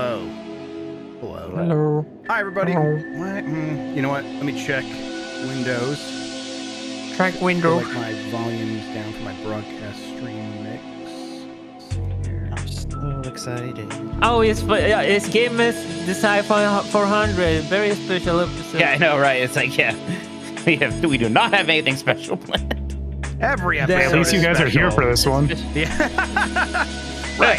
Hello. Hello. Hello. Hi, everybody. Hello. What? You know what? Let me check Windows. Track I window. feel like my volume's down for my broadcast stream mix. Let's see here. I'm so excited. Oh, it's Game Decide 400. Very special episode. Yeah, I know, right? It's like, yeah, we do not have anything special planned. Every At episode. At least you is guys are here special. for this one. Yeah. Right.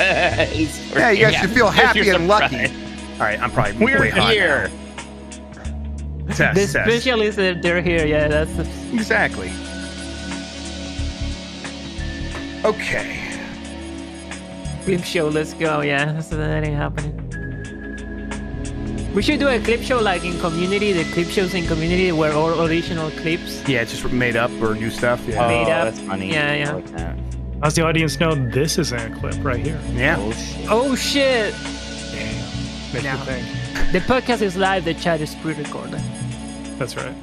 Yeah, you guys should feel here's happy your and lucky. surprise. All right, I'm probably We're way hot here. now. Test, The test. specialists, they're here. Yeah, that's the... Exactly. Okay. clip show. Let's go. Yeah, that's that ain't happening. We should do a clip show like in Community. The clip shows in Community were all original clips. Yeah, it's just made up or new stuff. Yeah. Made up. That's funny. Yeah, yeah. I like that. How's the audience know this isn't a clip right here? Yeah. Oh, shit. Oh shit! Damn. Make No. you think. The podcast is live. The chat is pre-recorded. That's right.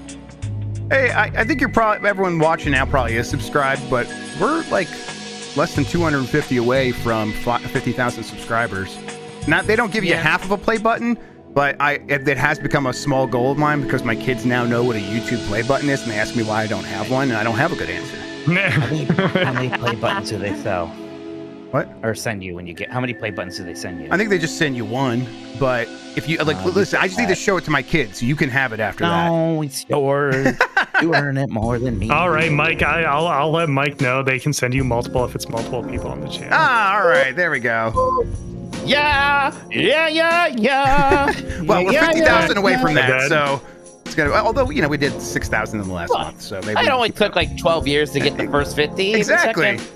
Hey, I think you're probably, everyone watching now probably is subscribed, but we're like less than 250 away from 50,000 subscribers. Not, they don't give you Yeah. half of a play button, but it has become a small goal of mine because my kids now know what a YouTube play button is, and they ask me why I don't have one, and I don't have a good answer. How many play buttons do they sell? What? Or send you when you get? How many play buttons do they send you? I think they just send you one, but if you like, listen, I just need to show it to my kids, so you can have it after that. No, it's yours. You earn it more than me. All right, Mike. I'll let Mike know they can send you multiple if it's multiple people on the channel. Ah, all right, there we go. Yeah. Well, we're 50,000 away from that, Dad. so it's gonna. Although we did 6,000 in the last month, so maybe It only took like 12 years to get the first 50. exactly. The second-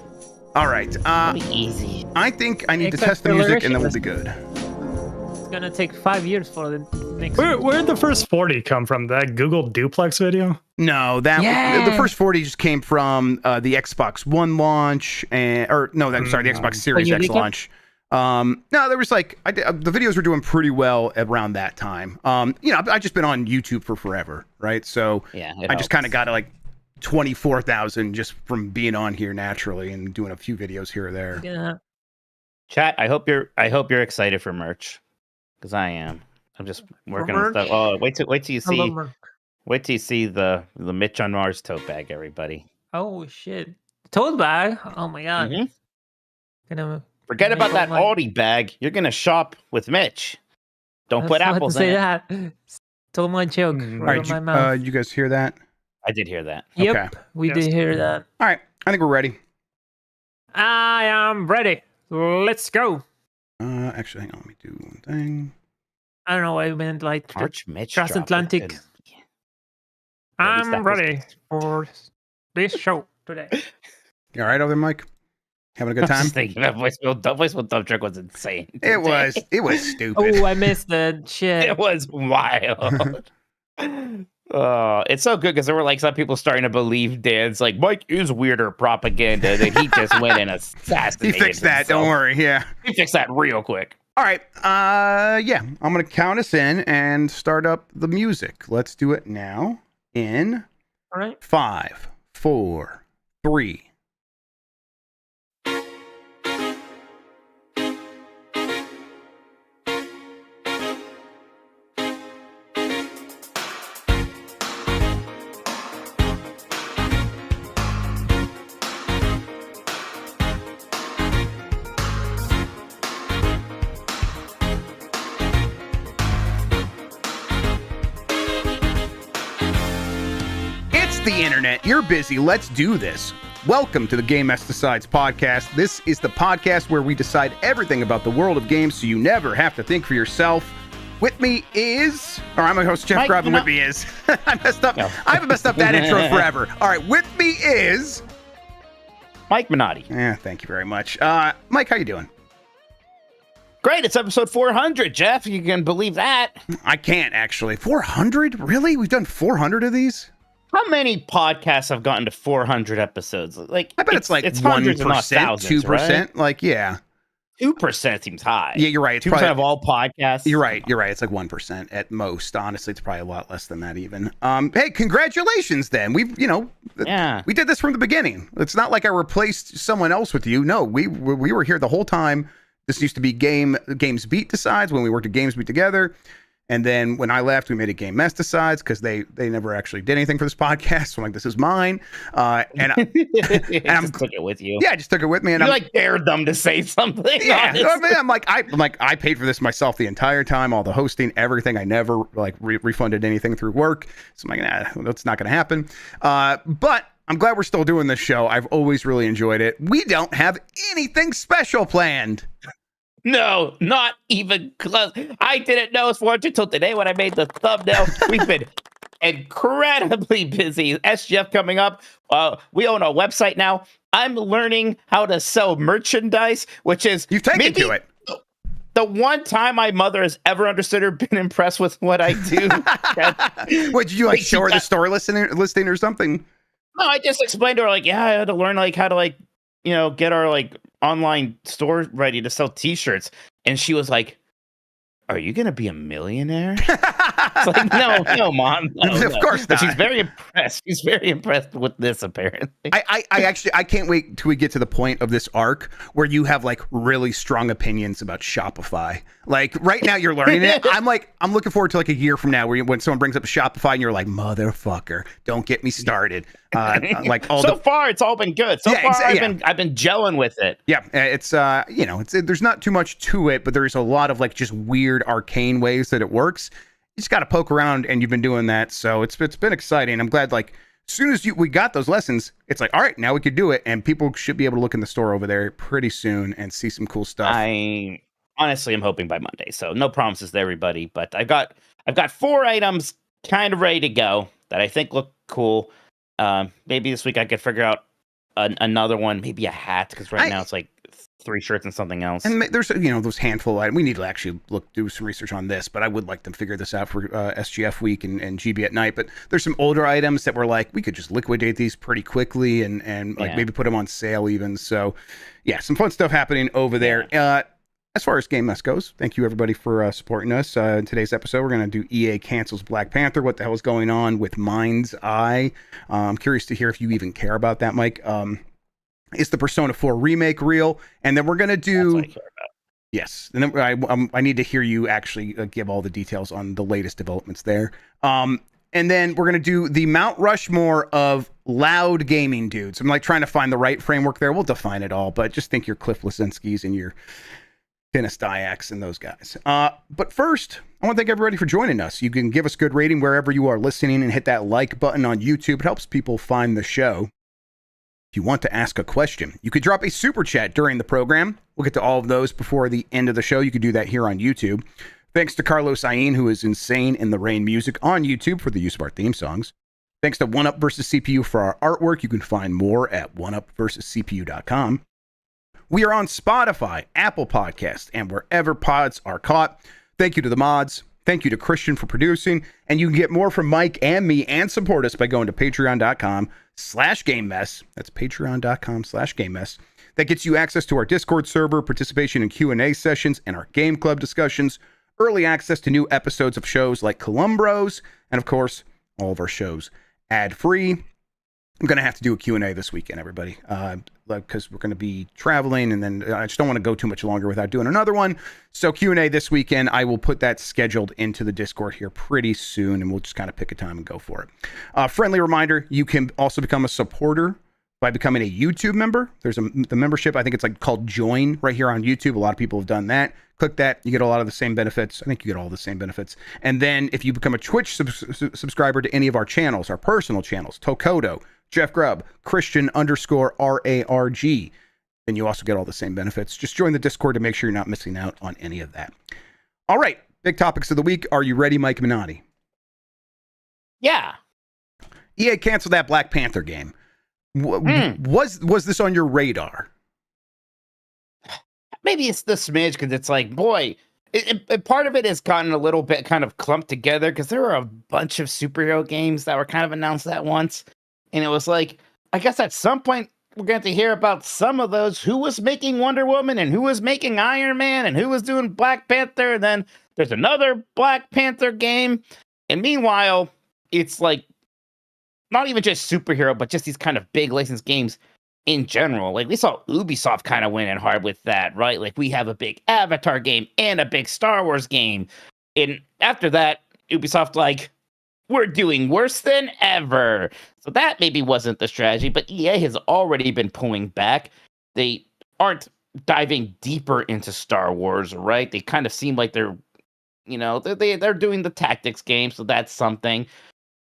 All right. It'll be easy. I think I need to Except test the music, and then we'll acceleration. be good. It's gonna take 5 years for the next. Where'd the first 40 come from? That Google duplex video? No, the Yeah. first 40 just came from the Xbox One launch, I'm sorry, the Xbox Series you X leak it? launch. No, there was like the videos were doing pretty well around that time. I've just been on YouTube for forever, right? So Yeah. I just kind of got to like 24,000 just from being on here naturally and doing a few videos here or there. Yeah. Chat. I hope you're excited for merch, because I am. I'm just working on merch? stuff. Oh, wait till you I love see. merch. Wait till you see the Mitch on Mars tote bag, everybody. Oh shit! Tote bag. Oh my god. Mhm. Gonna Forget make about all that my- Aldi bag. You're gonna shop with Mitch. Don't I put was about to apples say in it. that. Stole my joke. Mm. All Right right, on my mouth. you guys hear that? I did hear that. Yep, okay. we Yes. did hear that. All right, I think we're ready. I am ready. Let's go. Actually, hang on, let me do one thing. I don't know. I meant like March Mitch drop is transatlantic. good. Yeah. I'm that was ready for this show today. You all right over there, Mike? Having a good I'm time? just thinking that voicemail dump trick was insane. It was stupid. Oh, I missed the shit. It was wild. It's so good because there were like some people starting to believe Dan's like Mike is weirder propaganda that he just went and He assassinated. fixed that. Don't himself. worry. Yeah. He fixed that real quick. All right. Yeah. I'm gonna count us in and start up the music. Let's do it now. In All right. 5, 4, 3. It's the internet. You're busy. Let's do this. Welcome to the Game S Decides podcast. This is the podcast where we decide everything about the world of games so you never have to think for yourself. With me is, or I'm a host, Jeff Mike, Grubb, and no. with me is, I messed up. No. I haven't messed up that intro forever. All right, with me is, Mike Minotti. thank you very much. Mike, how you doing? Great, it's episode 400, Jeff. You can believe that. I can't actually. 400? Really? We've done 400 of these? How many podcasts have gotten to 400 episodes? Like, I bet it's like hundreds and not 1%, thousands, 2%. right? Like, yeah. 2% seems high. Yeah, you're right. It's 2% probably, of all podcasts. You're right. You're right. It's like 1% at most. Honestly, it's probably a lot less than that even. Hey, congratulations then. We've, Yeah. we did this from the beginning. It's not like I replaced someone else with you. No, we were here the whole time This used to be Games Beat Decides when we worked at Games Beat together. And then when I left, we made it Game Mess Decides because they never actually did anything for this podcast. So I'm like, this is mine. And I just took it with you. Yeah, I just took it with me. And you like dared them to say something. Yeah, I mean, I paid for this myself the entire time, all the hosting, everything. I never like refunded anything through work. So I'm like, that's not going to happen. But I'm glad we're still doing this show. I've always really enjoyed it. We don't have anything special planned. No, not even close. I didn't know for it until today when I made the thumbnail. We've been incredibly busy. SGF coming up. We own a website now. I'm learning how to sell merchandise, which is you've taken to it. The one time my mother has ever understood or been impressed with what I do. What, did you like show her the store listing or something? No, I just explained to her like, yeah, I had to learn like how to like, get our like online store ready to sell t-shirts. And she was like, are you going to be a millionaire? It's like, no, Mom. No, of course not. But she's very impressed. She's very impressed with this, apparently. I can't wait till we get to the point of this arc where you have like really strong opinions about Shopify. Like right now you're learning it. I'm looking forward to like a year from now when someone brings up Shopify and you're like, motherfucker, don't get me started. Like so far it's all been good. I've been gelling with it. Yeah, it's there's not too much to it, but there's a lot of like just weird arcane ways that it works. You just got to poke around, and you've been doing that, so it's been exciting. I'm glad like as soon as we got those lessons, it's like, all right, now we could do it, and people should be able to look in the store over there pretty soon and see some cool stuff. I honestly am hoping by Monday, so no promises to everybody, but I've got 4 items kind of ready to go that I think look cool. Maybe this week I could figure out another one, maybe a hat, because right now it's like 3 shirts and something else. And there's those handful of items. We need to actually do some research on this, but I would like to figure this out for SGF week and GB at night. But there's some older items that were like, we could just liquidate these pretty quickly and maybe put them on sale even. So yeah, some fun stuff happening over there. As far as Game Mess goes, thank you everybody for supporting us. In today's episode, we're going to do EA cancels Black Panther. What the hell is going on with Mind's Eye? I'm curious to hear if you even care about that, Mike. Is the Persona 4 remake real? And then we're going to do... That's what I care about. Yes. And then I need to hear you actually give all the details on the latest developments there. And then we're going to do the Mount Rushmore of loud gaming dudes. I'm like trying to find the right framework there. We'll define it all, but just think your Cliff Lesinskis and your Dennis Dyax and those guys. But first, I want to thank everybody for joining us. You can give us a good rating wherever you are listening and hit that like button on YouTube. It helps people find the show. If you want to ask a question, you could drop a super chat during the program. We'll get to all of those before the end of the show. You could do that here on YouTube. Thanks to Carlos Ayin, who is Insane in the Rain Music on YouTube for the use of our theme songs. Thanks to 1UP vs. CPU for our artwork. You can find more at 1UpVersusCPU.com. We are on Spotify, Apple Podcasts, and wherever pods are caught. Thank you to the mods. Thank you to Christian for producing. And you can get more from Mike and me and support us by going to patreon.com/GameMess. That's patreon.com/GameMess. That gets you access to our Discord server, participation in Q&A sessions, and our game club discussions, early access to new episodes of shows like Columbros, and of course, all of our shows ad-free. I'm going to have to do a Q&A this weekend, everybody, because we're going to be traveling, and then I just don't want to go too much longer without doing another one. So Q&A this weekend, I will put that scheduled into the Discord here pretty soon, and we'll just kind of pick a time and go for it. Friendly reminder, you can also become a supporter by becoming a YouTube member. There's the membership, I think it's like called Join right here on YouTube. A lot of people have done that. Click that. You get a lot of the same benefits. I think you get all the same benefits. And then if you become a Twitch subscriber to any of our channels, our personal channels, Tokoto, Jeff Grubb, Christian_RARG, then you also get all the same benefits. Just join the Discord to make sure you're not missing out on any of that. All right. Big topics of the week. Are you ready, Mike Minotti? Yeah. EA canceled that Black Panther game. Was this on your radar? Maybe it's the smidge because it's like, boy, part of it has gotten a little bit kind of clumped together because there were a bunch of superhero games that were kind of announced at once. And it was like, I guess at some point we're going to hear about some of those, who was making Wonder Woman and who was making Iron Man and who was doing Black Panther. And then there's another Black Panther game. And meanwhile, it's like not even just superhero, but just these kind of big licensed games in general. Like we saw Ubisoft kind of went in hard with that, right? Like we have a big Avatar game and a big Star Wars game. And after that, Ubisoft like, we're doing worse than ever. So that maybe wasn't the strategy, but EA has already been pulling back. They aren't diving deeper into Star Wars, right? They kind of seem like they're, they're doing the tactics game, so that's something.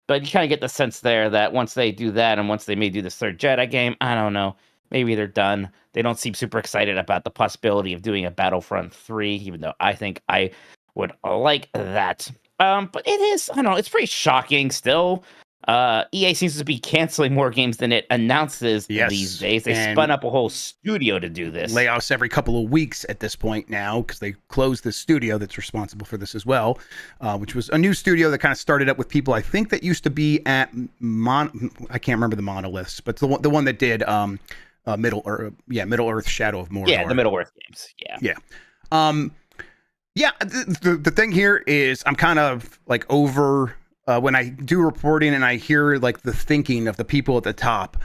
But you kind of get the sense there that once they do that, and once they may do this third Jedi game, I don't know, maybe they're done. They don't seem super excited about the possibility of doing a Battlefront 3, even though I think I would like that. But it is, I don't know, it's pretty shocking still. EA seems to be canceling more games than it announces these days. They spun up a whole studio to do this. Layoffs every couple of weeks at this point now, because they closed the studio that's responsible for this as well, which was a new studio that kind of started up with people I think that used to be at I can't remember the monoliths, but the one that did Middle Earth, Shadow of Mordor. Yeah, the Middle Earth games. Yeah. The thing here is I'm kind of like over when I do reporting and I hear like the thinking of the people at the top,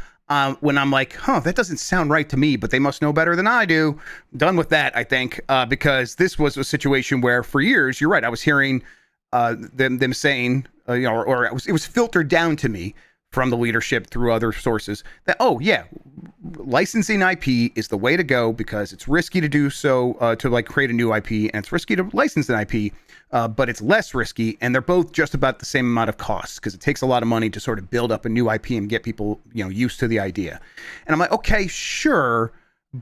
when I'm like, that doesn't sound right to me, but they must know better than I do. Done with that, I think, because this was a situation where for years, you're right, I was hearing them saying, or it was filtered down to me from the leadership through other sources that, licensing IP is the way to go because it's risky to do so, to like create a new IP, and it's risky to license an IP, but it's less risky, and they're both just about the same amount of costs because it takes a lot of money to sort of build up a new IP and get people, used to the idea. And I'm like, okay, sure,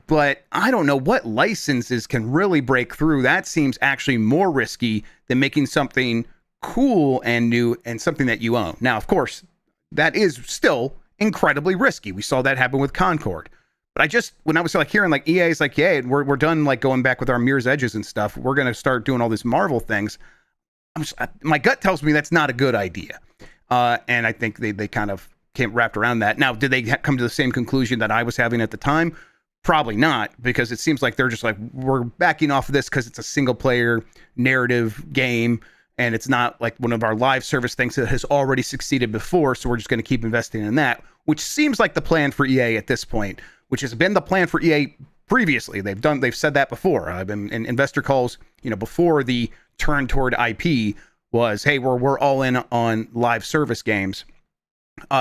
but I don't know what licenses can really break through. That seems actually more risky than making something cool and new and something that you own. Now, of course, that is still incredibly risky. We saw that happen with Concord. But when I was like hearing like EA's like, yeah, we're done like going back with our Mirror's Edges and stuff. We're going to start doing all this Marvel things. My gut tells me that's not a good idea. And I think they kind of came wrapped around that. Now, did they come to the same conclusion that I was having at the time? Probably not, because it seems like they're just like, we're backing off of this because it's a single player narrative game. And it's not like one of our live service things that has already succeeded before. So we're just going to keep investing in that, which seems like the plan for EA at this point, which has been the plan for EA previously. They've said that before. I've been in investor calls, before the turn toward IP was, hey, we're all in on live service games.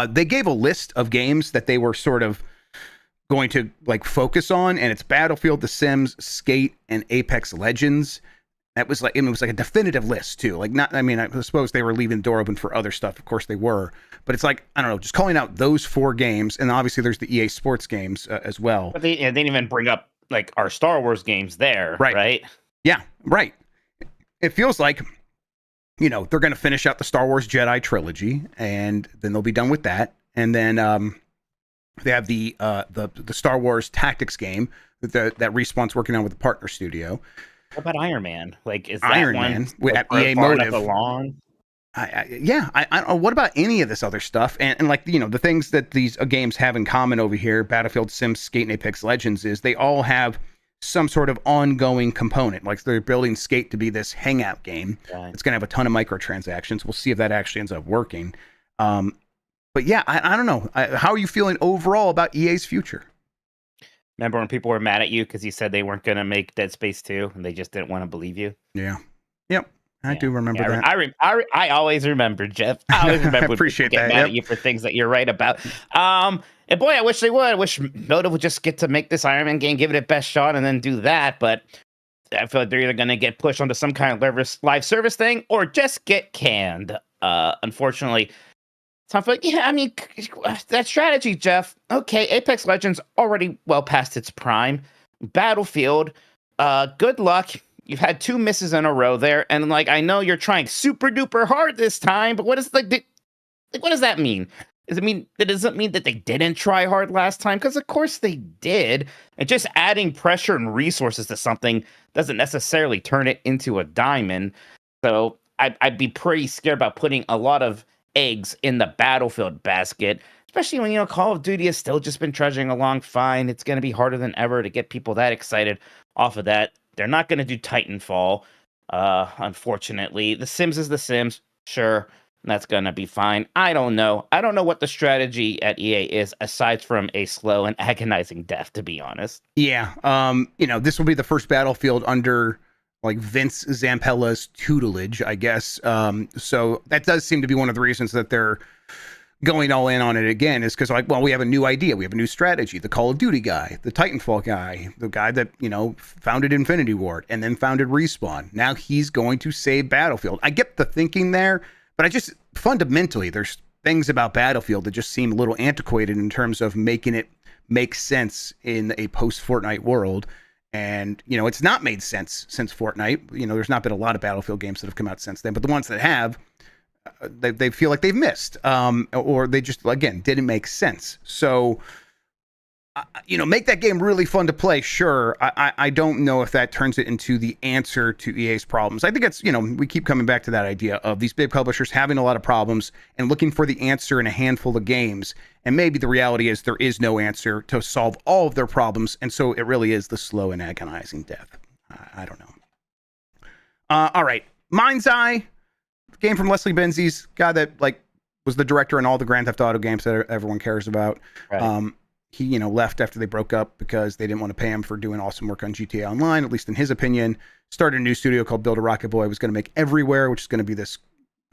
They gave a list of games that they were sort of going to like focus on, and it's Battlefield, The Sims, Skate, and Apex Legends. That was like, it was like a definitive list too. Like I suppose they were leaving the door open for other stuff. Of course they were, but it's like, I don't know, just calling out those 4 games. And obviously there's the EA Sports games as well. But they didn't even bring up like our Star Wars games there. Right. Yeah. Right. It feels like, they're going to finish out the Star Wars Jedi trilogy and then they'll be done with that. And then they have the Star Wars Tactics game that Respawn's working on with the partner studio. What about Iron Man? Like, is that Iron one Man with EA Motive along? I don't know. What about any of this other stuff? And like, the things that these games have in common over here, Battlefield, Sims, Skate, and Apex Legends, is they all have some sort of ongoing component. Like they're building Skate to be this hangout game. Right. It's going to have a ton of microtransactions. We'll see if that actually ends up working. But yeah, I don't know. How are you feeling overall about EA's future? Remember when people were mad at you because you said they weren't going to make Dead Space 2 and they just didn't want to believe you? Yeah. Yep. I do remember that. I always remember, Jeff. I always remember when appreciate people get mad at you for things that you're right about. And boy, I wish they would. I wish Motive would just get to make this Iron Man game, give it a best shot, and then do that. But I feel like they're either going to get pushed onto some kind of live service thing or just get canned. Unfortunately. So I feel like, that strategy, Jeff. Okay, Apex Legends already well past its prime. Battlefield, good luck. You've had 2 misses in a row there, and like I know you're trying super duper hard this time, but what does that mean? Does it mean that they didn't try hard last time? Because of course they did. And just adding pressure and resources to something doesn't necessarily turn it into a diamond. So I'd be pretty scared about putting a lot of eggs in the Battlefield basket, especially when Call of Duty has still just been trudging along fine. It's going to be harder than ever to get people that excited off of that. They're not going to do Titanfall, unfortunately. The Sims is The Sims, sure, That's gonna be fine. I don't know. I don't know what the strategy at EA is aside from a slow and agonizing death, to be honest. Yeah. This will be the first Battlefield under like Vince Zampella's tutelage, I guess. So that does seem to be one of the reasons that they're going all in on it again, is because we have a new idea, we have a new strategy. The Call of Duty guy, the Titanfall guy, the guy that founded Infinity Ward and then founded Respawn. Now he's going to save Battlefield. I get the thinking there, but I just fundamentally there's things about Battlefield that just seem a little antiquated in terms of making it make sense in a post-Fortnite world. And, it's not made sense since Fortnite. There's not been a lot of Battlefield games that have come out since then, but the ones that have, they feel like they've missed, or they just, again, didn't make sense. So, make that game really fun to play. Sure. I don't know if that turns it into the answer to EA's problems. I think it's, we keep coming back to that idea of these big publishers having a lot of problems and looking for the answer in a handful of games. And maybe the reality is there is no answer to solve all of their problems. And so it really is the slow and agonizing death. I don't know. All right. Mind's Eye, game from Leslie Benzies, guy that was the director in all the Grand Theft Auto games that everyone cares about. Right. He, left after they broke up because they didn't want to pay him for doing awesome work on GTA Online, at least in his opinion. Started a new studio called Build a Rocket Boy. Was going to make Everywhere, which is going to be this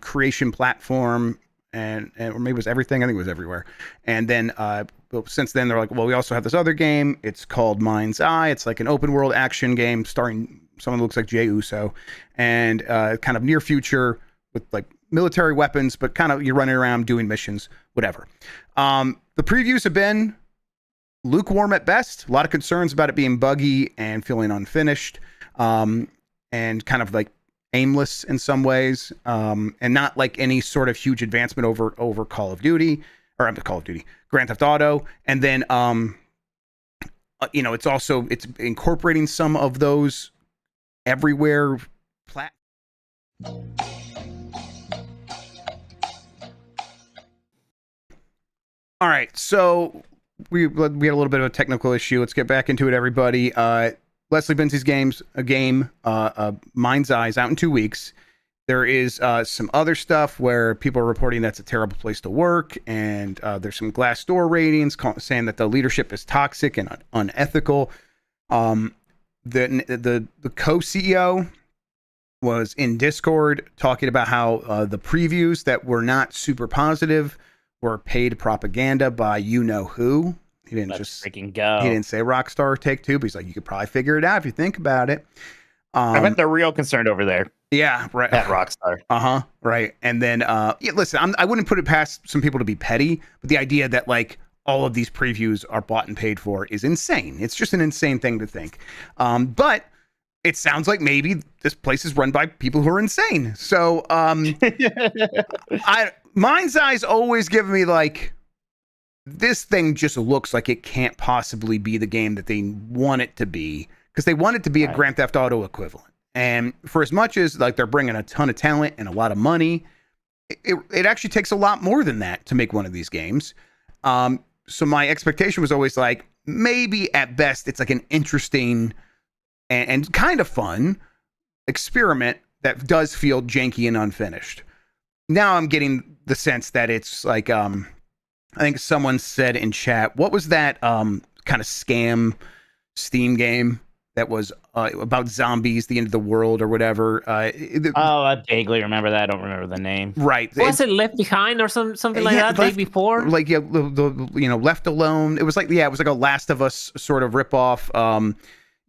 creation platform, and or maybe it was Everything. I think it was Everywhere. And then since then, they're like, well, we also have this other game. It's called Mind's Eye. It's like an open world action game starring someone who looks like Jey Uso, and kind of near future with like military weapons, but kind of you're running around doing missions, whatever. The previews have been lukewarm at best. A lot of concerns about it being buggy and feeling unfinished, and kind of like aimless in some ways, and not like any sort of huge advancement over Call of Duty, Grand Theft Auto. And then it's incorporating some of those Everywhere All right, so we had a little bit of a technical issue. Let's get back into it, everybody. Leslie Benzies game, Mind's Eye, is out in 2 weeks. There is some other stuff where people are reporting that's a terrible place to work, and there's some Glassdoor ratings saying that the leadership is toxic and unethical. The co-CEO was in Discord talking about how the previews that were not super positive were paid propaganda by you-know-who. He didn't freaking go. He didn't say Rockstar Take-Two, but he's like, you could probably figure it out if you think about it. I bet they're real concerned over there. Yeah, right. At Rockstar. Right. And then, listen, I wouldn't put it past some people to be petty, but the idea that like all of these previews are bought and paid for is insane. It's just an insane thing to think. But it sounds like maybe this place is run by people who are insane. So, Mind's Eye's always given me like, this thing just looks like it can't possibly be the game that they want it to be, because they want it to be a Grand Theft Auto equivalent. And for as much as like they're bringing a ton of talent and a lot of money, it actually takes a lot more than that to make one of these games. So my expectation was always like, maybe at best it's like an interesting and kind of fun experiment that does feel janky and unfinished. Now I'm getting the sense that it's like, I think someone said in chat, what was that kind of scam Steam game that was about zombies, the end of the world or whatever? I vaguely remember that. I don't remember the name. Right. Was it Left Behind or something like that? Day before? Like, Left Alone. It was like a Last of Us sort of ripoff.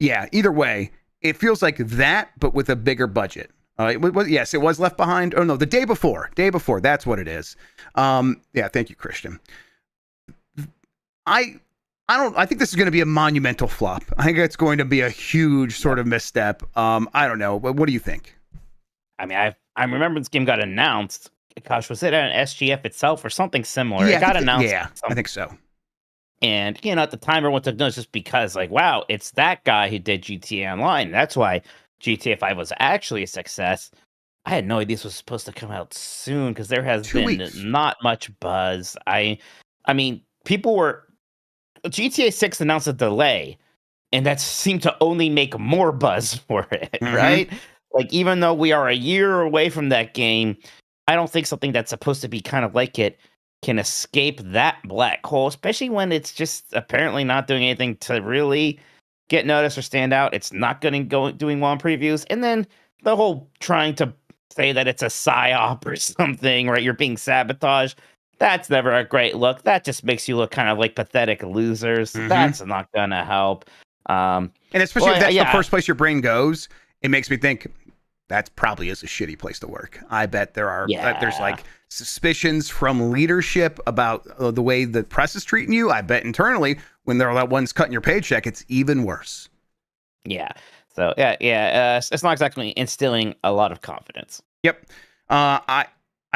Either way, it feels like that, but with a bigger budget. Yes, it was Left Behind. Oh no, the day before. That's what it is. Thank you, Christian. I think this is going to be a monumental flop. I think it's going to be a huge sort of misstep. I don't know. What do you think? I mean, I remember this game got announced. Gosh, was it an SGF itself or something similar? Yeah, it got announced. Yeah, I think so. And, at the time everyone took notice just because, like, wow, it's that guy who did GTA Online. That's why GTA 5 was actually a success. I had no idea this was supposed to come out soon because there has been not much buzz. I mean, people were... GTA 6 announced a delay, and that seemed to only make more buzz for it, right? Like, even though we are a year away from that game, I don't think something that's supposed to be kind of like it can escape that black hole, especially when it's just apparently not doing anything to really get noticed or stand out. It's not going to go doing well in previews. And then the whole trying to say that it's a psyop or something, right? You're being sabotaged. That's never a great look. That just makes you look kind of like pathetic losers. That's not going to help. And especially if that's the first place your brain goes, it makes me think that probably is a shitty place to work. I bet there's like suspicions from leadership about the way the press is treating you. I bet internally when they're the ones cutting your paycheck, it's even worse. Yeah. So it's not exactly instilling a lot of confidence. Yep. I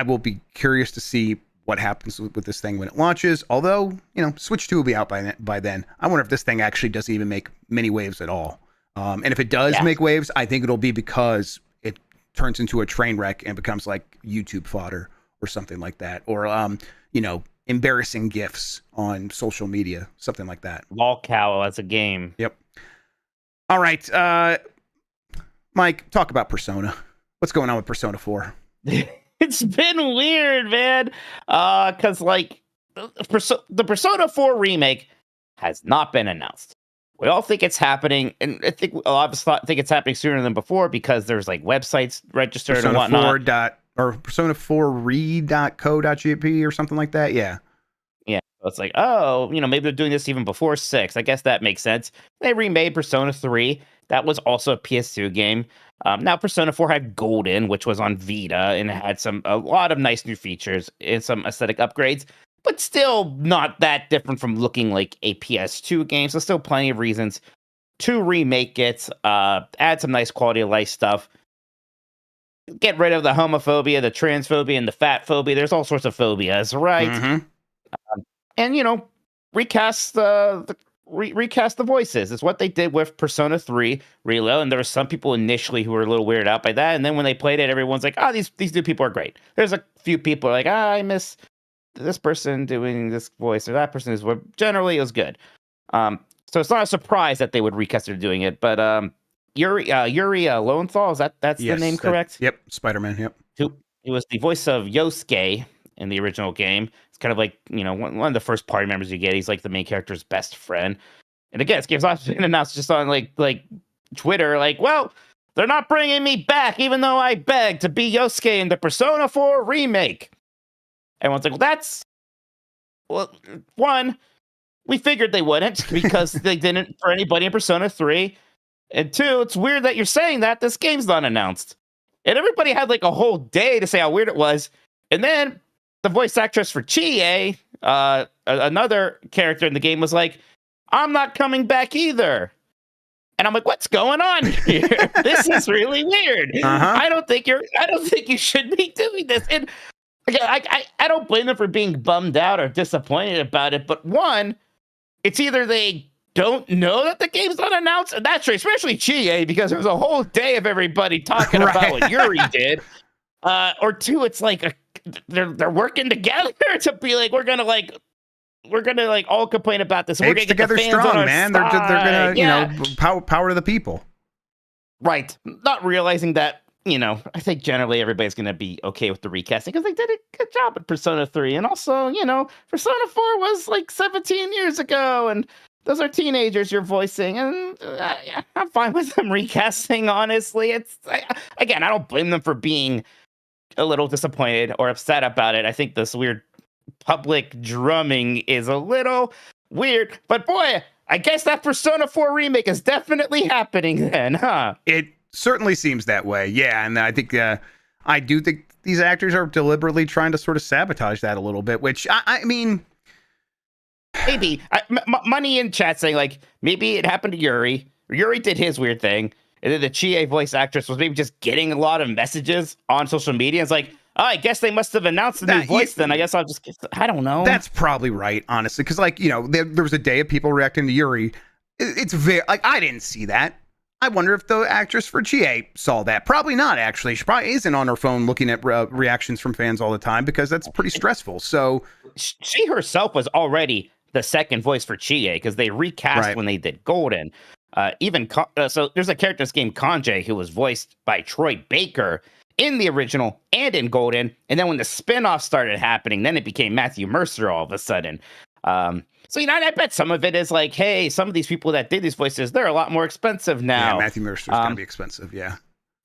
will be curious to see what happens with this thing when it launches. Although, Switch 2 will be out by then. I wonder if this thing actually doesn't even make many waves at all. And if it does make waves, I think it'll be because it turns into a train wreck and becomes like YouTube fodder or something like that. Or, embarrassing GIFs on social media, something like that. Lolcow as a game. Yep. All right. Mike, talk about Persona. What's going on with Persona 4? It's been weird, man. Because the Persona 4 remake has not been announced. We all think it's happening, and I think a lot of us think it's happening sooner than before because there's like websites registered Persona and whatnot. 4 or Persona4re.co.jp or something like that. Yeah. Yeah. So it's like, maybe they're doing this even before 6. I guess that makes sense. They remade Persona 3. That was also a PS2 game. Now Persona 4 had Golden, which was on Vita, and it had a lot of nice new features and some aesthetic upgrades, but still not that different from looking like a PS2 game. So still plenty of reasons to remake it, add some nice quality of life stuff, get rid of the homophobia, the transphobia, and the fat phobia. There's all sorts of phobias, right? Mm-hmm. And recast recast the voices. It's what they did with Persona 3 Reload, and there were some people initially who were a little weirded out by that, and then when they played it, everyone's like, these new people are great. There's a few people like, I miss this person doing this voice, or that person is what. Generally, it was good. So it's not a surprise that they would recast it doing it, but Yuri Lowenthal, that's the name, correct? Yep, Spider-Man, yep. He was the voice of Yosuke in the original game. It's kind of like, one of the first party members you get. He's like the main character's best friend. And again, this game's also been announced just on like Twitter, like, well, they're not bringing me back, even though I begged to be Yosuke in the Persona 4 remake. Everyone's like, one, we figured they wouldn't because they didn't for anybody in Persona 3. And two, it's weird that you're saying that. This game's not announced. And everybody had like a whole day to say how weird it was. And then the voice actress for Chie, another character in the game, was like, I'm not coming back either. And I'm like, what's going on here? This is really weird. I don't think you should be doing this. And again, I don't blame them for being bummed out or disappointed about it. But one, it's either they don't know that the game's not announced, and that's true, especially Chie, because there was a whole day of everybody talking about what Yuri did. Or two, it's like they're working together to be like, we're gonna all complain about this. We're gonna get the fans strong, on our man. side. They're gonna power to the people. Right. Not realizing that, I think generally everybody's gonna be okay with the recasting because they did a good job at Persona 3, and also, Persona 4 was like 17 years ago, and those are teenagers you're voicing, and I'm fine with them recasting. Honestly, I don't blame them for being a little disappointed or upset about it. I think this weird public drumming is a little weird, but boy, I guess that Persona 4 remake is definitely happening then, huh? It certainly seems that way, yeah. And I think I do think these actors are deliberately trying to sort of sabotage that a little bit, which I mean, maybe money in chat saying like maybe it happened to Yuri. Yuri did his weird thing. And then the Chie voice actress was maybe just getting a lot of messages on social media. It's like, I guess they must have announced the new voice then. I guess I'll just, I don't know. That's probably right, honestly. Because, there was a day of people reacting to Yuri. It's very, I didn't see that. I wonder if the actress for Chie saw that. Probably not, actually. She probably isn't on her phone looking at reactions from fans all the time because that's pretty stressful. So she herself was already the second voice for Chie because they recast when they did Golden. So there's a character in this game, Kanji, who was voiced by Troy Baker in the original and in Golden. And then when the spin-off started happening, then it became Matthew Mercer all of a sudden. So, I bet some of it is like, hey, some of these people that did these voices, they're a lot more expensive now. Yeah, Matthew Mercer's going to be expensive, yeah.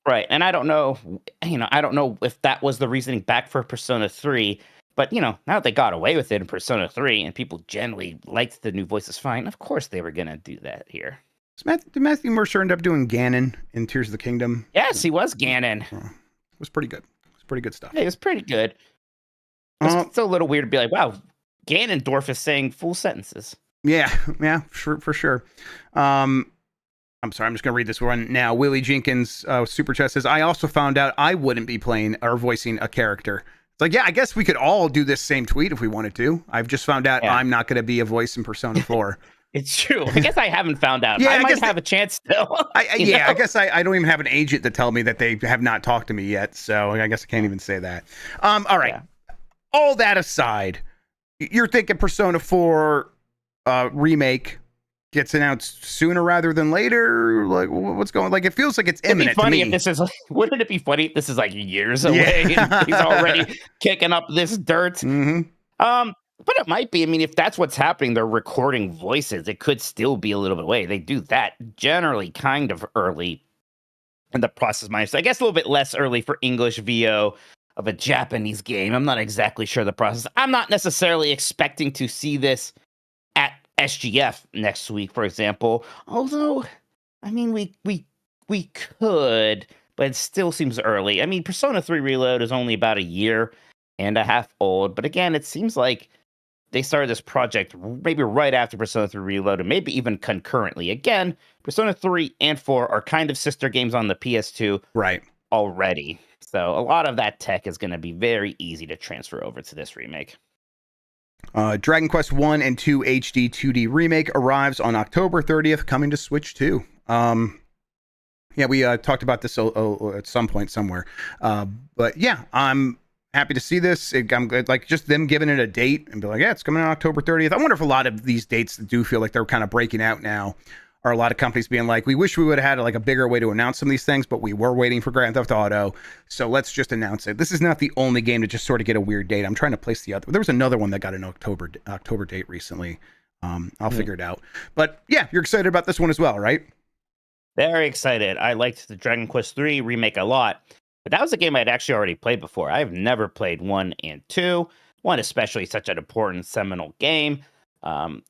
Right. And I don't know, I don't know if that was the reasoning back for Persona 3. But, now that they got away with it in Persona 3 and people generally liked the new voices fine, of course they were going to do that here. Did Matthew Mercer end up doing Ganon in Tears of the Kingdom? Yes, he was Ganon. It was pretty good. It was pretty good stuff. It was pretty good. It's a little weird to be like, wow, Ganondorf is saying full sentences. Yeah, for sure. I'm sorry, I'm just going to read this one now. Willie Jenkins, Super Chat says, I also found out I wouldn't be playing or voicing a character. It's like, yeah, I guess we could all do this same tweet if we wanted to. I've just found out I'm not going to be a voice in Persona 4. It's true. I guess I haven't found out. Yeah, I might have a chance still. I guess I don't even have an agent to tell me that they have not talked to me yet. So I guess I can't even say that. All right. Yeah. All that aside, you're thinking Persona 4 remake gets announced sooner rather than later? Like, what's going? Like, it feels like it's imminent. Funny to me. if this is. Wouldn't it be funny if this is like years away? Yeah. He's already kicking up this dirt. Mm-hmm. But it might be. I mean, if that's what's happening, they're recording voices. It could still be a little bit away. They do that generally kind of early in the process. I guess a little bit less early for English VO of a Japanese game. I'm not exactly sure the process. I'm not necessarily expecting to see this at SGF next week, for example. Although, I mean, we could, but it still seems early. I mean, Persona 3 Reload is only about a year and a half old. But again, it seems like they started this project maybe right after Persona 3 Reload, and maybe even concurrently. Again, Persona 3 and 4 are kind of sister games on the PS2 already. So a lot of that tech is going to be very easy to transfer over to this remake. Dragon Quest 1 and 2 HD 2D remake arrives on October 30th, coming to Switch 2. Yeah, we talked about this at some point somewhere. But yeah, I'm happy to see this. I'm good, like just them giving it a date and be like, yeah, it's coming on October 30th. I wonder if a lot of these dates do feel like they're kind of breaking out now. Are a lot of companies being like, we wish we would have had like a bigger way to announce some of these things, but we were waiting for Grand Theft Auto, so let's just announce it. This is not the only game to just sort of get a weird date. I'm trying to place the other. There was another one that got an October date recently. I'll figure it out. But yeah, you're excited about this one as well, right? Very excited. I liked the Dragon Quest 3 remake a lot, but that was a game I'd actually already played before. I've never played 1 and 2. 1 especially, such an important seminal game. And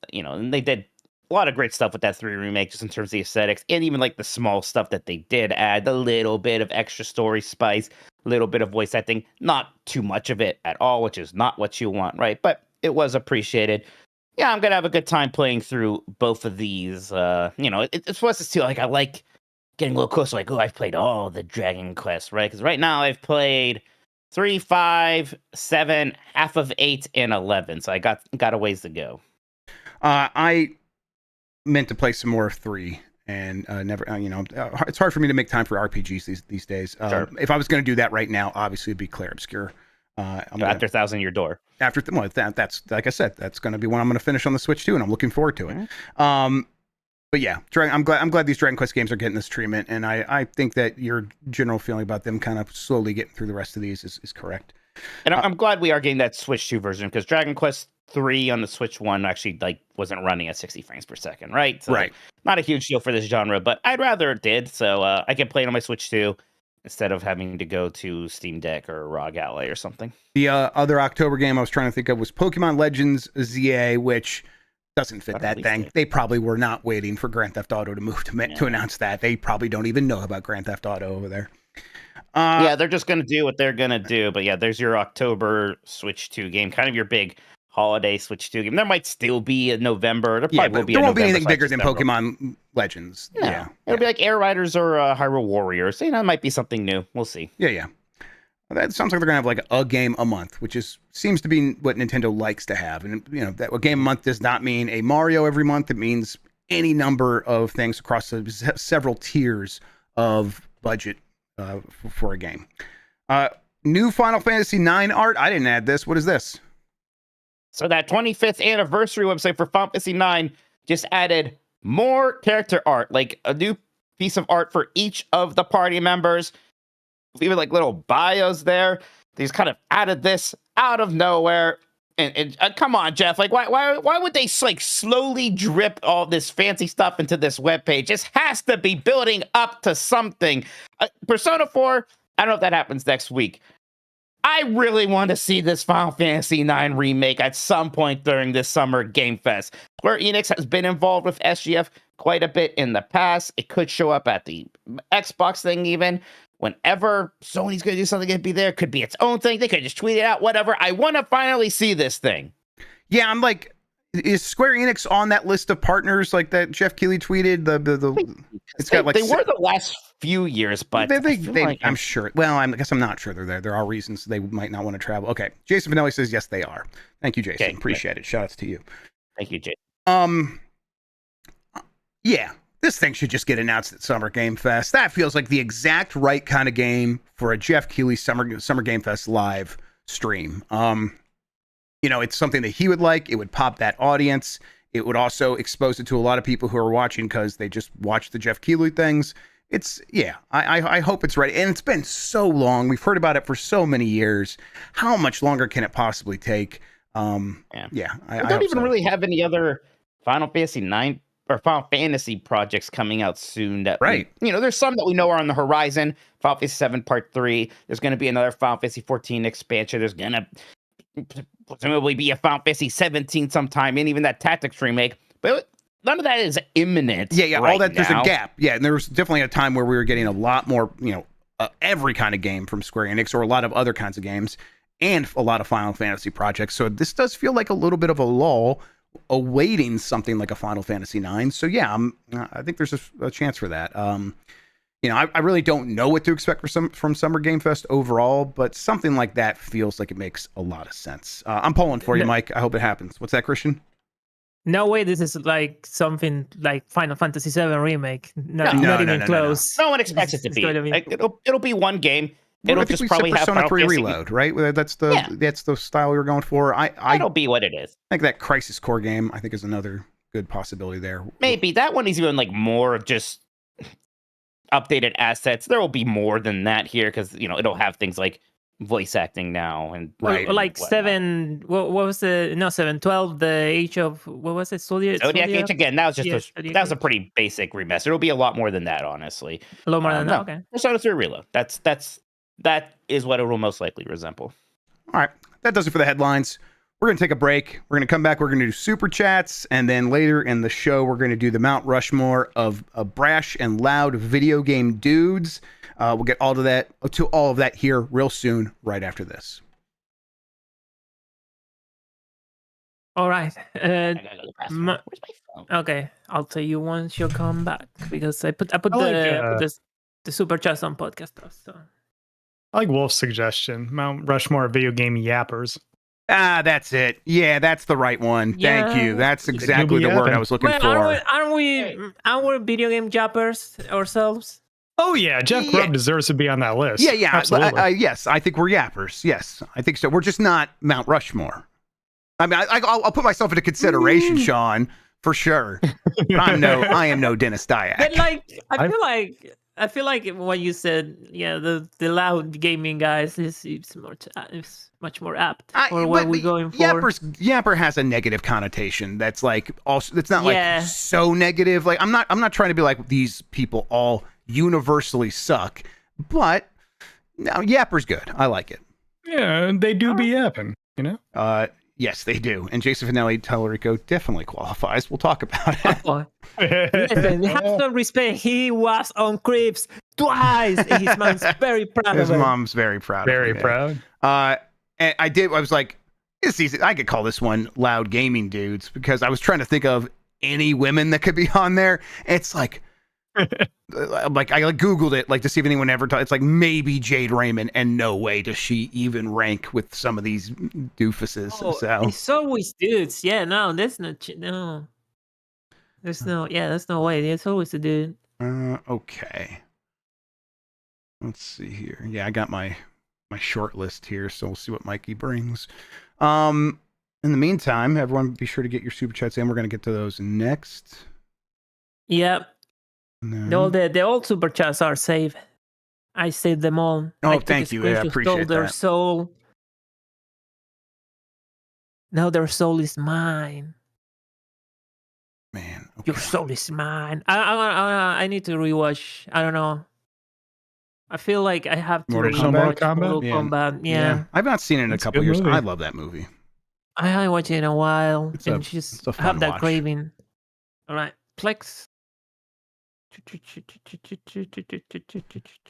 they did a lot of great stuff with that 3 remake, just in terms of the aesthetics, and even like the small stuff that they did add, a little bit of extra story spice, a little bit of voice acting, not too much of it at all, which is not what you want, right? But it was appreciated. Yeah, I'm gonna have a good time playing through both of these. It's for us to like, I like getting a little closer, like, oh, I've played all the Dragon Quest, right? Because right now I've played 3, 5, 7, half of 8, and 11, so I got a ways to go. I meant to play some more of 3 and never, it's hard for me to make time for RPGs these days. Sure. If I was going to do that right now, obviously it'd be Clair Obscur. After Thousand Year Door. That's like I said, that's going to be one I'm going to finish on the Switch too, and I'm looking forward to it. But yeah, I'm glad these Dragon Quest games are getting this treatment, and I think that your general feeling about them kind of slowly getting through the rest of these is correct. And I'm glad we are getting that Switch 2 version, because Dragon Quest 3 on the Switch 1 actually wasn't running at 60 frames per second, right? So right. Not a huge deal for this genre, but I'd rather it did, so I can play it on my Switch 2 instead of having to go to Steam Deck or ROG Ally or something. The other October game I was trying to think of was Pokemon Legends ZA, which doesn't fit that thing. They probably were not waiting for Grand Theft Auto to move to announce that. They probably don't even know about Grand Theft Auto over there. Yeah, they're just going to do what they're going to do. But yeah, there's your October Switch 2 game, kind of your big holiday Switch 2 game. There might still be a November. There won't be anything bigger than Pokemon Legends. No. Yeah. It'll be like Air Riders or Hyrule Warriors. It might be something new. We'll see. Yeah. That sounds like they're going to have like a game a month, which seems to be what Nintendo likes to have. And, that a game a month does not mean a Mario every month. It means any number of things across several tiers of budget for a game. New Final Fantasy IX art. I didn't add this. What is this? So that 25th anniversary website for Final Fantasy IX just added more character art, like a new piece of art for each of the party members. even like little bios there. These kind of added this out of nowhere. And come on, Jeff. Like, why would they like slowly drip all this fancy stuff into this webpage? This has to be building up to something. Persona 4. I don't know if that happens next week. I really want to see this Final Fantasy IX remake at some point during this summer Game Fest. Square Enix has been involved with SGF quite a bit in the past. It could show up at the Xbox thing even. Whenever Sony's going to do something, it'd be there. It could be its own thing. They could just tweet it out, whatever. I want to finally see this thing. Yeah, I'm like, is Square Enix on that list of partners like that Jeff Keighley tweeted? It's got like they were the last few years, but I'm sure. Well, I guess I'm not sure they're there. There are reasons they might not want to travel. Okay, Jason Finelli says yes, they are. Thank you, Jason. Okay, appreciate it. Shout outs to you. Thank you, Jason. Yeah, this thing should just get announced at Summer Game Fest. That feels like the exact right kind of game for a Jeff Keighley Summer Game Fest live stream. It's something that he would like. It would pop that audience. It would also expose it to a lot of people who are watching because they just watch the Jeff Keighley things. I hope it's ready. And it's been so long. We've heard about it for so many years. How much longer can it possibly take? I don't even really have any other Final Fantasy 9 or Final Fantasy projects coming out soon. There's some that we know are on the horizon. Final Fantasy 7 Part 3. There's going to be another Final Fantasy 14 expansion. There's going to presumably be a Final Fantasy 17 sometime, and even that Tactics remake. But none of that is imminent. All that. There's a gap. Yeah, and there was definitely a time where we were getting a lot more, every kind of game from Square Enix or a lot of other kinds of games and a lot of Final Fantasy projects. So this does feel like a little bit of a lull awaiting something like a Final Fantasy 9. So yeah, I think there's a chance for that. I really don't know what to expect from Summer Game Fest overall, but something like that feels like it makes a lot of sense. I'm pulling for you, Mike. I hope it happens. What's that, Christian? No way this is like something like Final Fantasy 7 remake. Not even close. No one expects it to be. It'll be one game. It'll just probably have Persona 3 Reload, right? That's the style you're going for. It'll be what it is. I think that Crisis Core game, I think, is another good possibility there. Maybe that one is even like more of just updated assets. There will be more than that here because it'll have things like voice acting now and like whatnot. 7. What was the 712? The Age of what was it? Zodiac Age again. That was just that was a pretty basic remaster. It'll be a lot more than that, honestly. A lot more than that. Okay. Persona 3 Reload. That is what it will most likely resemble. All right, that does it for the headlines. We're going to take a break. We're going to come back. We're going to do super chats. And then later in the show, we're going to do the Mount Rushmore of brash and loud video game dudes. We'll get all of that here real soon, right after this. All right. Where's my phone? Okay, I'll tell you once you come back because I put the super chats on podcast stuff. So I like Wolf's suggestion. Mount Rushmore video game yappers. That's it. Yeah, that's the right one. Yeah. Thank you. That's exactly the word I was looking for. Aren't we video game jappers ourselves? Oh yeah, Jeff Grubb deserves to be on that list. Yeah. Absolutely. Yes, I think we're yappers. Yes, I think so. We're just not Mount Rushmore. I mean, I'll put myself into consideration, Sean, for sure. But I am no Dennis Dyack. But I feel like what you said, the loud gaming guys is much more apt for what we're going for. Yapper has a negative connotation. That's like also that's not like so negative. Like I'm not trying to be like these people all universally suck, but no, Yapper's good. I like it. Yeah, they do be yapping, Yes, they do. And Jason Finelli Tellerico definitely qualifies. We'll talk about it. Listen, have some respect. He was on Crips twice. And his mom's very proud of him. His mom's very proud of him. Very proud. And I was like, it's easy. I could call this one Loud Gaming Dudes because I was trying to think of any women that could be on there. It's like, I Googled it to see if anyone ever it's like maybe Jade Raymond, and no way does she even rank with some of these doofuses. So it's always dudes. Yeah, no, that's not no. There's no way. It's always a dude. Okay. Let's see here. Yeah, I got my short list here, so we'll see what Mikey brings. In the meantime, everyone be sure to get your super chats in. We're gonna get to those next. Yep. No. The old super chats are safe. I saved them all. Oh, I took thank a you. Yeah, I screenshot, appreciate stole their that. soul. Now their soul is mine. Man, Your soul is mine. I need to rewatch. I don't know. I feel like I have to Mortal rewatch Kombat? Mortal Yeah. Kombat. Yeah. I've not seen it in a It's a couple good years. movie. I love that movie. I haven't watched it in a while, It's and a just fun have that watch. craving. All right, Plex. I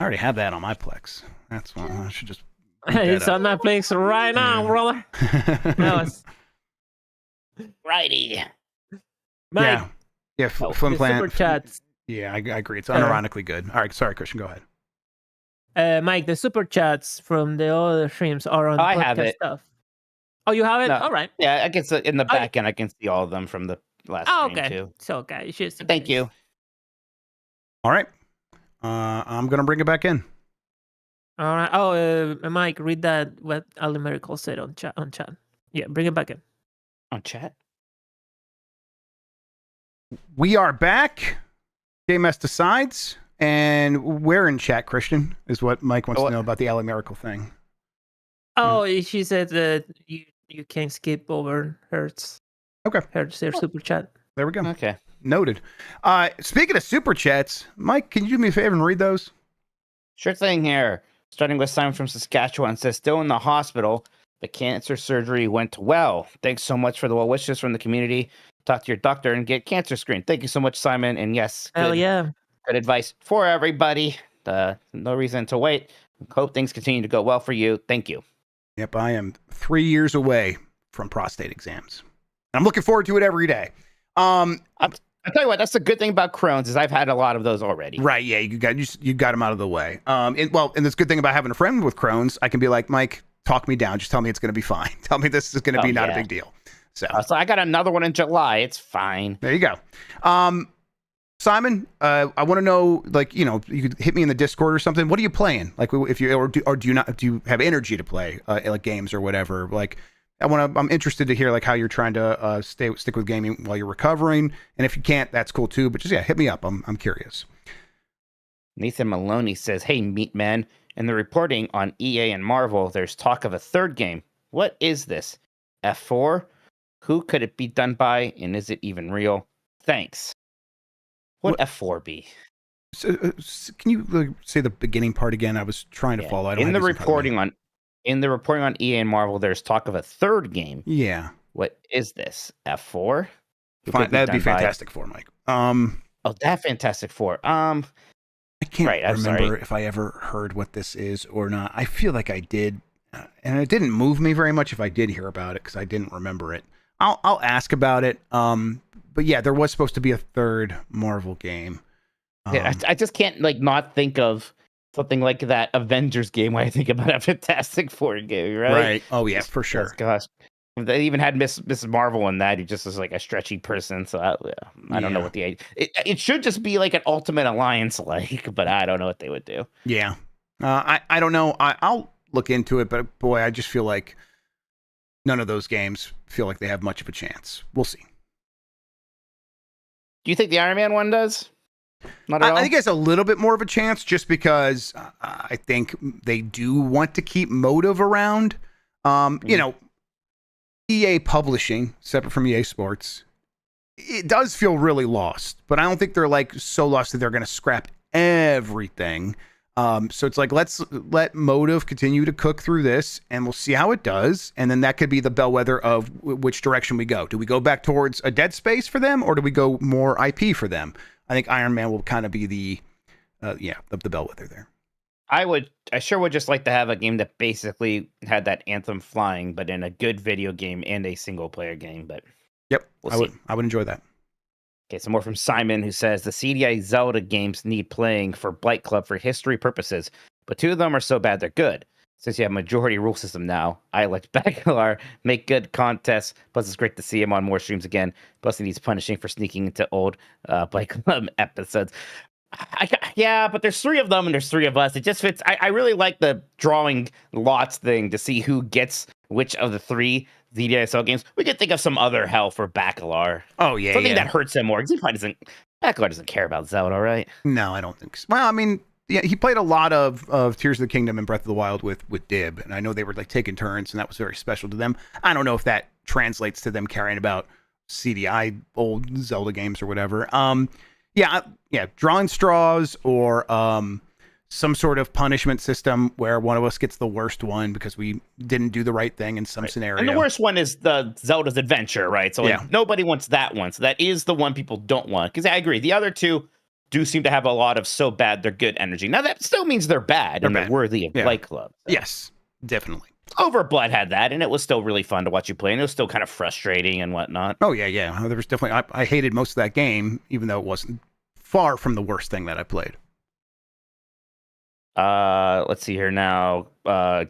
already have that on my Plex. That's why I should just. It's on my Plex right now, brother. That was Righty. Mike. Yeah. Oh, Flim The Plan. super chats. Yeah, I agree. It's unironically good. All right, sorry, Christian. Go ahead. Mike, the super chats from the other streams are on I podcast have it. stuff. Oh, you have it? No. All right. Yeah, I guess in the back end, I can see all of them from the last stream Okay. too. So, okay. It's just in Thank case. you. All right. I'm gonna bring it back in. All right. Oh, Mike, read that what Ali Miracle said on chat. Yeah, bring it back in. On chat. We are back. Game S decides, and we're in chat. Christian is what Mike wants to know about the Alley Miracle thing. Oh, she said that you can't skip over Hertz. Okay. Hertz, their super chat. There we go. Okay. Noted. Speaking of super chats, Mike, can you do me a favor and read those? Sure thing here. Starting with Simon from Saskatchewan says, still in the hospital, but cancer surgery went well. Thanks so much for the well wishes from the community. Talk to your doctor and get cancer screened. Thank you so much, Simon. And yes, Hell yeah. good advice for everybody. No reason to wait. Hope things continue to go well for you. Thank you. Yep, I am 3 years away from prostate exams. I'm looking forward to it every day. I'll tell you what, that's the good thing about Crohn's is I've had a lot of those already. Right, yeah, you got them out of the way. And this good thing about having a friend with Crohn's, I can be like, Mike, talk me down. Just tell me it's going to be fine. Tell me this is going to be not a big deal. So I got another one in July. It's fine. There you go. Simon, I want to know, like, you could hit me in the Discord or something. What are you playing? Like, if you do you have energy to play like games or whatever? Like, I'm interested to hear like how you're trying to stick with gaming while you're recovering, and if you can't, that's cool too. But just hit me up. I'm curious. Nathan Maloney says, "Hey, Meat Man, in the reporting on EA and Marvel, there's talk of a third game. What is this? F4? Who could it be done by, and is it even real? Thanks." What F4 be? So, can you say the beginning part again? I was trying to follow. In the reporting on EA and Marvel, there's talk of a third game. Yeah. What is this? F4? That'd be Fantastic Four, Mike. That Fantastic Four. I can't remember if if I ever heard what this is or not. I feel like I did, and it didn't move me very much if I did hear about it because I didn't remember it. I'll ask about it. But yeah, there was supposed to be a third Marvel game. I just can't not think of something like that Avengers game when I think about a Fantastic Four game, right? Right. Oh yeah, for sure. Gosh, they even had Mrs. Marvel in that. Who just was like a stretchy person. So I don't know what it should just be like an Ultimate Alliance but I don't know what they would do. Yeah. I don't know. I'll look into it, but boy, I just feel like none of those games feel like they have much of a chance. We'll see. Do you think the Iron Man one does? Not at all? I think it has a little bit more of a chance just because I think they do want to keep motive around. EA Publishing, separate from EA Sports, it does feel really lost, but I don't think they're like so lost that they're going to scrap everything. So it's like, let's let motive continue to cook through this and we'll see how it does. And then that could be the bellwether of which direction we go. Do we go back towards a Dead Space for them or do we go more IP for them? I think Iron Man will kind of be the bellwether there. I sure would just like to have a game that basically had that Anthem flying, but in a good video game and a single player game. But yep, we'll I would enjoy that. Okay, some more from Simon, who says the CDI Zelda games need playing for Blight Club for history purposes, but 2 of them are so bad they're good. Since you have majority rule system now, I elect Bacalar, make good contests. Plus, it's great to see him on more streams again. Plus, he needs punishing for sneaking into old Blight Club episodes. But there's 3 of them and there's 3 of us. It just fits. I really like the drawing lots thing to see who gets which of the 3 ZDSL games. We could think of some other hell for Bacalar. Oh, yeah. Something that hurts him more. Because Bacalar doesn't care about Zelda, right? No, I don't think so. Well, I mean, he played a lot of Tears of the Kingdom and Breath of the Wild with Dib, and I know they were like taking turns, and that was very special to them. I don't know if that translates to them caring about CDI old Zelda games or whatever. Drawing straws or some sort of punishment system where one of us gets the worst one because we didn't do the right thing in some scenario. And the worst one is the Zelda's Adventure, right? So nobody wants that one. So that is the one people don't want. Because I agree, the other two do seem to have a lot of so bad they're good energy. Now that still means they're bad and they're worthy of Play Club. So. Yes, definitely. Overblood had that, and it was still really fun to watch you play, and it was still kind of frustrating and whatnot. Oh yeah. There was definitely I hated most of that game, even though it wasn't far from the worst thing that I played. Let's see here now.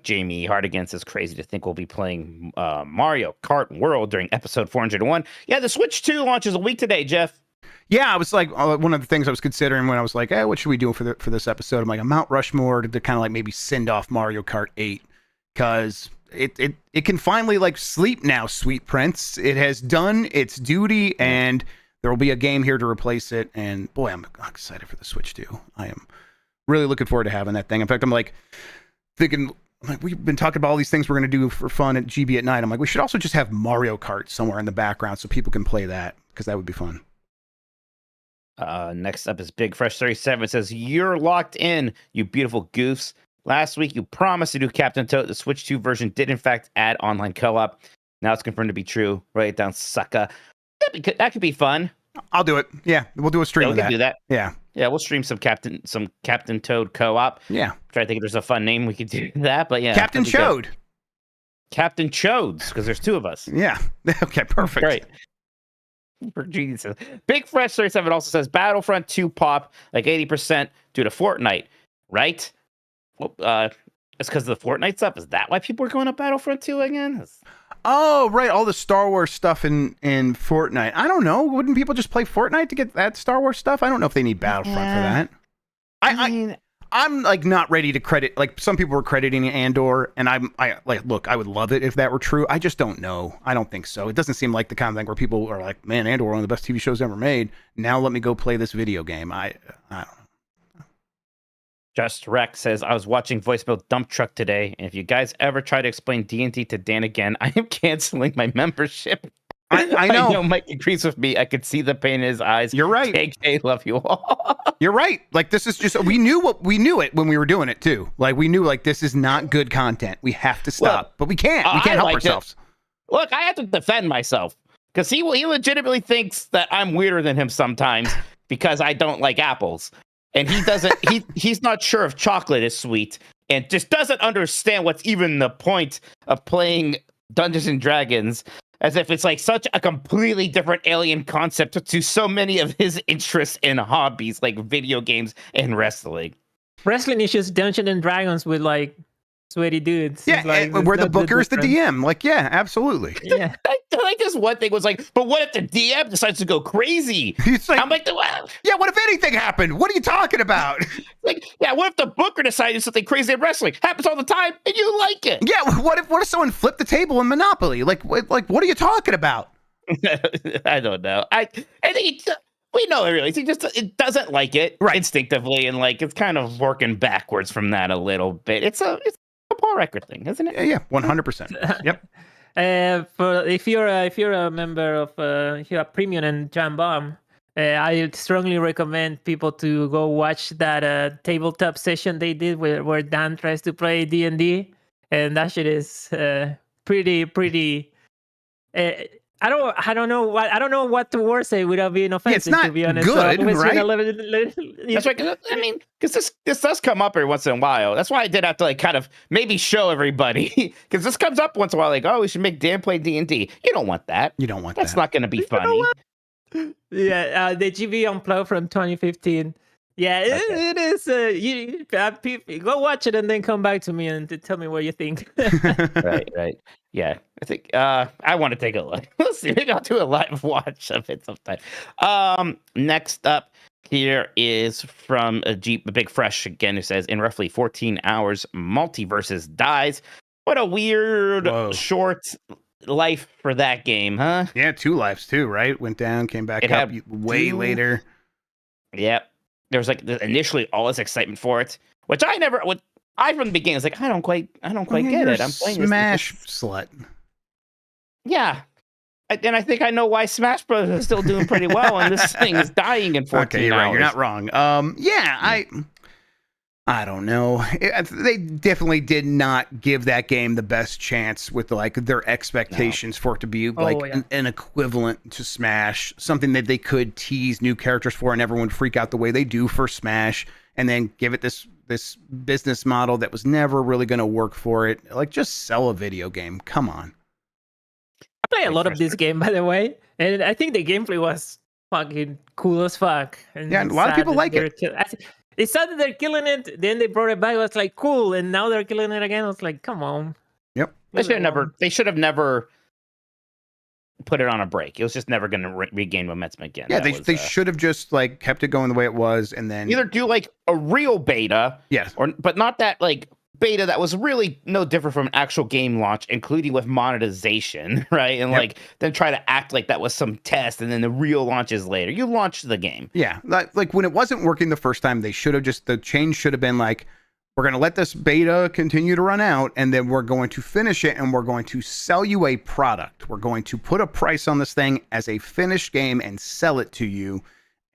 Jamie Hardigan says, crazy to think we'll be playing Mario Kart World during episode 401. Yeah, the Switch 2 launches a week today, Jeff. Yeah, I was like, one of the things I was considering when I was like, what should we do for this episode? I'm like, a Mount Rushmore to kind of like maybe send off Mario Kart 8 because it can finally like sleep now, sweet prince. It has done its duty, and there will be a game here to replace it. And boy, I'm excited for the Switch 2. I am really looking forward to having that thing. In fact, I'm like thinking, like, we've been talking about all these things we're going to do for fun at GB at night. I'm like, we should also just have Mario Kart somewhere in the background so people can play that, because that would be fun. Next up is Big Fresh 37. It says, you're locked in, you beautiful goofs. Last week, you promised to do Captain Toad. The Switch 2 version did, in fact, add online co-op. Now it's confirmed to be true. Write it down, sucker. That could be fun. I'll do it. Yeah, we'll do a stream of that. Do that. Yeah. Yeah, we'll stream some Captain Toad co-op. Yeah. Try to think if there's a fun name we could do that, but yeah. Captain Chode. Captain Chodes, because there's two of us. Yeah. Okay, perfect. Great. Jesus. Big Fresh 37 also says Battlefront 2 pop like 80% due to Fortnite, right? Well, it's because of the Fortnite stuff. Is that why people are going to Battlefront 2 again? Oh, right. All the Star Wars stuff in Fortnite. I don't know. Wouldn't people just play Fortnite to get that Star Wars stuff? I don't know if they need Battlefront for that. I'm like not ready to credit, like some people were crediting Andor, and I look, I would love it if that were true. I just don't know. I don't think so. It doesn't seem like the kind of thing where people are like, man, Andor, one of the best TV shows ever made. Now let me go play this video game. I don't know. Just Rex says, I was watching Voicemail Dump Truck today, and if you guys ever try to explain D&D to Dan again, I am canceling my membership. I know. I know Mike agrees with me. I could see the pain in his eyes. You're right. KK, love you all. You're right. Like, this is just, we knew it when we were doing it too. Like, we knew like this is not good content. We have to stop, but we can't. We can't help ourselves. Look, I have to defend myself because he legitimately thinks that I'm weirder than him sometimes because I don't like apples. And he doesn't, he's not sure if chocolate is sweet and just doesn't understand what's even the point of playing Dungeons and Dragons, as if it's like such a completely different alien concept to so many of his interests and hobbies, like video games and wrestling. Wrestling is just Dungeons and Dragons with like sweaty dudes. Yeah, like, where the booker is the DM. Like, yeah, absolutely. Yeah. Like this one thing was like, but what if the DM decides to go crazy? He's like, I'm like, yeah, what if anything happened? What are you talking about? Like, yeah, what if the booker decided something crazy in wrestling? Happens all the time, and you like it. Yeah, what if someone flipped the table in Monopoly? Like what are you talking about? I don't know. I think we know it really. It doesn't like it instinctively, and like it's kind of working backwards from that a little bit. It's a Paul record thing, isn't it? Yeah, 100%. Yep. For if you're a member of if you're a premium and Jam Bomb, I strongly recommend people to go watch that tabletop session they did where Dan tries to play D&D, and that shit is pretty. I don't know what to word say without being offensive. It's not to be honest. good, so right? That's right. I mean, because this does come up every once in a while. That's why I did have to like kind of maybe show everybody, because this comes up once in a while. Like, oh, we should make Dan play D&D. You don't want that. You don't want That's that. not going to be funny. Yeah, the GB Unplugged from 2015. Yeah, it is. You go watch it and then come back to me and tell me what you think. Right. Yeah, I think I want to take a look. Let's see. Maybe I'll do a live watch of it sometime. Next up here is from a Big Fresh again, who says, in roughly 14 hours, Multiverses dies. What a weird short life for that game, huh? Yeah, 2 lives too, right? Went down, came back up way later. Yep. there was like initially all this excitement for it, which I from the beginning was like, I don't quite get it. I'm playing Smash slut. Yeah. And I think I know why Smash Bros. Is still doing pretty well, and this thing is dying in 14 okay, you're hours. right. You're not wrong. I don't know. They definitely did not give that game the best chance with like their expectations for it to be an equivalent to Smash, something that they could tease new characters for, and everyone would freak out the way they do for Smash, and then give it this business model that was never really going to work for it. Like, just sell a video game. Come on. I play a lot of this game, by the way, and I think the gameplay was fucking cool as fuck. And yeah, a lot of people like it. It's sad that they're killing it. Then they brought it back. I was like, cool, and now they're killing it again. I was like, come on. Yep. They should have never put it on a break. It was just never going to regain momentum again. Yeah, they should have just like kept it going the way it was, and then either do like a real beta, yes, but not that like beta that was really no different from an actual game launch, including with monetization, right? And like then try to act like that was some test, and then the real launch is later. You launched the game. Yeah, like when it wasn't working the first time, the change should have been like, we're going to let this beta continue to run out, and then we're going to finish it, and we're going to sell you a product. We're going to put a price on this thing as a finished game and sell it to you.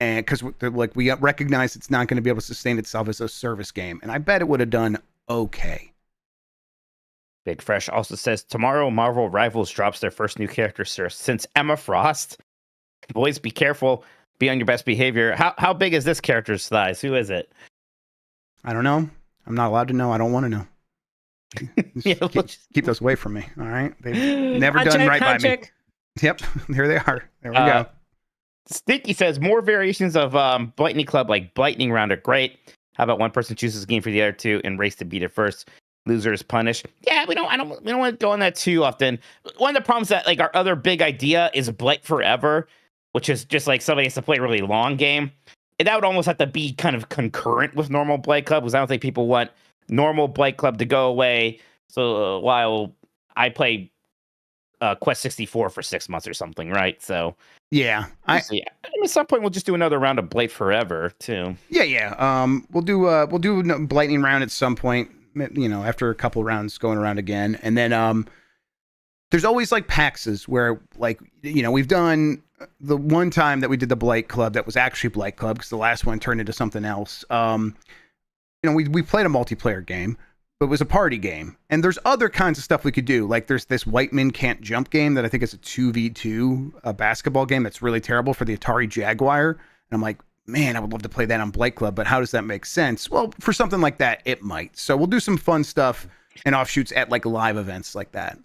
And because like we recognize it's not going to be able to sustain itself as a service game, and I bet it would have done okay. Big Fresh also says tomorrow Marvel Rivals drops their first new character since Emma Frost. Boys, be careful. Be on your best behavior. How big is this character's size? Who is it? I don't know. I'm not allowed to know. I don't want to know. Keep those away from me. All right. They've never done right by me. Yep. Here they are. There we go. Stinky says more variations of Lightning Club like Lightning Round are great. How about one person chooses a game for the other two and race to beat it first? Loser is punished. Yeah, we don't want to go on that too often. One of the problems that like our other big idea is Blight Forever, which is just like somebody has to play a really long game. And that would almost have to be kind of concurrent with normal Blight Club, because I don't think people want normal Blight Club to go away. So while I play Quest 64 for 6 months or something, right? So yeah, at some point we'll just do another round of Blight Forever too. Yeah. We'll do Lightning Round at some point. You know, after a couple rounds going around again, and then there's always like PAXs where like we've done the one time that we did the Blight Club that was actually Blight Club because the last one turned into something else. We played a multiplayer game, but it was a party game, and there's other kinds of stuff we could do. Like there's this White Men Can't Jump game that I think is a 2v2 basketball game that's really terrible for the Atari Jaguar, and I'm like, man, I would love to play that on Blight Club, but how does that make sense? Well, for something like that, it might. So we'll do some fun stuff and offshoots at like live events like that.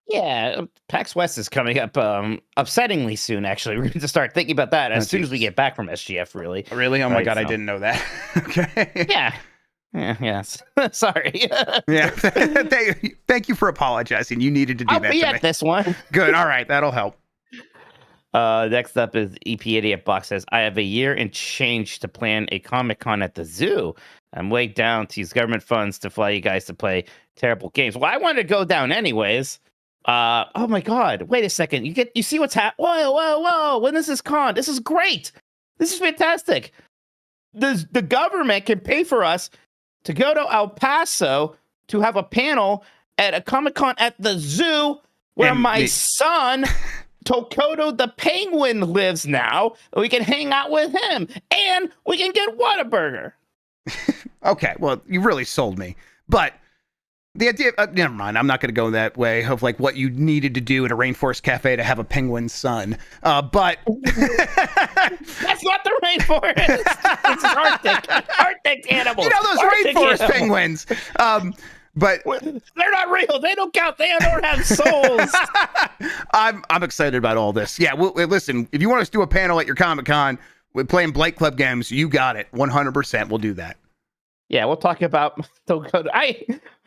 Yeah, PAX West is coming up upsettingly soon, actually. We're going to start thinking about that as soon as we get back from SGF, really. Really? Oh my God, I didn't know that. Okay. Yeah. Yes. Sorry. Yeah. Thank you for apologizing. You needed to do that. I'll be at this one. Good. All right. That'll help. Next up is EP88 Box says, I have a year and change to plan a Comic-Con at the zoo. I'm way down to use government funds to fly you guys to play terrible games. Well, I wanted to go down anyways. Oh my God, wait a second. You see what's happening? Whoa. When is this con? This is great. This is fantastic. The government can pay for us to go to El Paso to have a panel at a Comic-Con at the zoo where my son... Tokoto the penguin lives now. We can hang out with him, and we can get Whataburger. Okay, well, you really sold me. But the idea, never mind. I'm not going to go that way of like what you needed to do at a rainforest cafe to have a penguin son. But that's not the rainforest. It's Arctic animals. You know those Arctic rainforest animals. penguins. But they're not real. They don't count. They don't have souls. I'm excited about all this. Yeah, listen, if you want us to do a panel at your Comic-Con with playing Blight Club games, you got it. 100%. We'll do that. Yeah, we'll talk about Tokoto.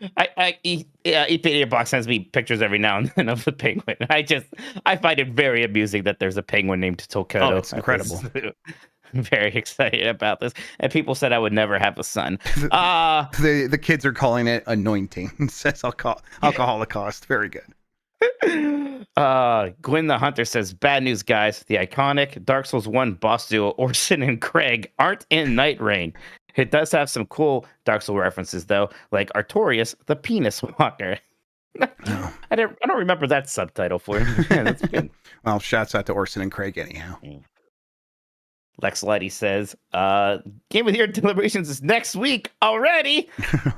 EP88 Box sends me pictures every now and then of the penguin. I find it very amusing that there's a penguin named Tokoto. Oh, it's incredible. I'm very excited about this. And people said I would never have a son. The kids are calling it anointing. It says Holocaust. Very good. Gwyn the Hunter says, bad news, guys. The iconic Dark Souls 1 boss duo, Orson and Craig, aren't in Nightreign. It does have some cool Dark Souls references, though, like Artorias, the Penis Walker. Oh. I don't remember that subtitle for you. Yeah, that's good. Well, shouts out to Orson and Craig anyhow. Lex Lighty says, Game of the Year deliberations is next week already.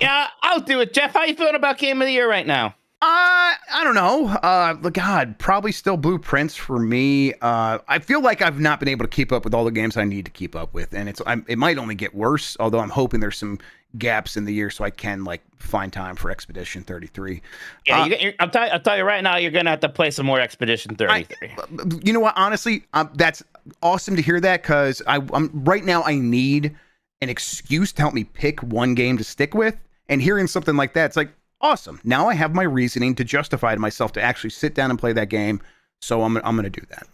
Yeah, I'll do it. Jeff, how you feeling about Game of the Year right now? I don't know. God, probably still Blueprints for me. I feel like I've not been able to keep up with all the games I need to keep up with, and it might only get worse. Although I'm hoping there's some gaps in the year so I can like find time for Expedition 33. Yeah, I'll tell you right now, you're gonna have to play some more Expedition 33. You know what? Honestly, that's awesome to hear that because I'm right now. I need an excuse to help me pick one game to stick with, and hearing something like that, it's like. Awesome. Now I have my reasoning to justify to myself to actually sit down and play that game. So I'm going to do that.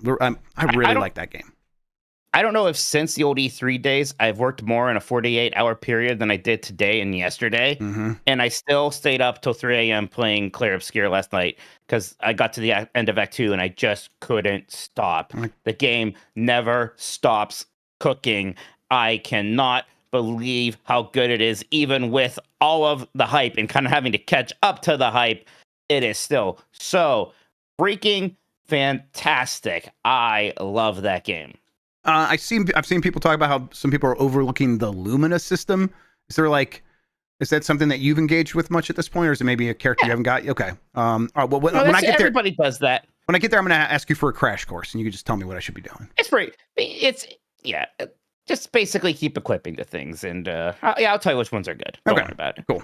I really like that game. I don't know if since the old E3 days, I've worked more in a 48-hour period than I did today and yesterday. Mm-hmm. And I still stayed up till 3 a.m. playing Clair Obscur last night because I got to the end of Act 2 and I just couldn't stop. The game never stops cooking. I cannot believe how good it is, even with all of the hype and kind of having to catch up to the hype. It is still so freaking fantastic. I love that game. I've seen people talk about how some people are overlooking the Lumina system. Is that something that you've engaged with much at this point, or is it maybe a character you haven't got? Okay. All right. Well, when I get there, everybody does that. When I get there, I'm going to ask you for a crash course, and you can just tell me what I should be doing. It's free. Yeah. Just basically keep equipping the things, and I'll tell you which ones are good. Don't worry about it. Cool.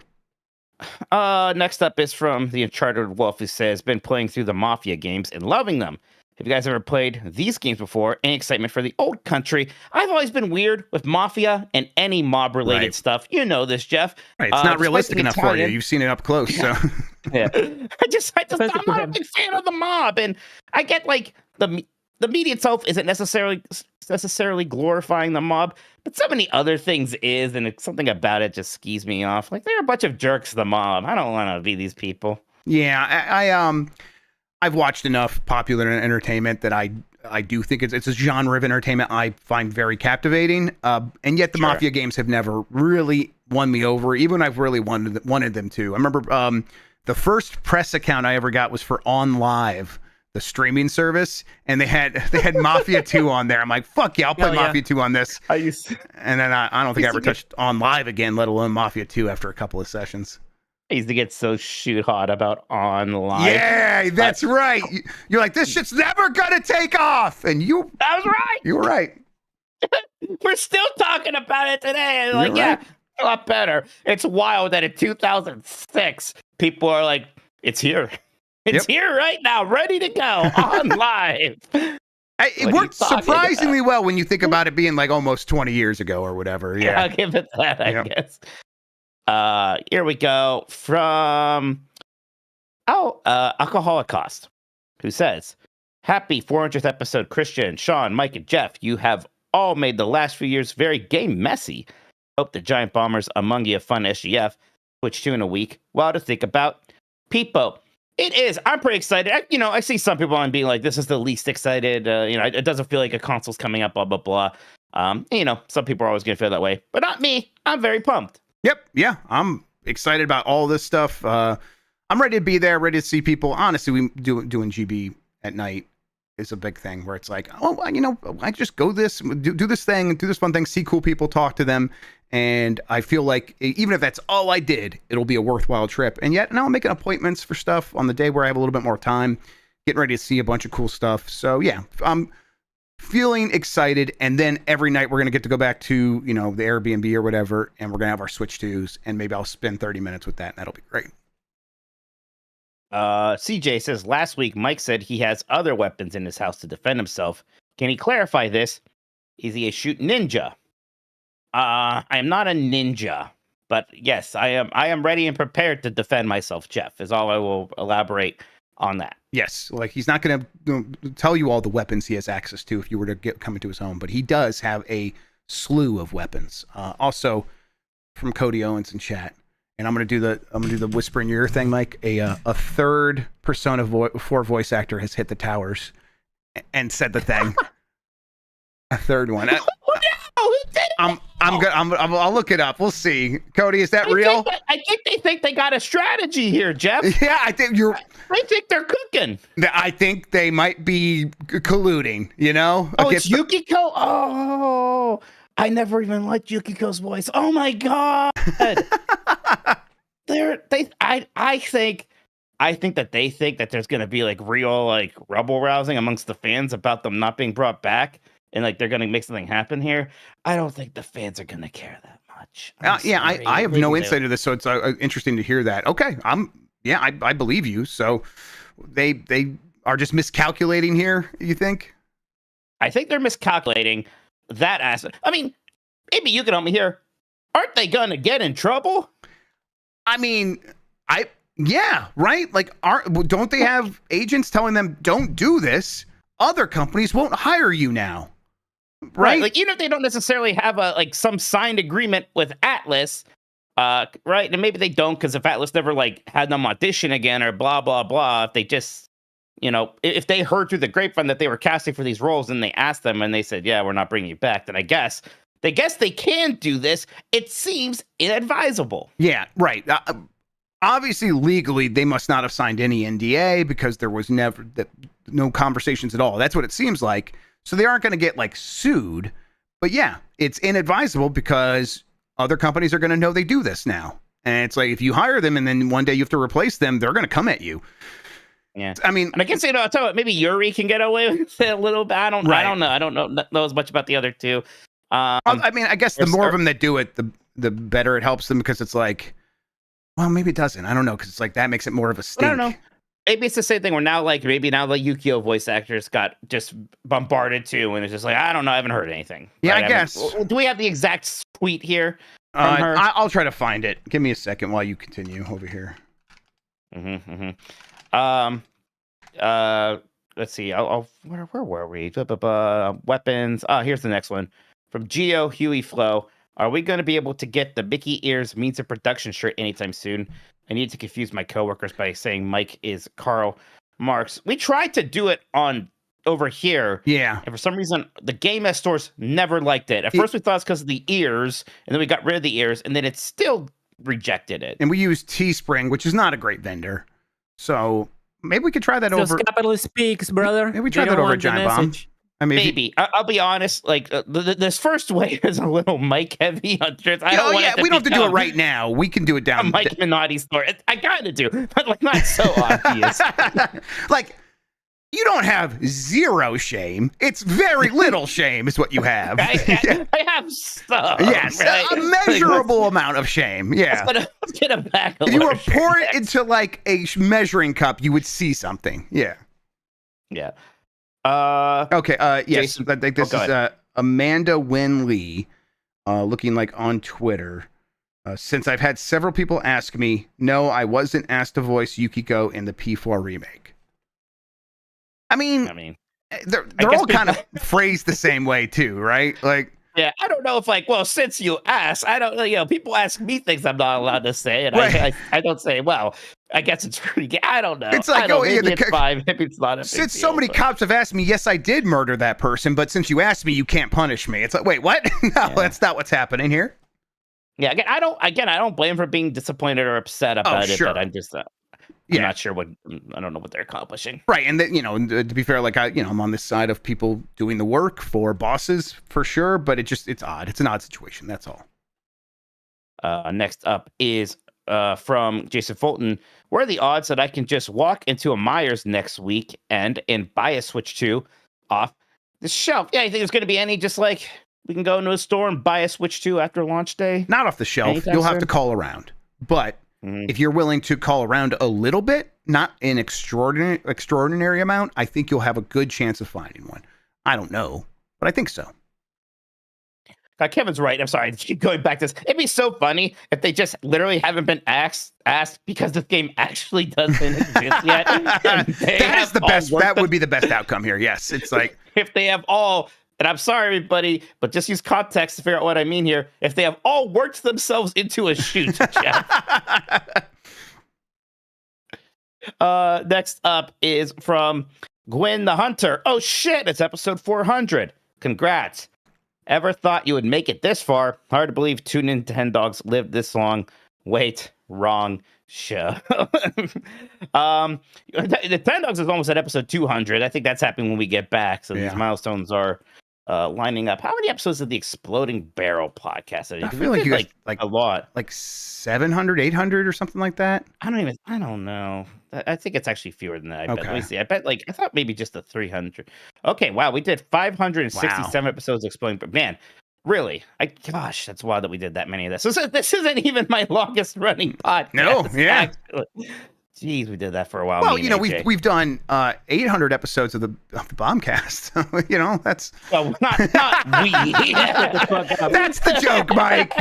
Next up is from the Uncharted Wolf, who says, been playing through the Mafia games and loving them. Have you guys ever played these games before? Any excitement for the old country? I've always been weird with Mafia and any mob-related stuff. You know this, Jeff. Right, it's not realistic enough for you. You've seen it up close, so... Yeah. I'm not a big fan of the mob, and I get, like, the media itself isn't necessarily glorifying the mob, but so many other things is, and something about it just skees me off. Like, they're a bunch of jerks, the mob. I don't want to be these people. Yeah, I've watched enough popular entertainment that I do think it's a genre of entertainment I find very captivating. And yet the Mafia games have never really won me over, even when I've really wanted them to. I remember the first press account I ever got was for On Live, the streaming service, and they had Mafia 2 on there. I'm like, fuck yeah, I'll play Mafia 2 on this. And then I don't think I ever touched On Live again, let alone Mafia 2 after a couple of sessions. I used to get so shoot hot about On Live. Yeah, that's right. You're like, this shit's never gonna take off, and that was right. You were right. We're still talking about it today. Like, yeah, a lot better. It's wild that in 2006, people are like, it's here. It's here right now, ready to go on live. It worked surprisingly well when you think about it being like almost 20 years ago or whatever. Yeah, I'll give it that, I guess. Here we go from Alcoholicost, who says, happy 400th episode, Christian, Sean, Mike, and Jeff. You have all made the last few years very game messy. Hope the Giant Bombers among you fun SGF. Twitch 2 in a week. Well, to think about. Peepo. It is. I'm pretty excited. I see some people on being like, this is the least excited. It doesn't feel like a console's coming up, blah, blah, blah. Some people are always going to feel that way, but not me. I'm very pumped. Yep. Yeah. I'm excited about all this stuff. I'm ready to be there, ready to see people. Honestly, doing GB at night is a big thing where it's like, I just go do this thing, do this fun thing, see cool people, talk to them. And I feel like even if that's all I did, it'll be a worthwhile trip. And yet now I'm making appointments for stuff on the day where I have a little bit more time, getting ready to see a bunch of cool stuff. So yeah, I'm feeling excited. And then every night we're going to get to go back to, the Airbnb or whatever. And we're going to have our Switch 2s, and maybe I'll spend 30 minutes with that. And that'll be great. CJ says, last week, Mike said he has other weapons in his house to defend himself. Can he clarify this? Is he a shoot ninja? I am not a ninja, but yes, I am ready and prepared to defend myself, Jeff, is all I will elaborate on that. Yes, like he's not going to tell you all the weapons he has access to if you were to come into his home, but he does have a slew of weapons. Also, from Cody Owens in chat, and I'm gonna do the whisper in your ear thing, Mike. A third Persona 4 voice actor has hit the towers and said the thing. A third one. I'll look it up. We'll see. Cody, is that real? I think they think they got a strategy here, Jeff. Yeah, I think I think they're cooking. I think they might be colluding. You know? Oh, it's Yukiko. Oh, I never even liked Yukiko's voice. Oh my god. I think that they think that there's gonna be like real like rebel rousing amongst the fans about them not being brought back, and like they're gonna make something happen here. I don't think the fans are gonna care that much. Yeah, I have no insight into this, so it's interesting to hear that. Okay, I believe you. So they are just miscalculating here. You think? I think they're miscalculating that aspect. I mean, maybe you can help me here. Aren't they gonna get in trouble? I mean, yeah, right? Like, don't they have agents telling them, don't do this? Other companies won't hire you now. Right? Like, even if they don't necessarily have some signed agreement with Atlas, right? And maybe they don't, because if Atlas never like had them audition again or blah, blah, blah, if they just, if they heard through the grapevine that they were casting for these roles and they asked them and they said, yeah, we're not bringing you back, then I guess they can do this. It seems inadvisable. Yeah, right. Obviously, legally, they must not have signed any NDA because there was no conversations at all. That's what it seems like. So they aren't going to get like sued. But yeah, it's inadvisable because other companies are going to know they do this now. And it's like, if you hire them and then one day you have to replace them, they're going to come at you. Yeah, I mean, and I guess I'll tell you, maybe Yuri can get away with it a little bit. I don't know. I don't know as much about the other two. I mean, I guess the more of them that do it, the better it helps them, because it's like, well, maybe it doesn't. I don't know, because it's like that makes it more of a stink. I don't know. Maybe it's the same thing where now, like, maybe now the Yukio voice actors got just bombarded too, and it's just like, I don't know, I haven't heard anything. Yeah, right? I guess. Do we have the exact tweet here from her? I'll try to find it. Give me a second while you continue over here. Let's see. Where were we? Weapons. Here's the next one from Geo Huey Flo. Are we going to be able to get the Mickey Ears Means of Production shirt anytime soon? I need to confuse my coworkers by saying Mike is Karl Marx. We tried to do it over here. Yeah. And for some reason, the Game S stores never liked it. At first, we thought it's because of the ears, and then we got rid of the ears, and then it still rejected it. And we used Teespring, which is not a great vendor. So maybe we could try that over. Capitalist speaks, brother. Maybe we try that over at Giant Bomb. I mean, maybe. I'll be honest. Like this first wave is a little Mike heavy on shirts. We don't have to do it right now. We can do it down. Mike Minotti store. I gotta do, but like not so obvious. Like, you don't have zero shame. It's very little shame, is what you have. I have some. Yes, right? a measurable amount of shame. Yeah. Let's get a back. If you were to pour it into like a measuring cup, you would see something. Yeah. Yeah. Okay. Yes. Jason, I think this is Amanda Wynn Lee, looking like on Twitter. Since I've had several people ask me, no, I wasn't asked to voice Yukiko in the P4 remake. I mean, they're all kind of phrased the same way too, right? Like, yeah, I don't know if since you asked, I don't know. People ask me things I'm not allowed to say, and right. I don't say, well, I guess it's pretty good. I don't know. It's like, it's fine. Maybe it's not a big since deal, so many cops have asked me, yes, I did murder that person, but since you asked me, you can't punish me. It's like, wait, what? No, that's not what's happening here. Yeah, I don't blame for being disappointed or upset about it, but I'm just I'm not sure I don't know what they're accomplishing. Right, and to be fair, like I'm on this side of people doing the work for bosses for sure, but it's odd. It's an odd situation. That's all. Next up is from Jason Fulton. What are the odds that I can just walk into a Myers next week and buy a Switch 2 off the shelf? Yeah, you think there's going to be any just like we can go into a store and buy a Switch 2 after launch day? Not off the shelf. Anytime You'll have soon? to call around, but. If you're willing to call around a little bit, not an extraordinary amount, I think you'll have a good chance of finding one. I don't know, but I think so. Kevin's right. I'm sorry. I keep going back to this. It'd be so funny if they just literally haven't been asked because this game actually doesn't exist yet. That is the best. That would be the best outcome here. Yes, it's like if they have all And I'm sorry, everybody, but just use context to figure out what I mean here. If they have all worked themselves into a shoot, Jeff. Next up is from Gwen the Hunter. Oh shit, it's episode 400. Congrats. Ever thought you would make it this far? Hard to believe two Nintendogs lived this long. Wait, wrong show. Nintendogs is almost at episode 200. I think that's happening when we get back. So these milestones are lining up. How many episodes of the Exploding Barrel podcast? I feel like you guys, like a lot, like 700, 800 or something like that. I don't know. I think it's actually fewer than that. I bet. Let me see. I thought maybe just the 300. Okay, wow, we did 567 episodes of Exploding, but man, really, gosh, that's wild that we did that many of this. So this isn't even my longest running podcast. No, yeah. Actually. Jeez, we did that for a while. Well, we've done 800 episodes of the Bombcast. That's not we. That's the joke, Mike.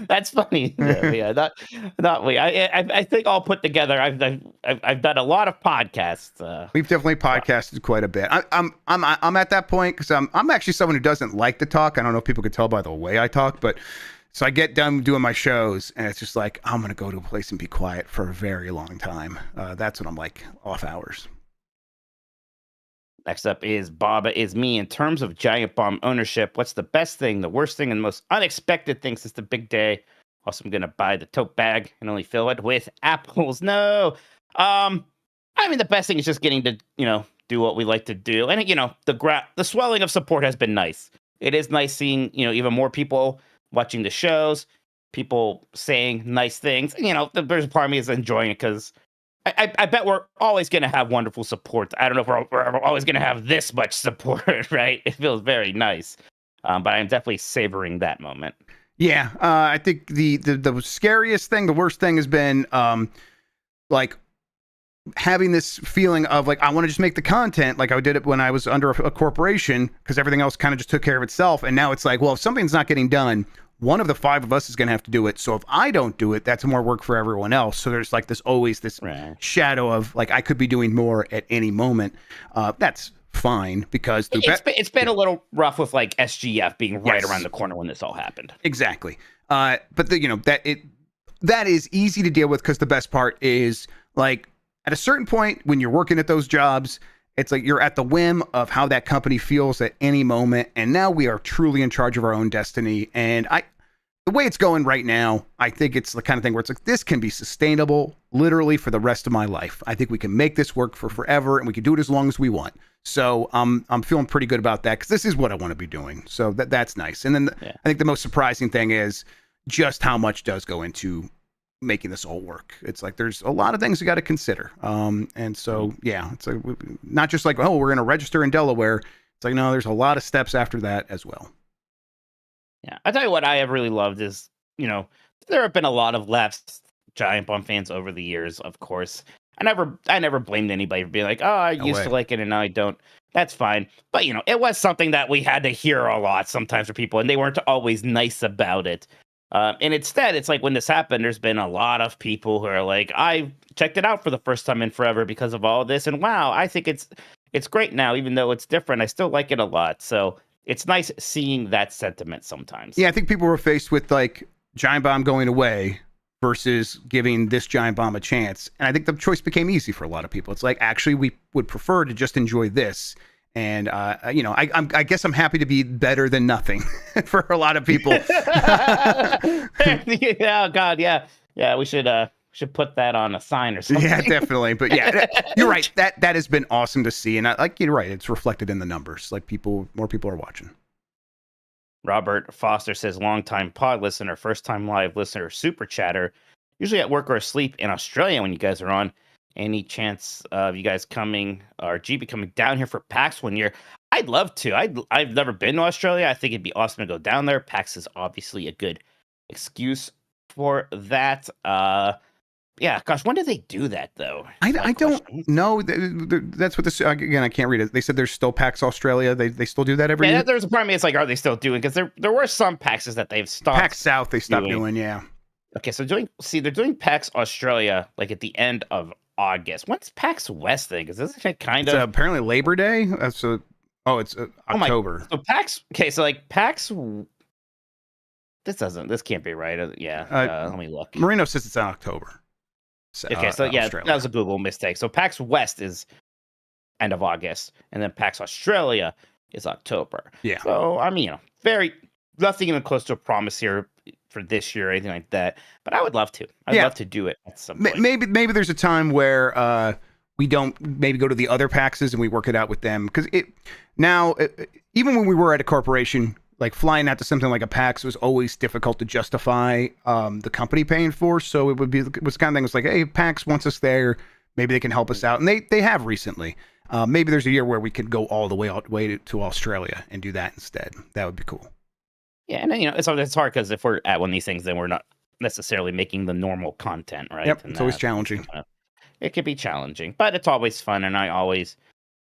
That's funny. Yeah, not we. I think all put together, I've done a lot of podcasts. We've definitely podcasted quite a bit. I'm at that point because I'm actually someone who doesn't like to talk. I don't know if people could tell by the way I talk, but. So I get done doing my shows, and it's just like, I'm going to go to a place and be quiet for a very long time. That's when I'm like off hours. Next up is Baba is me. In terms of Giant Bomb ownership, what's the best thing, the worst thing, and the most unexpected thing since the big day? Also, I'm going to buy the tote bag and only fill it with apples. No. The best thing is just getting to, do what we like to do. And, the swelling of support has been nice. It is nice seeing, even more people watching the shows, people saying nice things. There's a part of me is enjoying it because I bet we're always going to have wonderful support. I don't know if we're always going to have this much support, right? It feels very nice. But I'm definitely savoring that moment. Yeah, I think the scariest thing, the worst thing has been having this feeling of I want to just make the content like I did it when I was under a corporation because everything else kind of just took care of itself. And now it's like, well, if something's not getting done, one of the five of us is going to have to do it. So if I don't do it, that's more work for everyone else. So there's always this shadow of I could be doing more at any moment. That's fine because it's been a little rough with SGF being right around the corner when this all happened. Exactly. But that is easy to deal with because the best part is at a certain point when you're working at those jobs, it's you're at the whim of how that company feels at any moment. And now we are truly in charge of our own destiny. And the way it's going right now, I think it's the kind of thing where it's this can be sustainable literally for the rest of my life. I think we can make this work for forever and we can do it as long as we want. So I'm feeling pretty good about that because this is what I want to be doing. So that's nice. And then I think the most surprising thing is just how much does go into making this all work. It's there's a lot of things you got to consider. And so, yeah, it's not just we're going to register in Delaware. It's no, there's a lot of steps after that as well. Yeah. I'll tell you what I have really loved is, there have been a lot of lapsed Giant Bomb fans over the years, of course. I never blamed anybody for being I used to like it and now I don't. That's fine. But, it was something that we had to hear a lot sometimes for people and they weren't always nice about it. And instead, it's when this happened, there's been a lot of people who are I checked it out for the first time in forever because of all of this. And wow, I think it's great now, even though it's different. I still like it a lot. So it's nice seeing that sentiment sometimes. Yeah, I think people were faced with Giant Bomb going away versus giving this Giant Bomb a chance. And I think the choice became easy for a lot of people. It's actually, we would prefer to just enjoy this. And, I guess I'm happy to be better than nothing for a lot of people. Oh, God. Yeah. Yeah. We should put that on a sign or something. Yeah, definitely. But yeah, you're right. That has been awesome to see. And you're right. It's reflected in the numbers. More people are watching. Robert Foster says, longtime pod listener, first time live listener, super chatter, usually at work or asleep in Australia when you guys are on. Any chance of you guys coming or GB coming down here for PAX one year? I'd love to. I've never been to Australia. I think it'd be awesome to go down there. PAX is obviously a good excuse for that. Yeah, gosh, when do they do that though? I don't know. That's what this again. I can't read it. They said there's still PAX Australia. They still do that every year. There's a part of me. It's are they still doing? Because there were some PAXs that they've stopped. PAX South they stopped doing. Yeah. Okay, so they're doing PAX Australia at the end of August. When's PAX West thing? Because isn't it kind It's of apparently Labor Day. It's October. So PAX. Okay, so like PAX. This can't be right. Let me look. Marino says it's in October. Okay, so yeah, Australia. that was a Google mistake. So PAX West is end of August, and then PAX Australia is October. Yeah. So I mean, nothing even close to a promise here for this year or anything like that. But I would love to. I'd love to do it at some point. Maybe there's a time where we don't maybe go to the other PAXs and we work it out with them, because even when we were at a corporation, like flying out to something like a PAX was always difficult to justify the company paying for. So it was kind of thing. It's like, hey, PAX wants us there. Maybe they can help us out, and they have recently. Maybe there's a year where we could go all the way to Australia and do that instead. That would be cool. Yeah, and then, it's hard because if we're at one of these things, then we're not necessarily making the normal content, right? Yep, and it's always challenging. It can be challenging, but it's always fun, and I always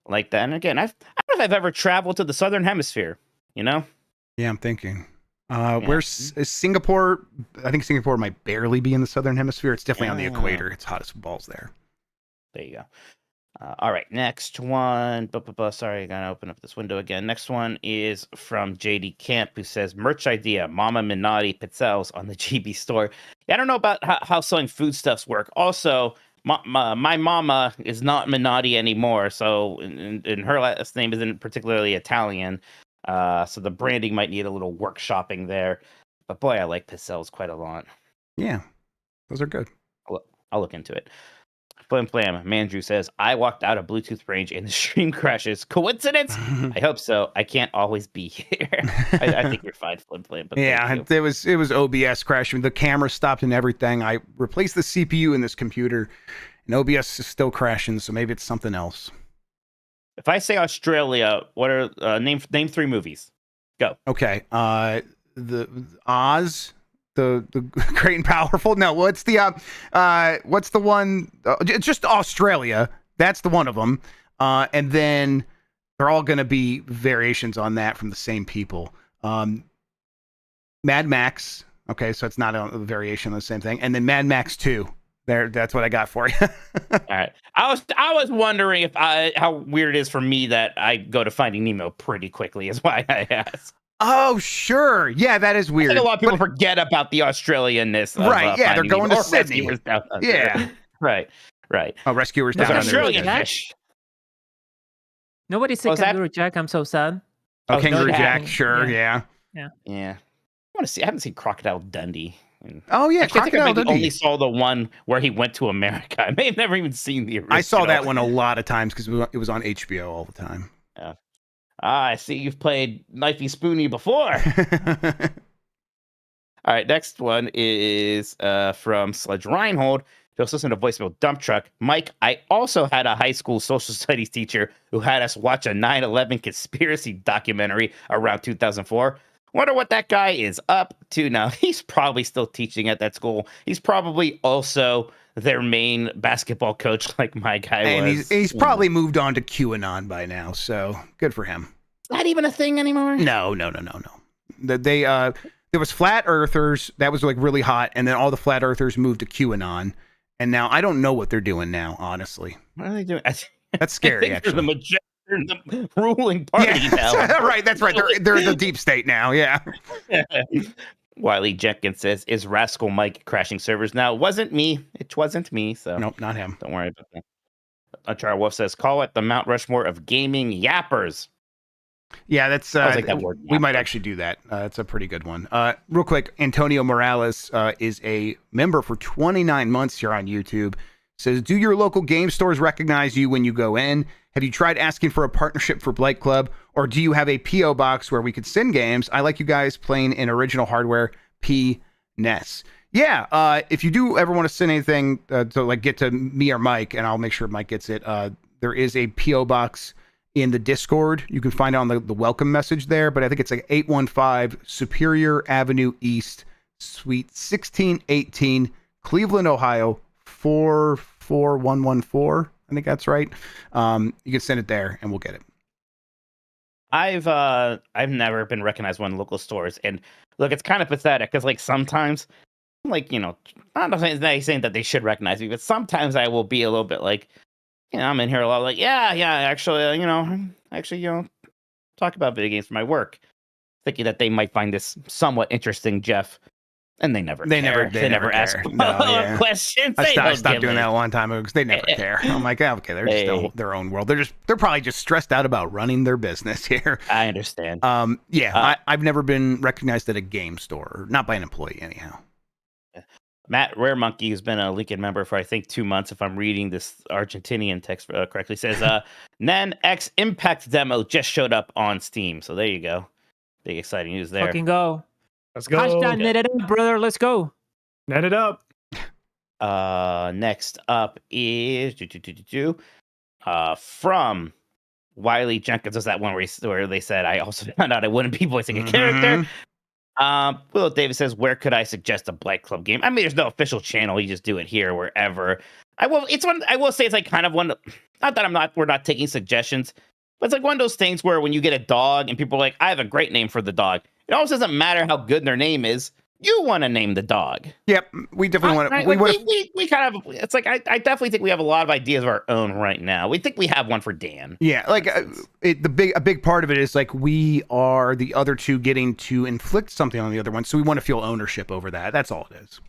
like that. And again, I don't know if I've ever traveled to the Southern Hemisphere. Yeah, I'm thinking. Where's Singapore? I think Singapore might barely be in the Southern Hemisphere. It's definitely on the equator. It's hot as balls there. There you go. All right, next one. Sorry, I gotta open up this window again. Next one is from JD Camp, who says, merch idea, Mama Minotti pizzelles on the GB store. Yeah, I don't know about how selling foodstuffs work. Also, my mama is not Minotti anymore, so and her last name isn't particularly Italian. So the branding might need a little workshopping there. But boy, I like pizzelles quite a lot. Yeah, those are good. I'll look into it. Flim Flam, Mandrew says, I walked out of Bluetooth range and the stream crashes. Coincidence? I hope so. I can't always be here. I think you're fine, Flim Flam. But yeah, it was OBS crashing. The camera stopped and everything. I replaced the CPU in this computer, and OBS is still crashing, so maybe it's something else. If I say Australia, what are name 3 movies? Go. Okay. The Oz. The Great and Powerful. No, what's the one? It's just Australia. That's the one of them. And then they're all going to be variations on that from the same people. Mad Max. Okay, so it's not a variation of the same thing. And then Mad Max 2. That's what I got for you. All right. I was wondering how weird it is for me that I go to Finding Nemo pretty quickly. Is why I asked. Oh, sure. Yeah, that is weird. I think a lot of people forget about the Australianness. Right. Yeah, they're going to Sydney. Yeah. Right. Oh, Rescuers down under. Australian fish. Nobody said Kangaroo Jack. I'm so sad. Oh, Kangaroo Jack. Sure. Yeah. I want to see. I haven't seen Crocodile Dundee. Oh yeah, actually, Crocodile Dundee. I only saw the one where he went to America. I may have never even seen the original. I saw that one a lot of times because it was on HBO all the time. Yeah. I see you've played Knifey Spoony before. All right, next one is from Sledge Reinhold. He also sent a voicemail dump truck. Mike, I also had a high school social studies teacher who had us watch a 9/11 conspiracy documentary around 2004. Wonder what that guy is up to now. He's probably still teaching at that school. He's probably also their main basketball coach, like my guy was. And he's probably moved on to QAnon by now, so good for him. Is that even a thing anymore? No. There was flat earthers that was like really hot, and then all the flat earthers moved to QAnon, and now I don't know what they're doing now. Honestly, what are they doing? That's scary. Actually, they're the ruling party now. Right, that's right. They're the deep state now. Yeah. Wiley Jenkins says, "Is Rascal Mike crashing servers now?" It wasn't me. So nope, not him. Don't worry about that. Achar Wolf says, "Call it the Mount Rushmore of gaming yappers." Yeah, that's like that word, we might actually do that. That's a pretty good one. Real quick, Antonio Morales is a member for 29 months here on YouTube. Says, do your local game stores recognize you when you go in? Have you tried asking for a partnership for Blight Club? Or do you have a P.O. box where we could send games? I like you guys playing in original hardware P.NES. Yeah, if you do ever want to send anything to like get to me or Mike, and I'll make sure Mike gets it, there is a P.O. box in the Discord. You can find it on the welcome message there, but I think it's like 815 Superior Avenue East, Suite 1618, Cleveland, Ohio, 44114. I think that's right. You can send it there and we'll get it. I've never been recognized one in local stores, and look, it's kind of pathetic because like sometimes like, I'm not saying that they should recognize me, but sometimes I will be a little bit like, I'm in here a lot like, actually, talk about video games for my work, thinking that they might find this somewhat interesting, Jeff. And they never ask follow-up questions. I stopped doing that a long time ago because they never care. I'm like, okay, they're just their own world. They're probably just stressed out about running their business here. I understand. I've never been recognized at a game store, not by an employee anyhow. Matt Rare Monkey, who's been a Lincoln member for I think 2 months, if I'm reading this Argentinian text correctly, says Nen X Impact demo just showed up on Steam. So there you go. Big exciting news there. Fucking go. Let's go. Hashtag net it up, brother. Let's go. Net it up. Next up is from Wiley Jenkins. Was that one where they said I also found out I wouldn't be voicing a character? Will Davis says, where could I suggest a Blight Club game? I mean, there's no official channel. You just do it here, wherever. I will say it's like kind of one. Not that we're not taking suggestions, but it's like one of those things where when you get a dog and people are like, I have a great name for the dog. It almost doesn't matter how good their name is. You want to name the dog. Yep, we definitely want to. We kind of. It's like I definitely think we have a lot of ideas of our own right now. We think we have one for Dan. Yeah, like a big part of it is like we are the other two getting to inflict something on the other one, so we want to feel ownership over that. That's all it is.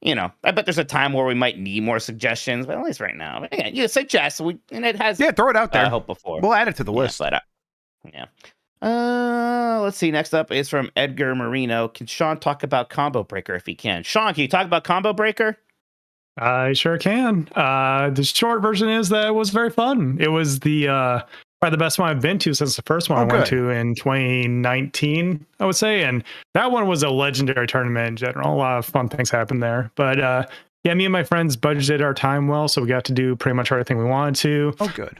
Yeah, I bet there's a time where we might need more suggestions, but at least right now, you suggest and it has. Yeah, throw it out there. Hope before we'll add it to the list. Yeah. Let's see. Next up is from Edgar Marino. Can Sean talk about Combo Breaker if he can? Sean, can you talk about Combo Breaker? I sure can. The short version is that it was very fun. It was probably the best one I've been to since the first one I went to in 2019, I would say. And that one was a legendary tournament in general. A lot of fun things happened there. But me and my friends budgeted our time well, so we got to do pretty much everything we wanted to. Oh, good.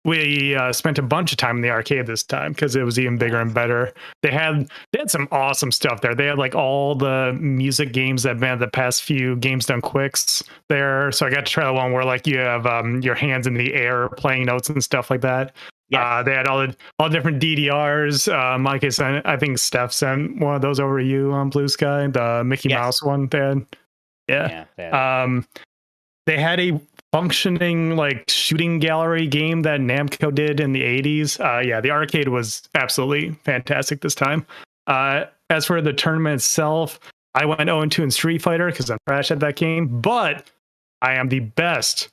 We spent a bunch of time in the arcade this time because it was even bigger and better. They had some awesome stuff there. They had like all the music games that have been the past few Games Done Quicks there. So I got to try the one where like you have your hands in the air playing notes and stuff like that. Yeah. They had all different DDRs. Mike, I think Steph sent one of those over to you on Blue Sky, the Mickey Mouse one. They had. Yeah. They had a functioning like shooting gallery game that Namco did in the 80s. The arcade was absolutely fantastic this time. As for the tournament itself, I went 0-2 in Street Fighter because I'm trash at that game, but I am the best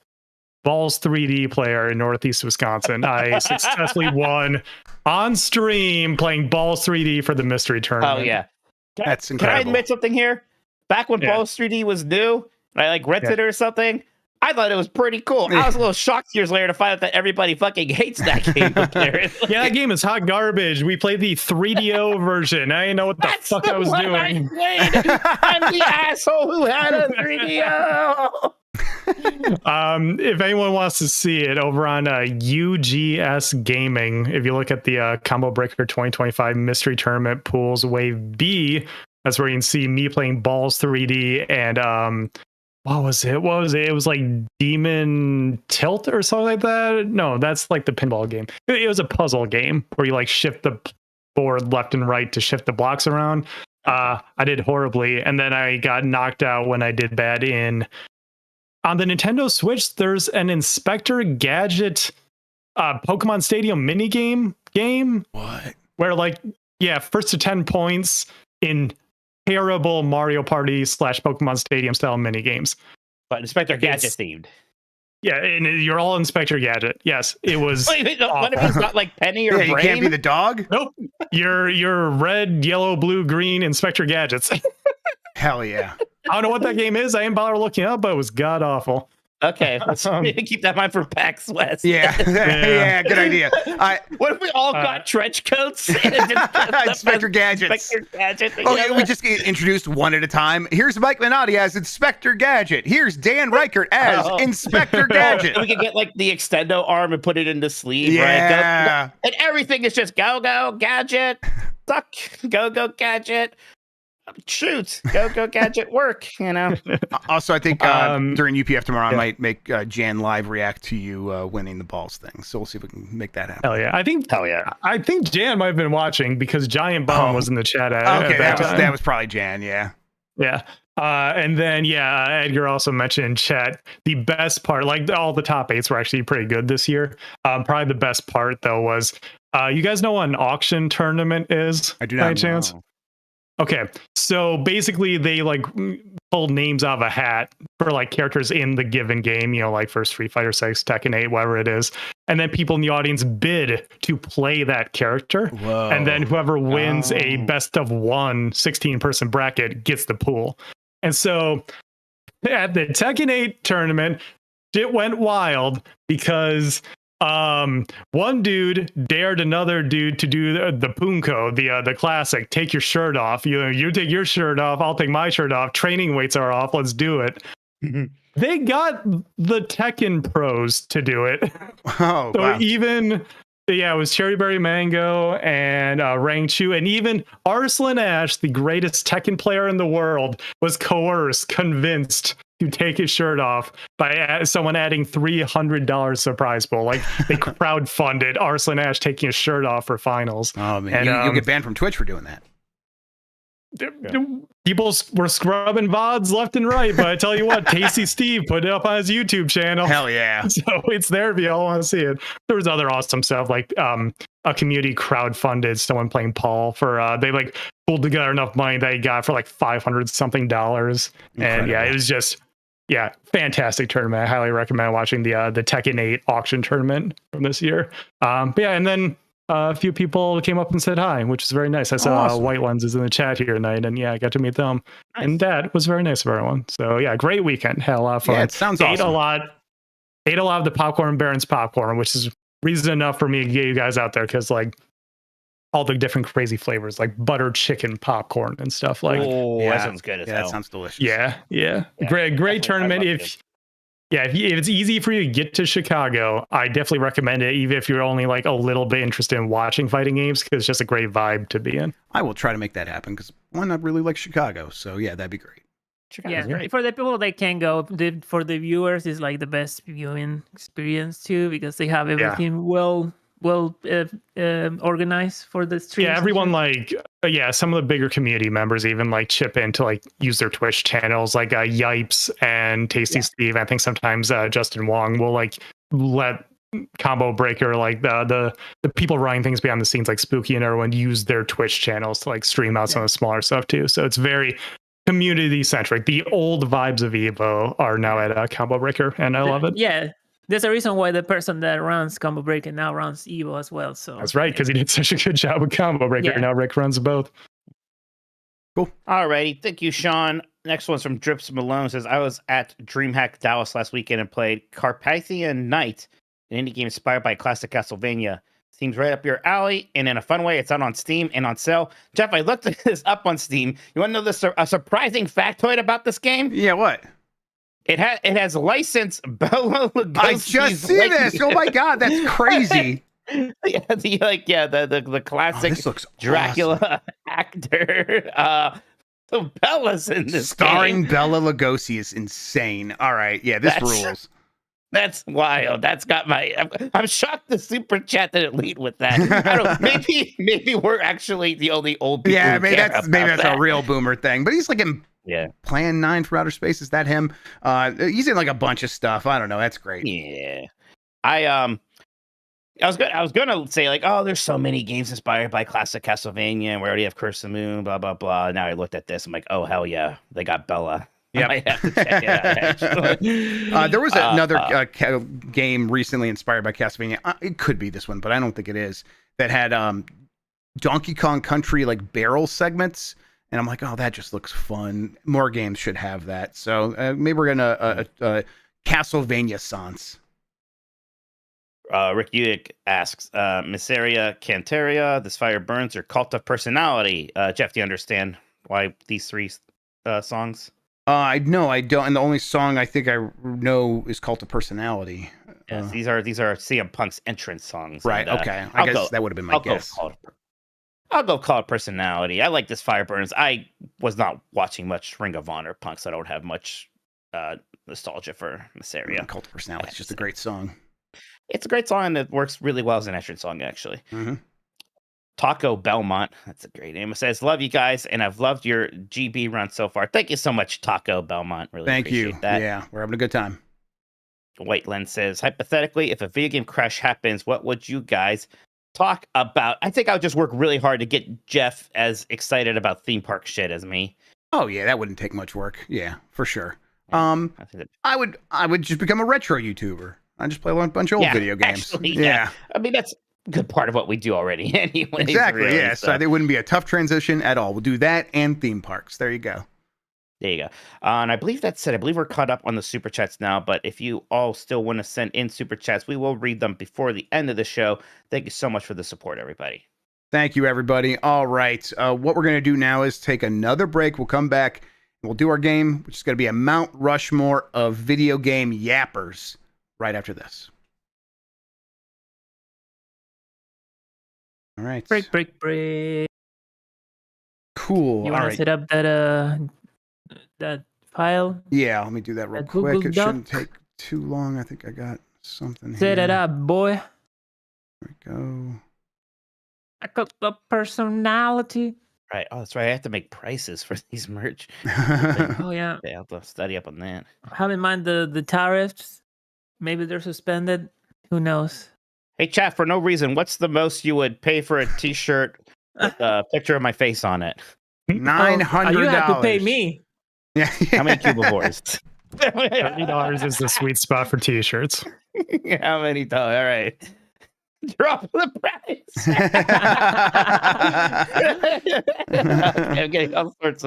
Balls 3D player in Northeast Wisconsin. I successfully won on stream playing Balls 3D for the mystery tournament. Oh yeah. That's incredible. Can I admit something here? Back when Balls 3D was new, I like rented it or something. I thought it was pretty cool. I was a little shocked years later to find out that everybody fucking hates that game. That game is hot garbage. We played the 3DO version. I didn't know what the fuck I was doing. I'm the asshole who had a 3DO. If anyone wants to see it, over on UGS Gaming, if you look at the Combo Breaker 2025 Mystery Tournament Pools Wave B, that's where you can see me playing Balls 3D and what was it? It was like Demon Tilt or something like that. No, that's like the pinball game. It was a puzzle game where you like shift the board left and right to shift the blocks around. I did horribly, and then I got knocked out when I did bad on the Nintendo Switch. There's an Inspector Gadget Pokemon Stadium minigame game. What? Where first to 10 points in terrible Mario Party / Pokemon Stadium style mini games, but Inspector Gadget themed. Yeah, and you're all Inspector Gadget. Yes, it was. What if it's not like Penny or Brain? You can't be the dog. Nope, you're red, yellow, blue, green Inspector Gadgets. Hell yeah! I don't know what that game is. I didn't bother looking up, but it was god awful. Okay, let's keep that in mind for PAX West. Yeah, good idea. What if we all got trench coats? Inspector Gadgets. Inspector Gadget. We just get introduced one at a time. Here's Mike Minotti as Inspector Gadget. Here's Dan Reichert as Inspector Gadget. We could get like the extendo arm and put it in the sleeve. Yeah. Right? And everything is just go Gadget. Suck. Go Gadget. shoot, go gadget work, you know. Also, I think during UPF tomorrow, I might make Jan live react to you winning the balls thing. So we'll see if we can make that happen. Hell yeah! I think Jan might have been watching because Giant Bomb was in the chat. Okay, that was probably Jan. Yeah. Yeah. And then, Edgar also mentioned in chat the best part, like all the top 8s were actually pretty good this year. Probably the best part, though, was you guys know what an auction tournament is? I do not by chance. Okay, so basically they like pull names out of a hat for like characters in the given game, you know, like for Street Fighter 6, Tekken 8, whatever it is. And then people in the audience bid to play that character. Whoa. And then whoever wins a best of 1 16-person bracket gets the pool. And so at the Tekken 8 tournament, it went wild because one dude dared another dude to do the punko, the classic, take your shirt off. You take your shirt off, I'll take my shirt off. Training weights are off, let's do it. They got the Tekken pros to do it. Oh, so wow. it was Cherry Berry Mango and Rang Chu, and even Arslan Ash, the greatest Tekken player in the world, was convinced to take his shirt off by someone adding $300 surprise pool. Like they crowdfunded Arslan Ash taking his shirt off for finals. Oh man, and, you'll get banned from Twitch for doing that. People were scrubbing VODs left and right, but I tell you what, Tasty Steve put it up on his YouTube channel. Hell yeah. So it's there if you all want to see it. There was other awesome stuff like a community crowdfunded someone playing Paul for they like pulled together enough money that he got for like $500 something. And it was just fantastic tournament. I highly recommend watching the Tekken 8 auction tournament from this year. And then a few people came up and said hi, which is very nice. I saw White Lenses in the chat here tonight, and I got to meet them. Nice. And that was very nice of everyone. So great weekend. Had a lot of fun. Yeah, it sounds awesome. Ate a lot of the popcorn, Baron's popcorn, which is reason enough for me to get you guys out there because like all the different crazy flavors, like butter chicken popcorn and stuff. Like, that sounds good as hell. That sounds delicious. Yeah. Great tournament. If it's easy for you to get to Chicago, I definitely recommend it, even if you're only like a little bit interested in watching fighting games, because it's just a great vibe to be in. I will try to make that happen because one, I really like Chicago. So that'd be great. Chicago's great. For the people that can go, for the viewers, it's like the best viewing experience too, because they have everything well organized for the stream. Yeah, everyone some of the bigger community members even like chip in to like use their Twitch channels, like Yipes and Tasty Steve. I think sometimes Justin Wong will like let Combo Breaker, like the people running things behind the scenes like Spooky and everyone use their Twitch channels to like stream out some of the smaller stuff too. So it's very community centric. The old vibes of Evo are now at Combo Breaker, and I love it. Yeah. There's a reason why the person that runs Combo Breaker now runs Evo as well. So that's right, because he did such a good job with Combo Breaker. Yeah. Now Rick runs both. Cool. Alrighty, thank you, Sean. Next one's from Drips Malone. Says, I was at DreamHack Dallas last weekend and played Carpathian Night, an indie game inspired by classic Castlevania. Seems right up your alley, and in a fun way, it's out on Steam and on sale. Jeff, I looked this up on Steam. You want to know a surprising factoid about this game? Yeah, what? It has licensed Bela Lugosi's. I just see this. Oh my god, that's crazy. The classic Dracula actor. So Bella's in this starring game. Bela Lugosi is insane. All right, this rules. That's wild. That's got I'm shocked the super chat didn't lead with that. I don't. Maybe we're actually the only old people. Yeah, maybe that's a real boomer thing. But he's like in Plan 9 for Outer Space. Is that him? He's in like a bunch of stuff. I don't know. That's great. Yeah. I was gonna say like, oh, there's so many games inspired by classic Castlevania, and we already have Curse of the Moon, blah blah blah. Now I looked at this, I'm like, oh hell yeah, they got Bella. Yeah, I have to check it out. There was another game recently inspired by Castlevania. It could be this one, but I don't think it is. That had Donkey Kong Country like barrel segments, and I'm like, oh, that just looks fun. More games should have that. So maybe we're gonna Castlevania sans. Rick Udick asks, Miseria Cantaria, This Fire Burns, or Cult of Personality? Jeff, do you understand why these three songs? No, I don't. And the only song I think I know is Cult of Personality. Yes, these are CM Punk's entrance songs. Right. And, okay. I guess that would have been my guess. I'll go Cult of Personality. I like This Fire Burns. I was not watching much Ring of Honor Punk, so I don't have much nostalgia for Masseria. Cult of Personality is just a great song. It's a great song, and it works really well as an entrance song, actually. Mm-hmm. Taco Belmont, that's a great name. It says, love you guys, and I've loved your GB run so far. Thank you so much, Taco Belmont. Really Thank you. appreciate that. Yeah, we're having a good time. White Lens says, hypothetically, if a video game crash happens, what would you guys talk about? I think I would just work really hard to get Jeff as excited about theme park shit as me. Oh yeah, that wouldn't take much work. Yeah, for sure. Yeah, I would just become a retro YouTuber. I just play a bunch of old video games. Actually, yeah. I mean, that's a good part of what we do already anyway. Exactly, really, yeah. So it wouldn't be a tough transition at all. We'll do that and theme parks. There you go. There you go. And I believe that's it. I believe we're caught up on the super chats now, but if you all still want to send in super chats, we will read them before the end of the show. Thank you so much for the support, everybody. Thank you, everybody. All right. What we're going to do now is take another break. We'll come back and we'll do our game, which is going to be a Mount Rushmore of video game yappers right after this. All right. Break. Cool. You All want to right. set up that file? Yeah, let me do that real That quick. Google It Doc? shouldn't take too long. I think I got something here. Set it up, boy. There we go. I got the personality. Right. Oh, that's right. I have to make prices for these merch. Oh yeah. Yeah, I'll have to study up on that. Have in mind the tariffs. Maybe they're suspended. Who knows? Hey, chat, for no reason, what's the most you would pay for a t-shirt with a picture of my face on it? $900. You have to pay me. Yeah. How many cubivores? $30 is the sweet spot for t-shirts. How many dollars? All right. Drop the price. I'm getting all sorts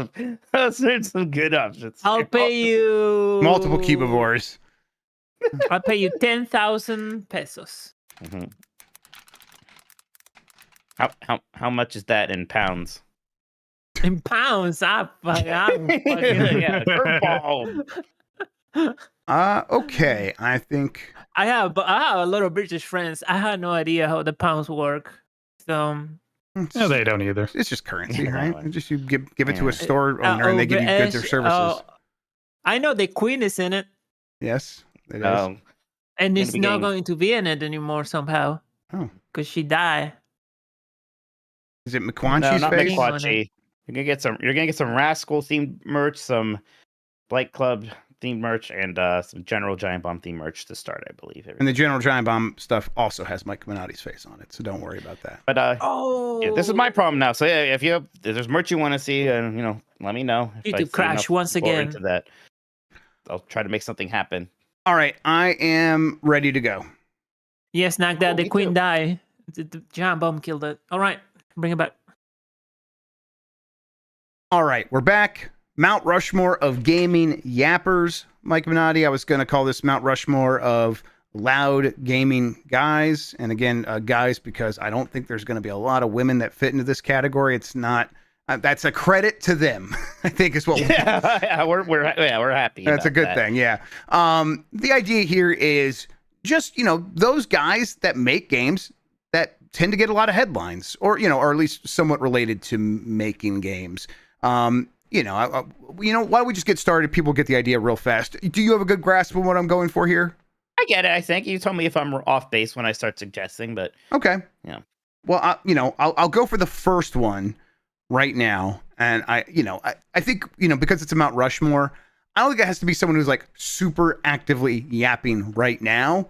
of good options. I'll pay you Multiple cubivores. I'll pay you 10,000 pesos. Mm-hmm. How much is that in pounds? In pounds, I'm fucking Yeah, curveball. Okay. I think I have a lot of British friends. I had no idea how the pounds work. So No, they don't either. it's just currency, Yeah, right? well, You just you give it to yeah. a store owner and they give you goods or services. I know the Queen is in it, Yes, it is. and Gonna it's be not getting- going to be in it anymore somehow. Oh. Because she died. Is it No, McQuanche's not face? McQuanchy. You're gonna get some Rascal themed merch, some Blight Club themed merch, and some General Giant Bomb themed merch to start, I believe. And the General Giant Bomb stuff also has Mike Minotti's face on it, so don't worry about that. But Oh, yeah, this is my problem now. So yeah, if there's merch you want to see, let me know. If I YouTube see crash enough once people again. into that, I'll try to make something happen. All right, I am ready to go. Yes, knock that. Oh, The me Queen too. died. The giant bomb killed it. All right, bring it back. All right, we're back. Mount Rushmore of gaming yappers. Mike Minotti, I was going to call this Mount Rushmore of loud gaming guys. And again, guys, because I don't think there's going to be a lot of women that fit into this category. It's not. That's a credit to them, I think is what Yeah, we're happy. That's a about good that. thing, yeah. The idea here is just, those guys that make games that tend to get a lot of headlines or at least somewhat related to making games. Why don't we just get started? People get the idea real fast. Do you have a good grasp of what I'm going for here? I get it. I think you told me if I'm off base when I start suggesting, but Okay. Yeah. Well, I'll go for the first one right now. And I think, because it's a Mount Rushmore, I don't think it has to be someone who's like super actively yapping right now,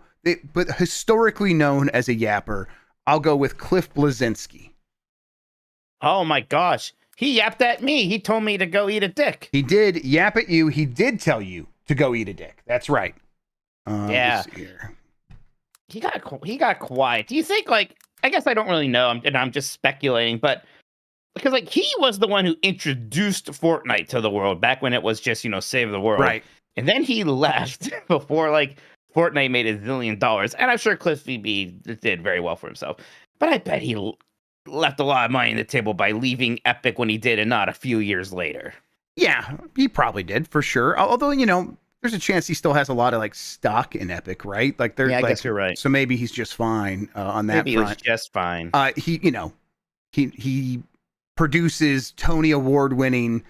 but historically known as a yapper. I'll go with Cliff Bleszinski. oh my gosh, he yapped at me. He told me to go eat a dick. He did yap at you. He did tell you to go eat a dick. That's right. Yeah. let's see here. He got quiet. Do you think I guess I don't really know. I'm just speculating, but because he was the one who introduced Fortnite to the world back when it was just save the world, Right. And then he left before Fortnite made $1 zillion, and I'm sure Cliff VB did very well for himself. But I bet he left a lot of money on the table by leaving Epic when he did, and not a few years later. Yeah, he probably did for sure. Although, there's a chance he still has a lot of stock in Epic, right? I guess you're right. So maybe he's just fine on that Maybe he was front. just fine. He produces Tony Award winning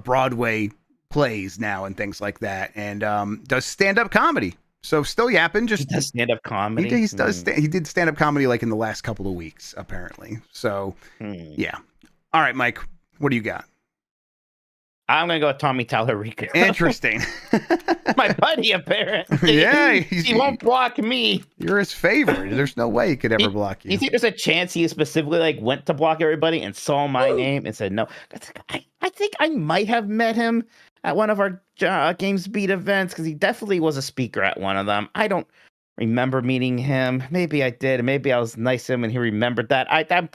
Broadway plays now and things like that, and does stand-up comedy. So still yapping. Just he does stand-up comedy. He did stand-up comedy like in the last couple of weeks, apparently. So yeah. All right, Mike, what do you got? I'm gonna go with Tommy Tallarico. Interesting. My buddy, apparently. Yeah, he won't block me. You're his favorite. There's no way he could ever block you. You think there's a chance he specifically like went to block everybody and saw my name and said no? I think I might have met him at one of our Games Beat events because he definitely was a speaker at one of them. I don't remember meeting him. Maybe I did. Maybe I was nice to him and he remembered that.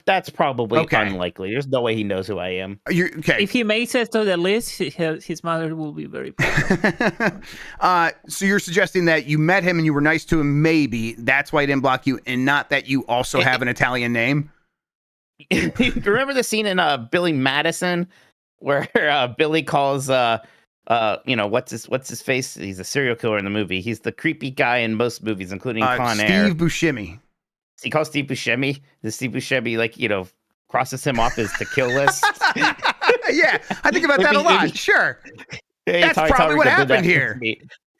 That's probably unlikely. There's no way he knows who I am. Okay. If he makes it to the list, his mother will be very proud. So you're suggesting that you met him and you were nice to him, maybe. That's why he didn't block you, and not that you also have an Italian name? Remember the scene in Billy Madison where Billy calls what's his face? He's a serial killer in the movie. He's the creepy guy in most movies, including Con Air. Steve Buscemi. He calls Steve Buscemi. Does Steve Buscemi crosses him off his to kill list? Yeah, I think about that a lot. Sure. Yeah, that's probably what happened here.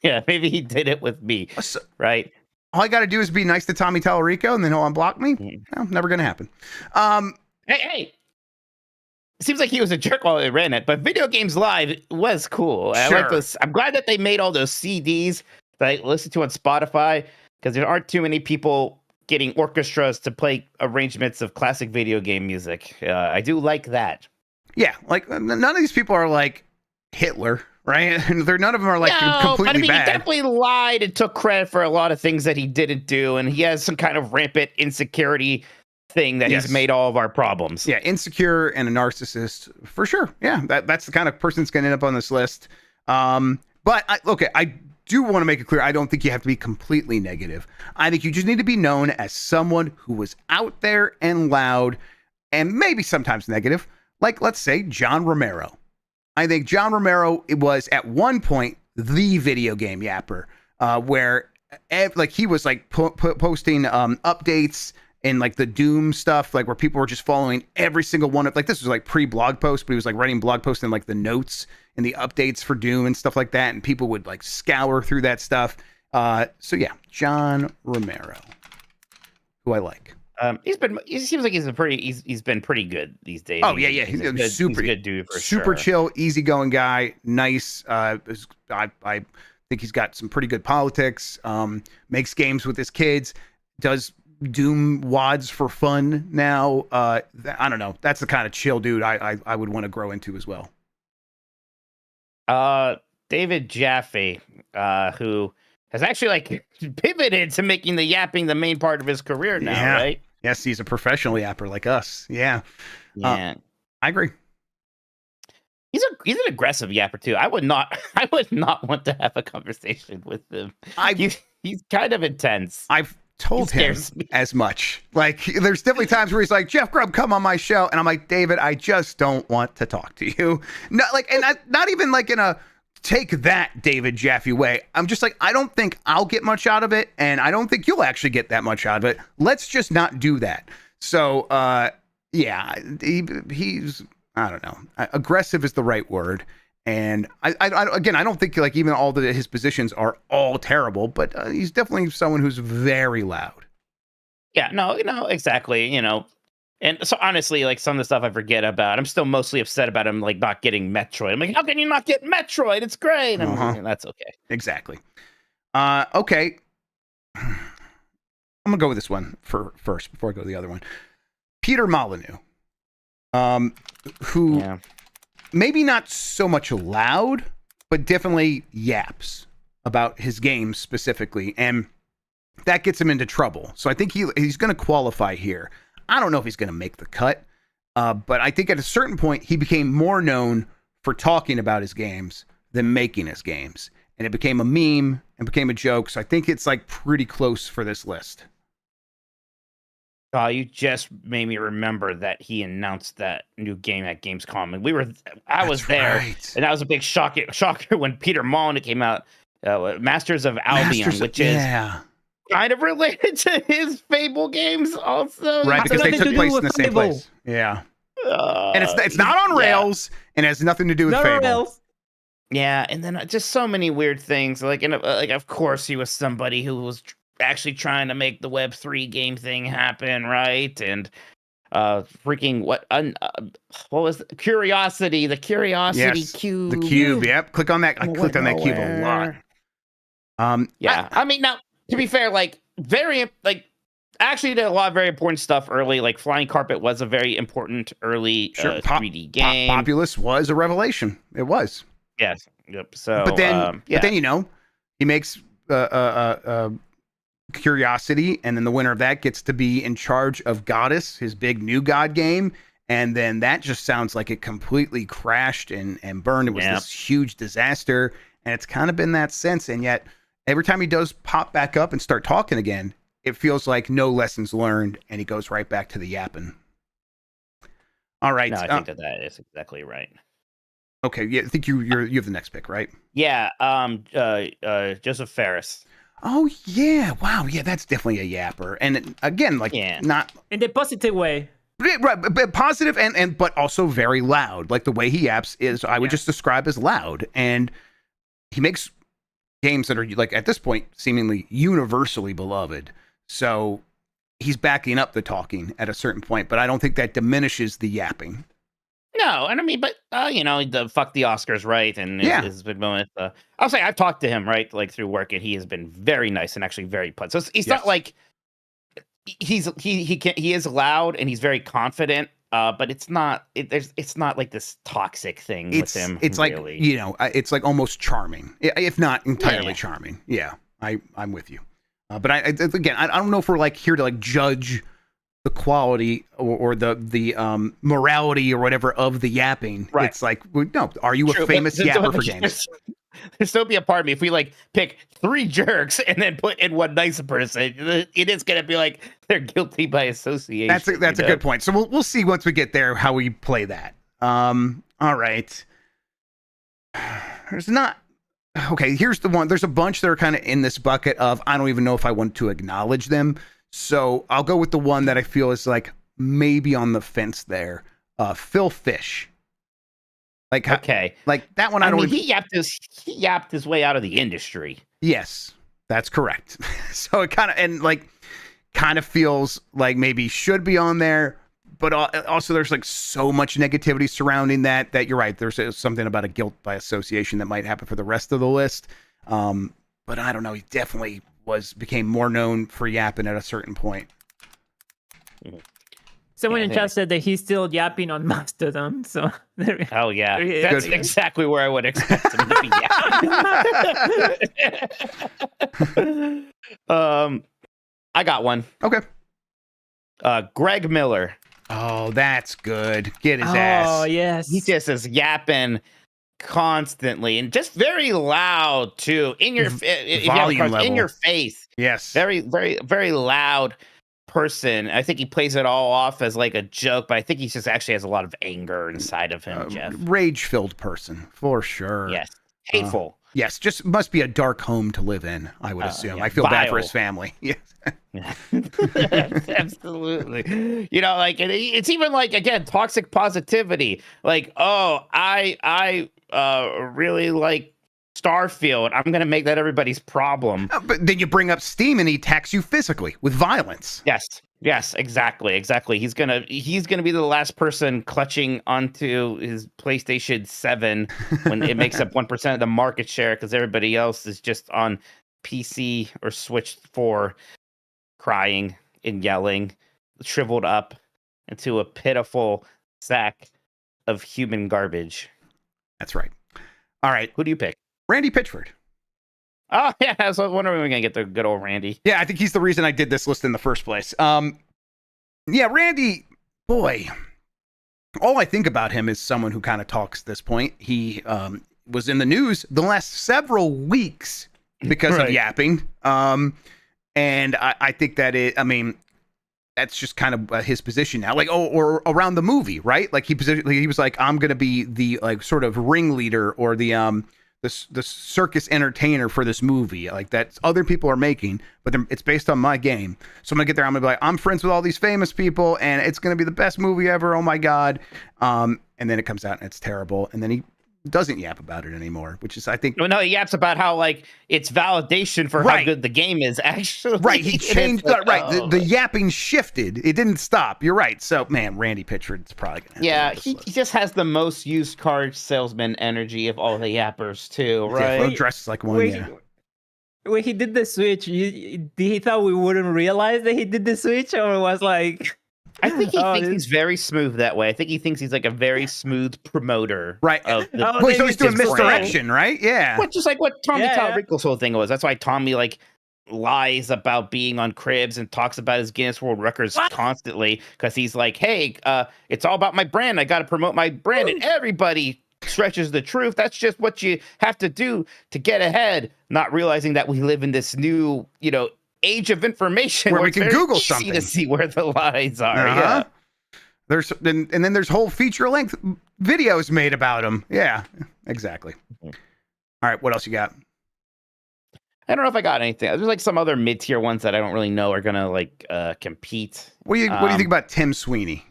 Yeah, maybe he did it with me. Right. All I got to do is be nice to Tommy Tallarico, and then he'll unblock me. Well, never going to happen. Hey. It seems like he was a jerk while they ran it, but Video Games Live was cool. I like this. I'm glad that they made all those CDs that I listen to on Spotify, because there aren't too many people getting orchestras to play arrangements of classic video game music. I do like that. Yeah, like none of these people are like Hitler, right? None of them are like completely bad. He definitely lied and took credit for a lot of things that he didn't do, and he has some kind of rampant insecurity thing that he's made all of our problems. Yeah, insecure and a narcissist for sure. Yeah, that's the kind of person that's going to end up on this list. But I do want to make it clear, I don't think you have to be completely negative. I think you just need to be known as someone who was out there and loud, and maybe sometimes negative. Like, let's say John Romero. I think John Romero, it was at one point the video game yapper, where he was like posting updates and like the Doom stuff, like where people were just following every single one of, like, this was like pre-blog post, but he was like writing blog posts and like the notes and the updates for Doom and stuff like that, and people would like scour through that stuff. So yeah, John Romero, who I like. He seems like he's been pretty good these days. Oh yeah, he's a good dude for super chill, easygoing guy. Nice. I think he's got some pretty good politics. Makes games with his kids. Does Doom wads for fun now. I don't know. That's the kind of chill dude I would want to grow into as well. David Jaffe, who has actually like pivoted to making the yapping the main part of his career now, right? Yes, he's a professional yapper like us. Yeah. I agree. He's an aggressive yapper too. I would not want to have a conversation with him. He's kind of intense. I've told him as much. Like, there's definitely times where he's like, Jeff Grubb, come on my show, and I'm like, David, I just don't want to talk to you. Not even like in a take that David Jaffe way. I'm just like, I don't think I'll get much out of it, and I don't think you'll actually get that much out of it. Let's just not do that. So he's, I don't know, aggressive is the right word. And I don't think like even all his positions are all terrible, but he's definitely someone who's very loud. Yeah, no, exactly. And so honestly, like some of the stuff I forget about, I'm still mostly upset about him like not getting Metroid. I'm like, how can you not get Metroid? It's great. That's okay. Exactly. Okay. I'm gonna go with this one first before I go to the other one. Peter Molyneux, who. Yeah. Maybe not so much loud, but definitely yaps about his games specifically, and that gets him into trouble. So I think he's going to qualify here. I don't know if he's going to make the cut, but I think at a certain point he became more known for talking about his games than making his games, and it became a meme and became a joke. So I think it's like pretty close for this list. You just made me remember that he announced that new game at Gamescom, and I was there, and that was a big shocker when Peter Molyneux came out. Masters of Albion, which is kind of related to his Fable games, also. Right, because they took place in the same place. Yeah. And it's not on rails, and it has nothing to do with Not Fable. rails. Yeah, and then just so many weird things. Like, of course, he was somebody who was actually trying to make the Web3 game thing happen, right? And freaking what was Curiosity? The Curiosity Yes, Cube. the cube. Yep. Click on that. I clicked on that cube a lot. Yeah, I mean, now to be fair, like actually did a lot of very important stuff early. Like Flying Carpet was a very important early 3D game. Populous was a revelation. It was. Yes. Yep. So, but then he makes Curiosity, and then the winner of that gets to be in charge of Goddess, his big new god game. And then that just sounds like it completely crashed and burned. It was this huge disaster, and it's kind of been that since. And yet, every time he does pop back up and start talking again, it feels like no lessons learned, and he goes right back to the yapping. All right. No, I think that is exactly right. Okay, yeah, I think you have the next pick, right? Yeah, Joseph Ferris. Oh yeah, wow, yeah, that's definitely a yapper, and again, like not in the positive way, right, but positive and but also very loud. Like the way he yaps is, I would just describe as loud, and he makes games that are like at this point seemingly universally beloved. So he's backing up the talking at a certain point, but I don't think that diminishes the yapping. No, and I mean, but the fuck the Oscars, right? And his big moment. I'll say I've talked to him, right, like through work, and he has been very nice and actually very put. So he's not like he is loud and he's very confident. But it's not like this toxic thing with him. It's really. Like it's like almost charming, if not entirely charming. Yeah, I'm with you. But I don't know if we're like here to like judge the quality or the morality or whatever of the yapping. Right. It's like, no, are you a famous yapper for games? There's still be a part of me if we like pick 3 jerks and then put in one nice person, it is gonna be like they're guilty by association. That's a good point. So we'll see once we get there how we play that. All right. Here's the one. There's a bunch that are kind of in this bucket of I don't even know if I want to acknowledge them. So I'll go with the one that I feel is like maybe on the fence there. Phil Fish. Like like that one. He yapped his way out of the industry. Yes, that's correct. So it kind of feels like maybe should be on there, but also there's like so much negativity surrounding that you're right. There's something about a guilt by association that might happen for the rest of the list. But I don't know. He definitely became more known for yapping at a certain point. Someone in chat said that he's still yapping on Mastodon. So oh yeah, that's exactly where I would expect him to be yapping. I got one. Okay. Greg Miller. Oh, that's good. Get his ass. Oh yes. He just is yapping constantly and just very loud too. In your in your face. Yes. Very, very, very loud person. I think he plays it all off as like a joke, but I think he just actually has a lot of anger inside of him, Jeff. Rage-filled person, for sure. Yes. Hateful. Yes, just must be a dark home to live in, I would assume. I feel bad for his family. Yes. Absolutely. Like it's even like, again, toxic positivity. Like, oh, I really like Starfield. I'm going to make that everybody's problem. But then you bring up Steam and he attacks you physically with violence. Yes, exactly. He's going to be the last person clutching onto his PlayStation 7 when it makes up 1% of the market share because everybody else is just on PC or Switch 4 crying and yelling, shriveled up into a pitiful sack of human garbage. That's right. All right. Who do you pick? Randy Pitchford. Oh, yeah. I was wondering when we're going to get the good old Randy. Yeah, I think he's the reason I did this list in the first place. Yeah, Randy, boy, all I think about him is someone who kind of talks at this point. He was in the news the last several weeks because of yapping. And I think that that's just kind of his position now. Like, or around the movie, right? Like he was like, I'm going to be the like sort of ringleader or the the circus entertainer for this movie, like that other people are making, but it's based on my game. So I'm gonna get there. I'm gonna be like, I'm friends with all these famous people, and it's gonna be the best movie ever. Oh my god! And then it comes out and it's terrible, and then he doesn't yap about it anymore, which is, I think. No, he yaps about how like it's validation for how good the game is actually. Right, he changed like, the yapping shifted. It didn't stop. You're right. So man, Randy Pitchford's probably gonna have he just has the most used car salesman energy of all the yappers too, right? Yeah, dresses like one. When he did the switch, he thought we wouldn't realize that he did the switch, or was like. I think he thinks he's very smooth that way. I think he thinks he's like a very smooth promoter. Right. Of the, so he's doing misdirection, right? Yeah. Which is like what Tommy Talarico's whole thing was. That's why Tommy like lies about being on Cribs and talks about his Guinness World Records constantly, because he's like, hey, it's all about my brand. I got to promote my brand. And everybody stretches the truth. That's just what you have to do to get ahead. Not realizing that we live in this new, age of information where we can Google easy something to see where the lies are. Yeah. There's and then there's whole feature length videos made about him. Yeah, exactly. All right, what else you got? I don't know if I got anything. There's like some other mid-tier ones that I don't really know are gonna like compete. What do you think about Tim Sweeney?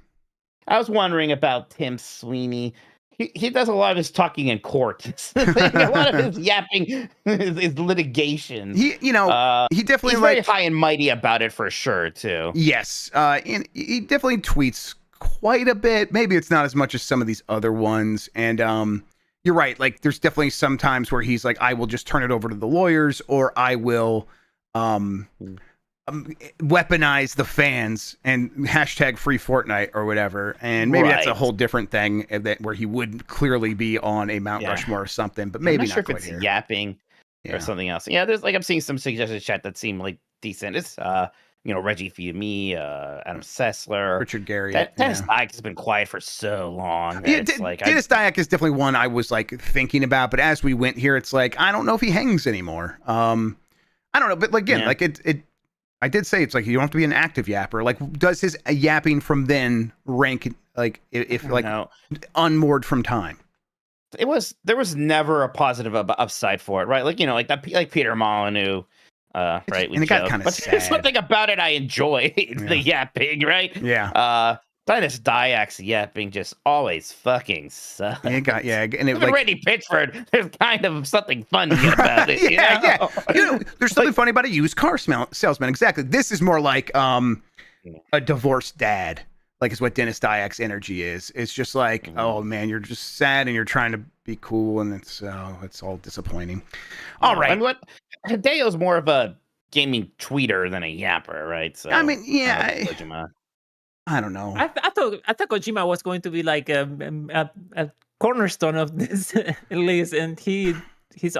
I was wondering about Tim Sweeney. He does a lot of his talking in court. A lot of his yapping is litigation. He definitely he's very high and mighty about it for sure too. Yes, and he definitely tweets quite a bit. Maybe it's not as much as some of these other ones. And you're right. Like, there's definitely some times where he's like, I will just turn it over to the lawyers, or I will weaponize the fans and hashtag free Fortnite or whatever. And maybe that's a whole different thing where he would clearly be on a Mount Rushmore or something, but maybe I'm not sure if quite it's here. Yapping or something else. Yeah, there's like, I'm seeing some suggested chat that seem like decent. It's Reggie Fils-Aimé, Adam Sessler, Richard Garriott. Dennis Dyack has been quiet for so long. Yeah, Dennis Dyack is definitely one I was like thinking about, but as we went here, it's like, I don't know if he hangs anymore. I don't know, but again, like I did say it's like you don't have to be an active yapper. Like, does his yapping from then rank like if like unmoored from time? There was never a positive upside for it, right? Like Peter Molyneux, right? And it got kind of sad. There's something about it I enjoy. The yapping, right? Yeah. Dennis Dyak's yapping just always fucking sucks. And it like Randy Pitchford, there's kind of something funny about it. Yeah. There's something funny about a used car salesman. Exactly. This is more like a divorced dad. Like, is what Dennis Dyak's energy is. It's just like, oh man, you're just sad and you're trying to be cool, and it's all disappointing. All right. And what Hideo's more of a gaming tweeter than a yapper, right? So I mean, I don't know. I thought Kojima was going to be like a cornerstone of this list, and he's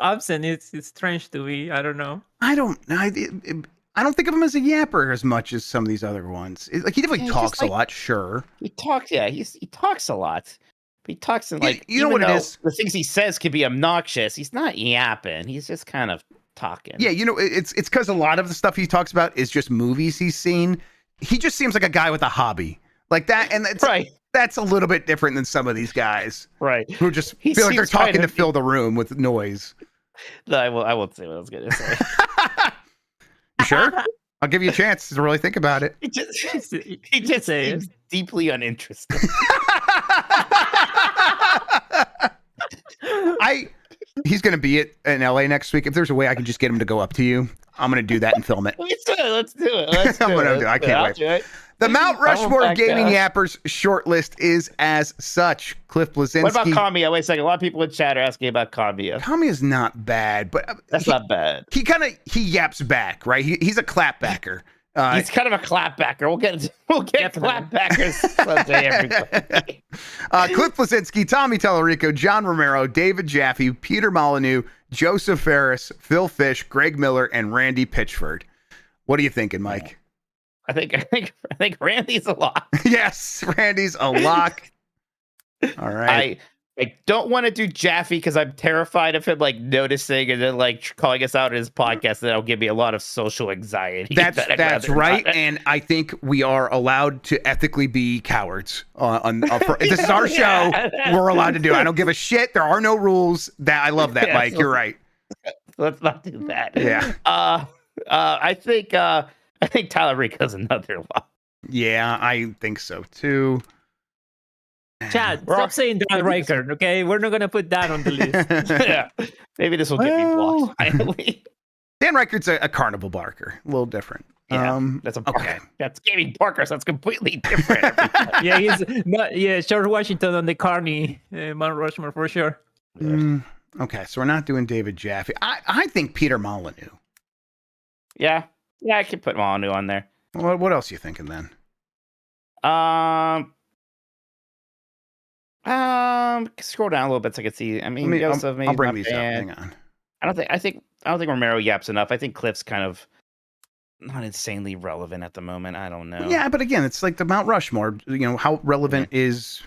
absent. It's strange to me. I don't know. I don't think of him as a yapper as much as some of these other ones. Like, he definitely talks a lot. Sure, he talks. Yeah, he talks a lot. But he talks in like you know what it is. The things he says can be obnoxious. He's not yapping. He's just kind of talking. Yeah, it's because a lot of the stuff he talks about is just movies he's seen. He just seems like a guy with a hobby like that, and that's a little bit different than some of these guys, right? Who just feel like they're talking to fill the room with noise. No, I won't say what I was going to say. You sure? I'll give you a chance to really think about it. He just seems deeply uninterested. He's going to be in LA next week. If there's a way I can just get him to go up to you, I'm going to do that and film it. Let's do it. I can't wait. The Mount Rushmore Gaming Yappers shortlist is as such. Cliff Bleszinski. What about Kamiya? Wait a second. A lot of people in chat are asking about Kamiya. Kamiya's not bad, but that's not bad. He yaps back, right? He's a clapbacker. He's kind of a clapbacker. We'll get clapbackers someday, everybody. Cliff Bleszinski, Tommy Tallarico, John Romero, David Jaffe, Peter Molyneux, Joseph Ferris, Phil Fish, Greg Miller, and Randy Pitchford. What are you thinking, Mike? I think Randy's a lock. Yes, Randy's a lock. All right. I don't want to do Jaffe because I'm terrified of him like noticing and then like calling us out in his podcast. That'll give me a lot of social anxiety. That's right, and I think we are allowed to ethically be cowards. This is our show. We're allowed to do. I don't give a shit. There are no rules. That I love that, Mike. You're right. Let's not do that. Yeah. I think Tyler Rico's another one. Yeah, I think so too. Chad, stop saying Dan Riker, okay? We're not gonna put that on the list. Yeah, maybe this will get me blocked finally. Dan Reichert's a carnival barker, a little different. Yeah, that's a Barker. Okay. That's gaming Barker, so that's completely different. Yeah, he's not. Yeah, George Washington on the Carney Mount Rushmore for sure. Okay, so we're not doing David Jaffe. I think Peter Molyneux. yeah, I could put Molyneux on there. What else are you thinking then? Scroll down a little bit so I can see. I mean, Joseph, I'll bring these up. Hang on. I don't think Romero yaps enough. I think Cliff's kind of not insanely relevant at the moment. I don't know. Yeah, but again, it's like the Mount Rushmore. You know, how relevant is?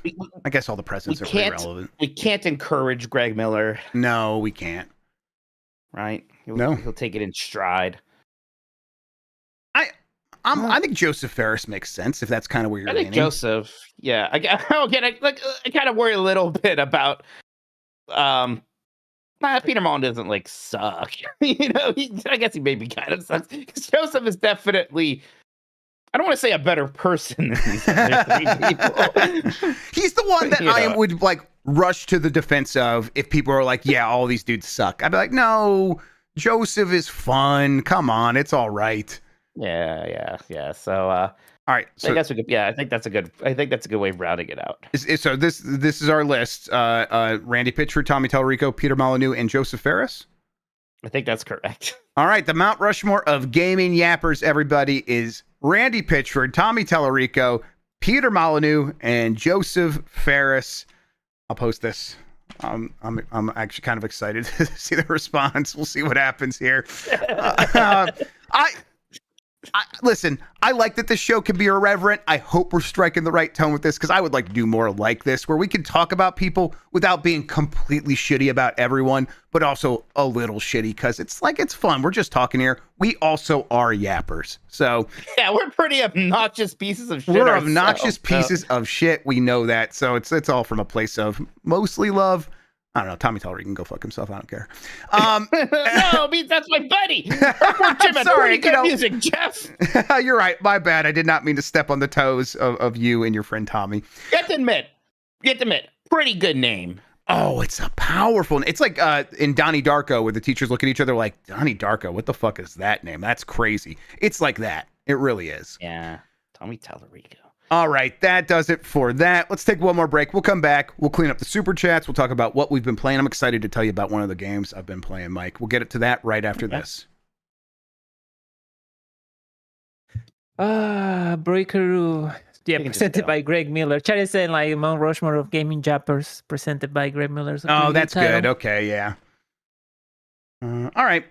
I guess all the presidents are pretty relevant. We can't encourage Greg Miller. No, we can't. Right? No. He'll take it in stride. I think Joseph Ferris makes sense if that's kind of where you're leaning. Joseph. Yeah. I kind of worry a little bit about. Peter Mullen doesn't like suck. You know, I guess he maybe kind of sucks. Because Joseph is definitely, I don't want to say a better person than these other three people. He's the one that I would like rush to the defense of if people are like, yeah, all these dudes suck. I'd be like, no, Joseph is fun. Come on, it's all right. Yeah. So, all right. So I guess we could. Yeah, I think that's a good way of rounding it out. So this is our list. Randy Pitchford, Tommy Tallarico, Peter Molyneux, and Joseph Ferris. I think that's correct. All right. The Mount Rushmore of gaming yappers, everybody, is Randy Pitchford, Tommy Tallarico, Peter Molyneux, and Joseph Ferris. I'll post this. I'm actually kind of excited to see the response. We'll see what happens here. Listen, I like that this show can be irreverent. I hope we're striking the right tone with this because I would like to do more like this where we can talk about people without being completely shitty about everyone, but also a little shitty because it's fun. We're just talking here. We also are yappers. So yeah, we're pretty obnoxious pieces of shit. We're obnoxious pieces of shit. We know that. So it's all from a place of mostly love. I don't know. Tommy Tallarico can go fuck himself. I don't care. No, that's my buddy. Sorry, good music, Jeff. You're right. My bad. I did not mean to step on the toes of you and your friend Tommy. You have to admit, pretty good name. Oh, it's a powerful. It's like in Donnie Darko, where the teachers look at each other like, Donnie Darko, what the fuck is that name? That's crazy. It's like that. It really is. Yeah, Tommy Tallarico. All right, that does it for that. Let's take one more break. We'll come back. We'll clean up the super chats. We'll talk about what we've been playing. I'm excited to tell you about one of the games I've been playing, Mike. We'll get it to that right after this. Breakeroo. Yeah, presented by Greg Miller. Chad is saying like Mount Rushmore of gaming jappers, presented by Greg Miller. Oh, that's good. Okay, yeah. All right.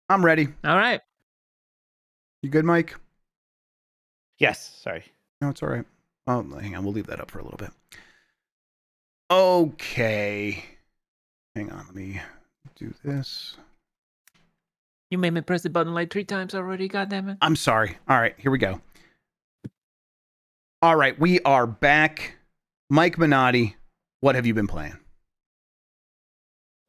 I'm ready. All right. You good, Mike? Yes. Sorry. No, it's all right. Oh, hang on. We'll leave that up for a little bit. Okay. Hang on. Let me do this. You made me press the button like 3 times already. Goddammit. I'm sorry. All right. Here we go. All right. We are back. Mike Minotti, what have you been playing?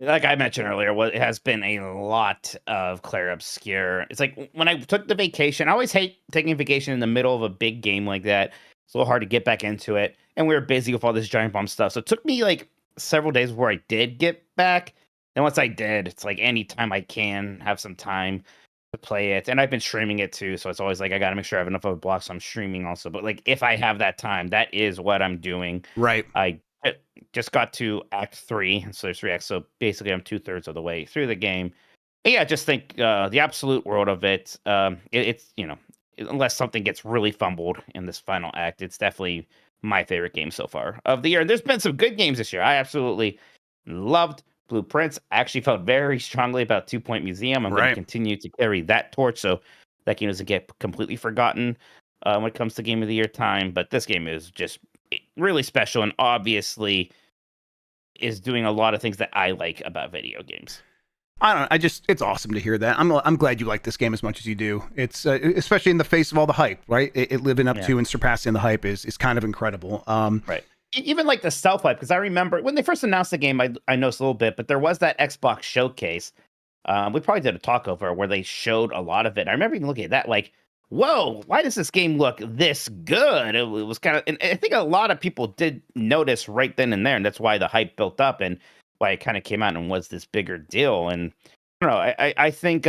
Like I mentioned earlier, it has been a lot of Clair Obscur. It's like when I took the vacation, I always hate taking a vacation in the middle of a big game like that. It's a little hard to get back into it. And we were busy with all this Giant Bomb stuff. So it took me like several days before I did get back. And once I did, it's like anytime I can have some time to play it. And I've been streaming it too. So it's always like I got to make sure I have enough of a block. So I'm streaming also. But like if I have that time, that is what I'm doing. Right. I just got to Act 3, so there's 3 acts. So basically, I'm 2/3 of the way through the game. And yeah, just think the absolute world of it. It's unless something gets really fumbled in this final act, it's definitely my favorite game so far of the year. And there's been some good games this year. I absolutely loved Blueprints. I actually felt very strongly about 2 Point Museum. I'm going to continue to carry that torch, so that game doesn't get completely forgotten when it comes to Game of the Year time. But this game is just really special, and obviously is doing a lot of things that I like about video games. I don't know. It's awesome to hear that. I'm glad you like this game as much as you do. It's especially in the face of all the hype, right? It living up to and surpassing the hype is kind of incredible. Right. Even like the stealth hype, because I remember when they first announced the game, I noticed a little bit, but there was that Xbox showcase. We probably did a talk over where they showed a lot of it. I remember even looking at that like, whoa, why does this game look this good? It was kind of, and I think a lot of people did notice right then and there, and that's why the hype built up and why it kind of came out and was this bigger deal. And I don't know, I think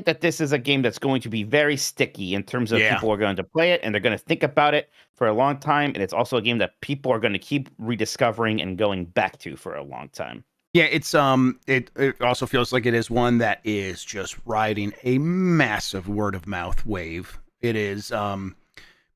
that this is a game that's going to be very sticky in terms of people are going to play it and they're going to think about it for a long time. And it's also a game that people are going to keep rediscovering and going back to for a long time. Yeah, it's it also feels like it is one that is just riding a massive word of mouth wave. It is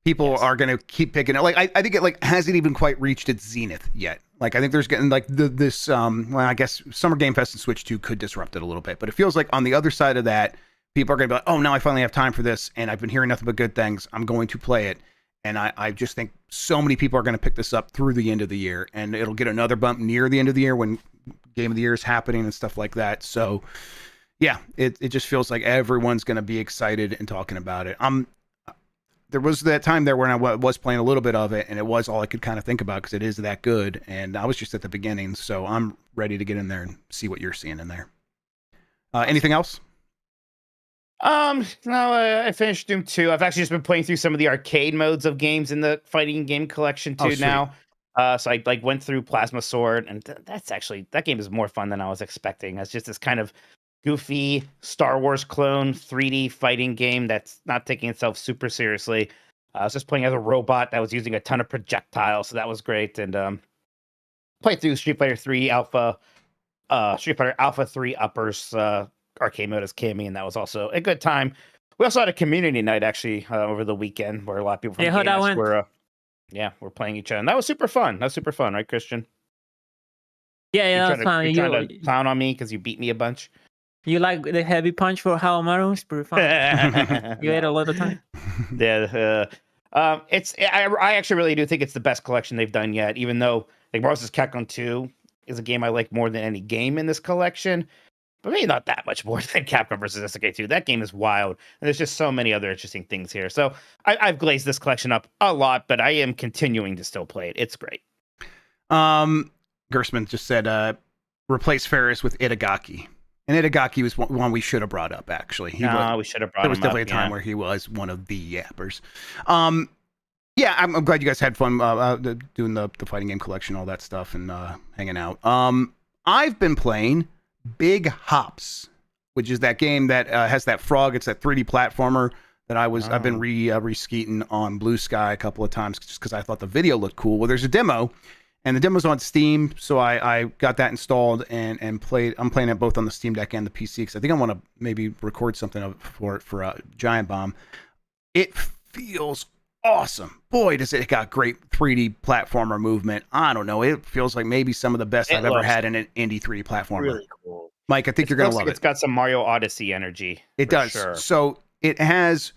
people are going to keep picking it. Like I think it like hasn't even quite reached its zenith yet. Like I think there's getting like this well, I guess Summer Game Fest and Switch 2 could disrupt it a little bit, but it feels like on the other side of that, people are going to be like, "Oh, now I finally have time for this and I've been hearing nothing but good things. I'm going to play it." And I just think so many people are going to pick this up through the end of the year, and it'll get another bump near the end of the year when Game of the Year is happening and stuff like that. So, yeah, it just feels like everyone's going to be excited and talking about it. There was that time there when I was playing a little bit of it, and it was all I could kind of think about because it is that good, and I was just at the beginning, so I'm ready to get in there and see what you're seeing in there. Anything else? No, I finished Doom 2. I've actually just been playing through some of the arcade modes of games in the fighting game collection too now. So I like went through Plasma Sword, and that game is more fun than I was expecting. It's just this kind of goofy Star Wars clone 3D fighting game that's not taking itself super seriously. I was just playing as a robot that was using a ton of projectiles, so that was great. And played through Street Fighter 3 Alpha, Street Fighter Alpha 3 Uppers arcade mode as Cammy, and that was also a good time. We also had a community night actually over the weekend where a lot of people from GameX were playing each other, and that was super fun. That was super fun, right, Christian? Yeah, that's fun. You're trying to clown on me because you beat me a bunch. You like the heavy punch for Hawamaru? It's pretty fun. You had a lot of time. Yeah, I actually really do think it's the best collection they've done yet. Even though like Marvel vs. Capcom 2 is a game I like more than any game in this collection. But maybe not that much more than Capcom versus SNK 2. That game is wild. And there's just so many other interesting things here. So I've glazed this collection up a lot, but I am continuing to still play it. It's great. Gersman just said, replace Ferris with Itagaki. And Itagaki was one we should have brought up, actually. We should have brought him up. There was definitely a time where he was one of the yappers. Yeah, I'm glad you guys had fun doing the fighting game collection, all that stuff, and hanging out. I've been playing Big Hops, which is that game that has that frog. It's that 3D platformer that I've been re-skeeting on Blue Sky a couple of times just because I thought the video looked cool. Well, there's a demo, and the demo's on Steam, so I got that installed and played. I'm playing it both on the Steam Deck and the PC because I think I want to maybe record something for Giant Bomb. It feels awesome. Boy, does it got great 3D platformer movement. I don't know. It feels like maybe some of the best I've ever had in an indie 3D platformer. Really cool. Mike, I think you're going to love it. It's got some Mario Odyssey energy. It does. Sure. So it has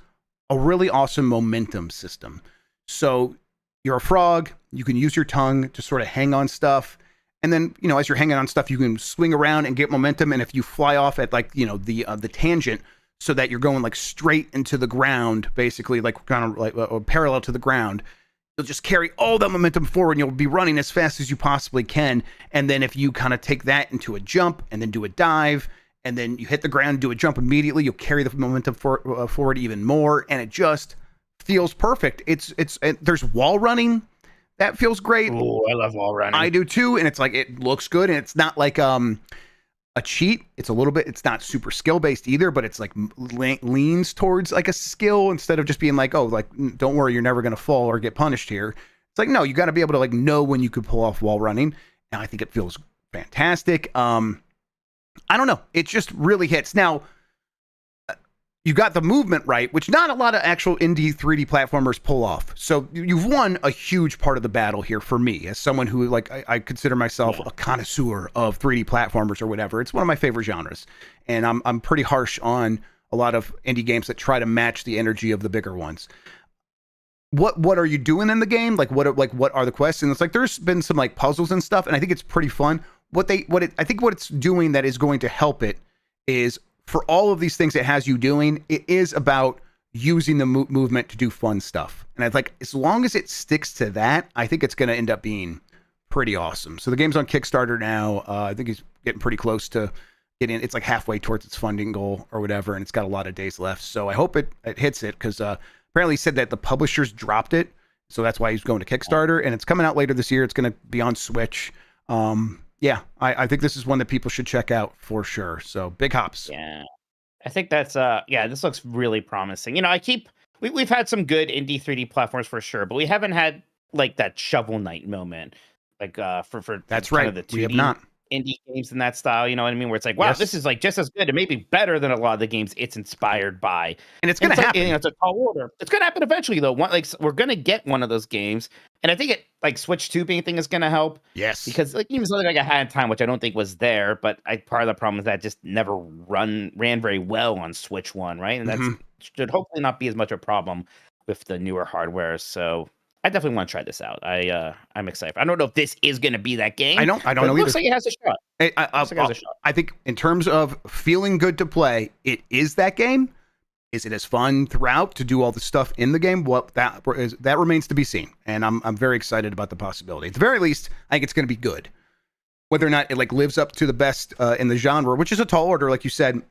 a really awesome momentum system. So you're a frog. You can use your tongue to sort of hang on stuff. And then, as you're hanging on stuff, you can swing around and get momentum. And if you fly off at the tangent, so that you're going like straight into the ground, basically like kind of like parallel to the ground, you'll just carry all that momentum forward and you'll be running as fast as you possibly can. And then if you kind of take that into a jump and then do a dive and then you hit the ground and do a jump immediately, you'll carry the momentum forward even more. And it just feels perfect. There's wall running. That feels great. Oh, I love wall running. I do too. And it's like, it looks good. And it's not like, a cheat. It's not super skill based either, but it's like leans towards like a skill instead of just being like, oh, like, don't worry, you're never going to fall or get punished here. It's like, no, you got to be able to like know when you could pull off wall running. And I think it feels fantastic. I don't know. It just really hits. Now, you got the movement right, which not a lot of actual indie 3D platformers pull off. So you've won a huge part of the battle here for me as someone who like I consider myself a connoisseur of 3D platformers or whatever. It's one of my favorite genres, and I'm pretty harsh on a lot of indie games that try to match the energy of the bigger ones. what are you doing in the game? Like what are the questions? It's like there's been some like puzzles and stuff, and I think it's pretty fun. I think what it's doing that is going to help it is for all of these things it has you doing, it is about using the movement to do fun stuff. And I like as long as it sticks to that, I think it's going to end up being pretty awesome. So the game's on Kickstarter now. I think he's getting pretty close to getting. It's like halfway towards its funding goal or whatever, and it's got a lot of days left. So I hope it hits it because apparently he said that the publishers dropped it, so that's why he's going to Kickstarter, and it's coming out later this year. It's going to be on Switch. Yeah, I think this is one that people should check out for sure. So big hops. Yeah, I think that's this looks really promising. You know, we've had some good indie 3D platforms for sure, but we haven't had like that Shovel Knight moment, like for that's kind right. of the 2D We have not. indie games in that style. You know what I mean? Where it's like, wow, Yes. this is like just as good and maybe better than a lot of the games it's inspired by. And it's going to happen. You know, it's a tall order. It's going to happen eventually, though. We're going to get one of those games, and I think it like Switch 2 being thing is going to help. Yes, Because like even something like a Hat in Time, which I don't think was there, but part of the problem is that just never ran very well on Switch 1, right? And that should hopefully not be as much a problem with the newer hardware. So I definitely want to try this out. I'm excited. I don't know if this is going to be that game. I don't know. It looks like it has a shot. I think in terms of feeling good to play, it is that game. Is it as fun throughout to do all the stuff in the game? Well, that remains to be seen, and I'm very excited about the possibility. At the very least, I think it's going to be good. Whether or not it like lives up to the best in the genre, which is a tall order, like you said,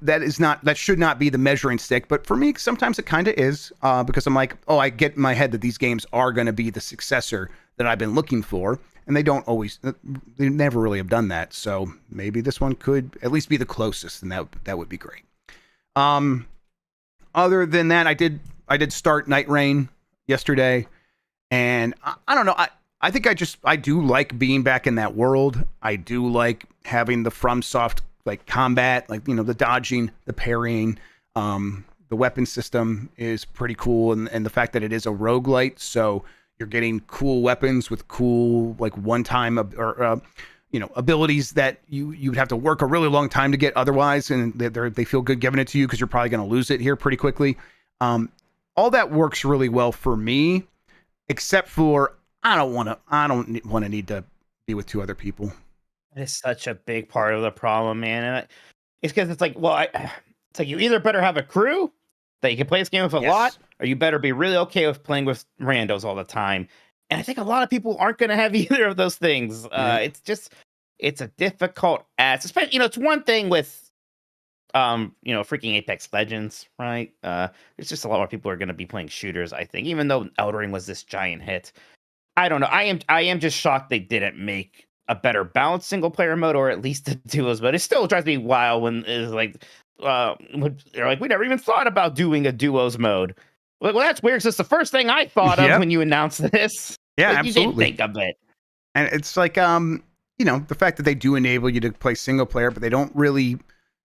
that should not be the measuring stick. But for me, sometimes it kind of is because I'm like, oh, I get in my head that these games are going to be the successor that I've been looking for, and they never really have done that. So maybe this one could at least be the closest, and that would be great. Other than that, I did start Nightreign yesterday, and I don't know. I think I do like being back in that world. I do like having the FromSoft like combat, like, you know, the dodging, the parrying, the weapon system is pretty cool, and the fact that it is a roguelite, so you're getting cool weapons with cool like one-time abilities that you would have to work a really long time to get otherwise, and they feel good giving it to you because you're probably going to lose it here pretty quickly. All that works really well for me, except for I don't want to need to be with two other people. It's such a big part of the problem, man. And it's because it's like, well, it's like you either better have a crew that you can play this game with a lot, or you better be really okay with playing with randos all the time. And I think a lot of people aren't going to have either of those things. It's a difficult ask. Especially, it's one thing with, freaking Apex Legends, right? There's just a lot more people who are going to be playing shooters, I think, even though Elden Ring was this giant hit. I don't know. I am just shocked they didn't make a better balanced single player mode, or at least a duos mode. It still drives me wild when it's like, they're like, we never even thought about doing a duos mode. Well, that's weird. Because it's the first thing I thought of when you announced this. Yeah, like, absolutely. You didn't think of it. And it's like, the fact that they do enable you to play single player, but they don't really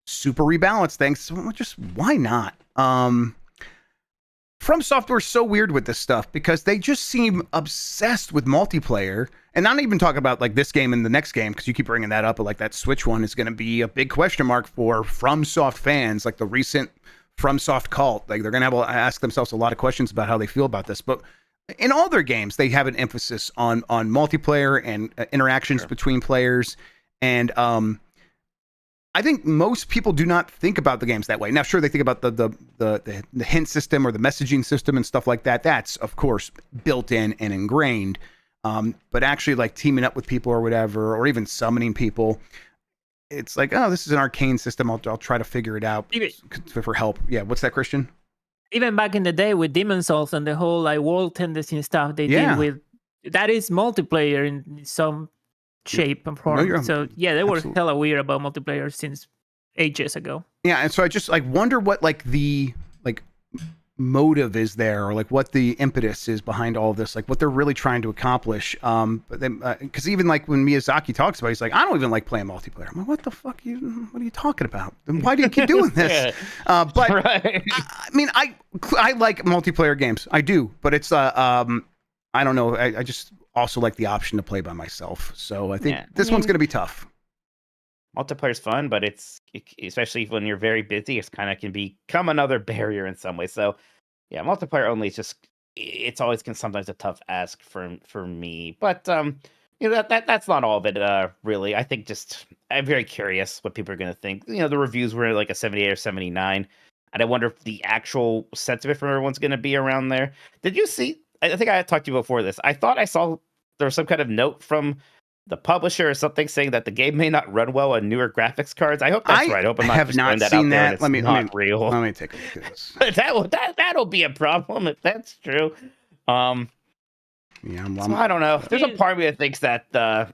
super rebalance things. So just why not? From Software's so weird with this stuff because they just seem obsessed with multiplayer, and not even talking about like this game and the next game because you keep bringing that up, but like that Switch one is going to be a big question mark for FromSoft fans, like the recent FromSoft cult. Like they're going to ask themselves a lot of questions about how they feel about this. But in all their games, they have an emphasis on multiplayer and interactions between players, and I think most people do not think about the games that way. Now, sure, they think about the hint system or the messaging system and stuff like that. That's, of course, built in and ingrained. But actually, like teaming up with people or whatever, or even summoning people, it's like, oh, this is an arcane system. I'll try to figure it out for help. Yeah, what's that, Christian? Even back in the day with Demon's Souls and the whole like world tendency stuff they did with, that is multiplayer in some shape and form. So yeah, they were hella weird about multiplayer since ages ago. Yeah, and so I just like wonder what like the like motive is there, or like what the impetus is behind all of this, like what they're really trying to accomplish. But then because even like when Miyazaki talks about it, he's like, I don't even like playing multiplayer. I'm like, what the fuck what are you talking about? Then why do you keep doing this? But right. I mean, I like multiplayer games. I do, but it's I don't know. I just also like the option to play by myself. So I think this one's going to be tough. Multiplayer's fun, but especially when you're very busy, it's kind of can become another barrier in some way. So yeah, multiplayer only is just it's always sometimes a tough ask for me. But that's not all of it. Really, I think just I'm very curious what people are going to think. The reviews were like a 78 or 79, and I wonder if the actual sentiment from everyone's going to be around there. Did you see? I think I had talked to you before this. I thought I saw there was some kind of note from the publisher or something saying that the game may not run well on newer graphics cards. I hope that's right. I hope I'm not have not that seen out that. Let me real. Let me take a look at this. That'll be a problem if that's true. Yeah, so I don't know. There's a part of me that thinks that I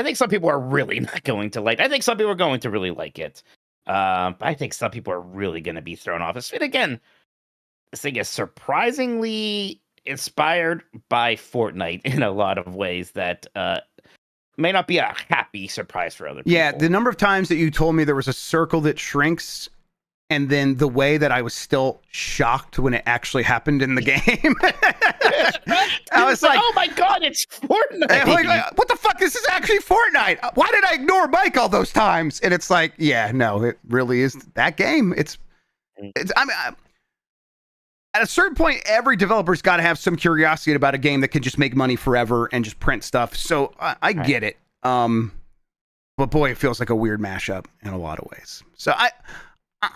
think some people are really not going to like. I think some people are going to really like it. But I think some people are really going to be thrown off. And again, this thing is surprisingly inspired by Fortnite in a lot of ways that may not be a happy surprise for other people. Yeah, the number of times that you told me there was a circle that shrinks, and then the way that I was still shocked when it actually happened in the game. I was like, oh my God, it's Fortnite. Like, what the fuck? This is actually Fortnite. Why did I ignore Mike all those times? And it's like, yeah, no, it really is that game. It's I mean, at a certain point, every developer's got to have some curiosity about a game that can just make money forever and just print stuff. So I get it. But boy, it feels like a weird mashup in a lot of ways. So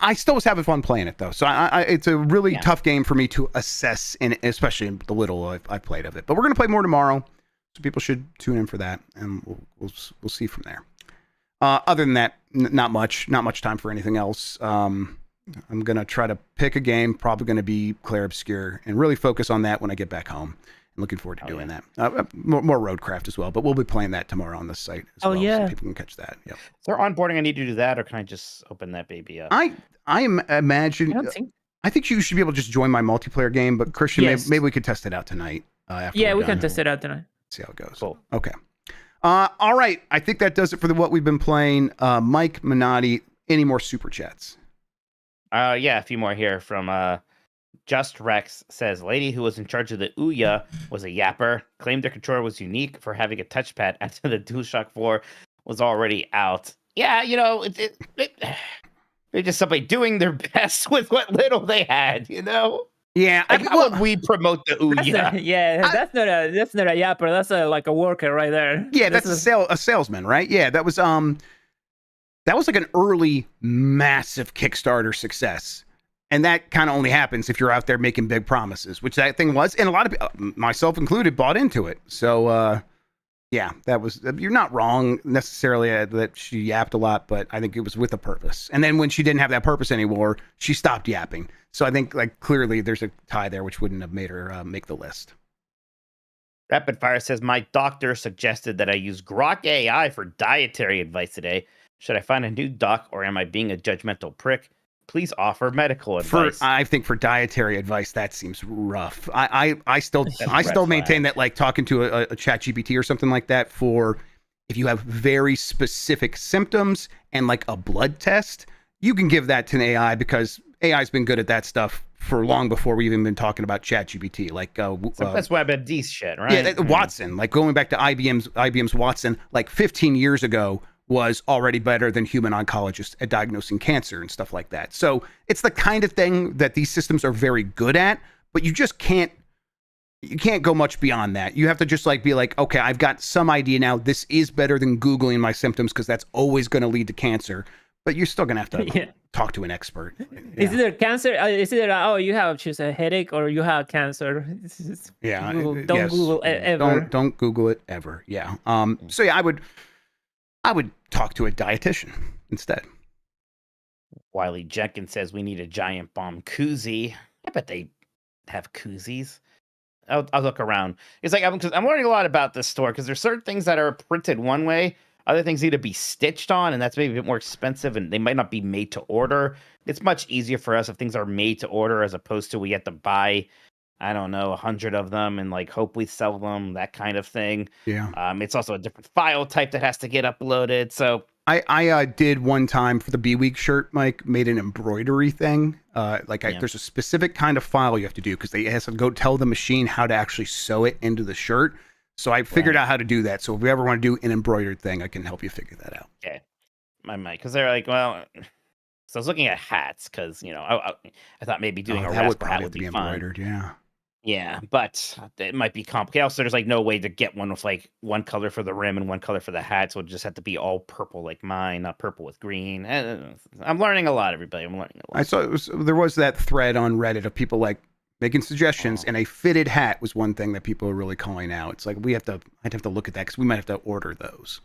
I still was having fun playing it though. So it's a really tough game for me to assess, and especially in the little I've played of it. But we're gonna play more tomorrow, so people should tune in for that, and we'll see from there. Other than that, not much time for anything else. I'm going to try to pick a game, probably going to be Clair Obscur, and really focus on that when I get back home. I'm looking forward to doing that. More Roadcraft as well, but we'll be playing that tomorrow on this site as well, so people can catch that. Yep. Is there onboarding I need to do that, or can I just open that baby up? I imagine... I think you should be able to just join my multiplayer game, but Christian, maybe we could test it out tonight. After we can test it out tonight. See how it goes. Cool. Okay. All right. I think that does it for what we've been playing. Mike Minotti, any more super chats? Yeah, a few more here from Just Rex says, lady who was in charge of the Ouya was a yapper, claimed their controller was unique for having a touchpad after the DualShock 4 was already out. Yeah, they're just somebody doing their best with what little they had, Yeah, how would we promote the Ouya? That's not a yapper. That's like a worker right there. Yeah, that's a salesman, right? Yeah, that was like an early massive Kickstarter success. And that kind of only happens if you're out there making big promises, which that thing was. And a lot of people, myself included, bought into it. So, yeah, you're not wrong necessarily that she yapped a lot, but I think it was with a purpose. And then when she didn't have that purpose anymore, she stopped yapping. So I think clearly there's a tie there, which wouldn't have made her make the list. Rapid Fire says, my doctor suggested that I use Grok AI for dietary advice today. Should I find a new doc, or am I being a judgmental prick? Please offer medical advice. I think for dietary advice, that seems rough. I still maintain that talking to a ChatGPT or something like that, for if you have very specific symptoms and a blood test, you can give that to an AI, because AI's been good at that stuff for long before we've even been talking about ChatGPT. That's WebMD shit, right? Yeah, Watson. Going back to IBM's Watson, 15 years ago, was already better than human oncologists at diagnosing cancer and stuff like that. So it's the kind of thing that these systems are very good at, but you just can't go much beyond that. You have to just be okay, I've got some idea now. This is better than Googling my symptoms, because that's always going to lead to cancer. But you're still going to have to talk to an expert. Yeah. Is it cancer? Is it, you have just a headache, or you have cancer? Don't Google it ever. Don't Google it ever. Yeah. So yeah, I would talk to a dietitian instead. Wiley Jenkins says we need a giant bomb koozie. I bet they have koozies. I'll look around. It's I'm learning a lot about this store, because there's certain things that are printed one way, other things need to be stitched on, and that's maybe a bit more expensive, and they might not be made to order. It's much easier for us if things are made to order, as opposed to we have to buy, 100 of them and hope we sell them, that kind of thing. Yeah. It's also a different file type that has to get uploaded. So I did one time for the B-Week shirt, Mike, made an embroidery thing. There's a specific kind of file you have to do, because they have to go tell the machine how to actually sew it into the shirt. So I figured out how to do that. So if you ever want to do an embroidered thing, I can help you figure that out. Okay. I might, because they're well, So I was looking at hats because I thought maybe doing a that would Rascal hat probably would have to be be fun. embroidered. Yeah. Yeah, but it might be complicated. Also, there's like no way to get one with like one color for the rim and one color for the hat, so it just have to be all purple like mine, not purple with green. I'm learning a lot, everybody. I'm learning a lot. I saw there was that thread on Reddit of people like making suggestions, and a fitted hat was one thing that people are really calling out. It's like I'd have to look at that because we might have to order those.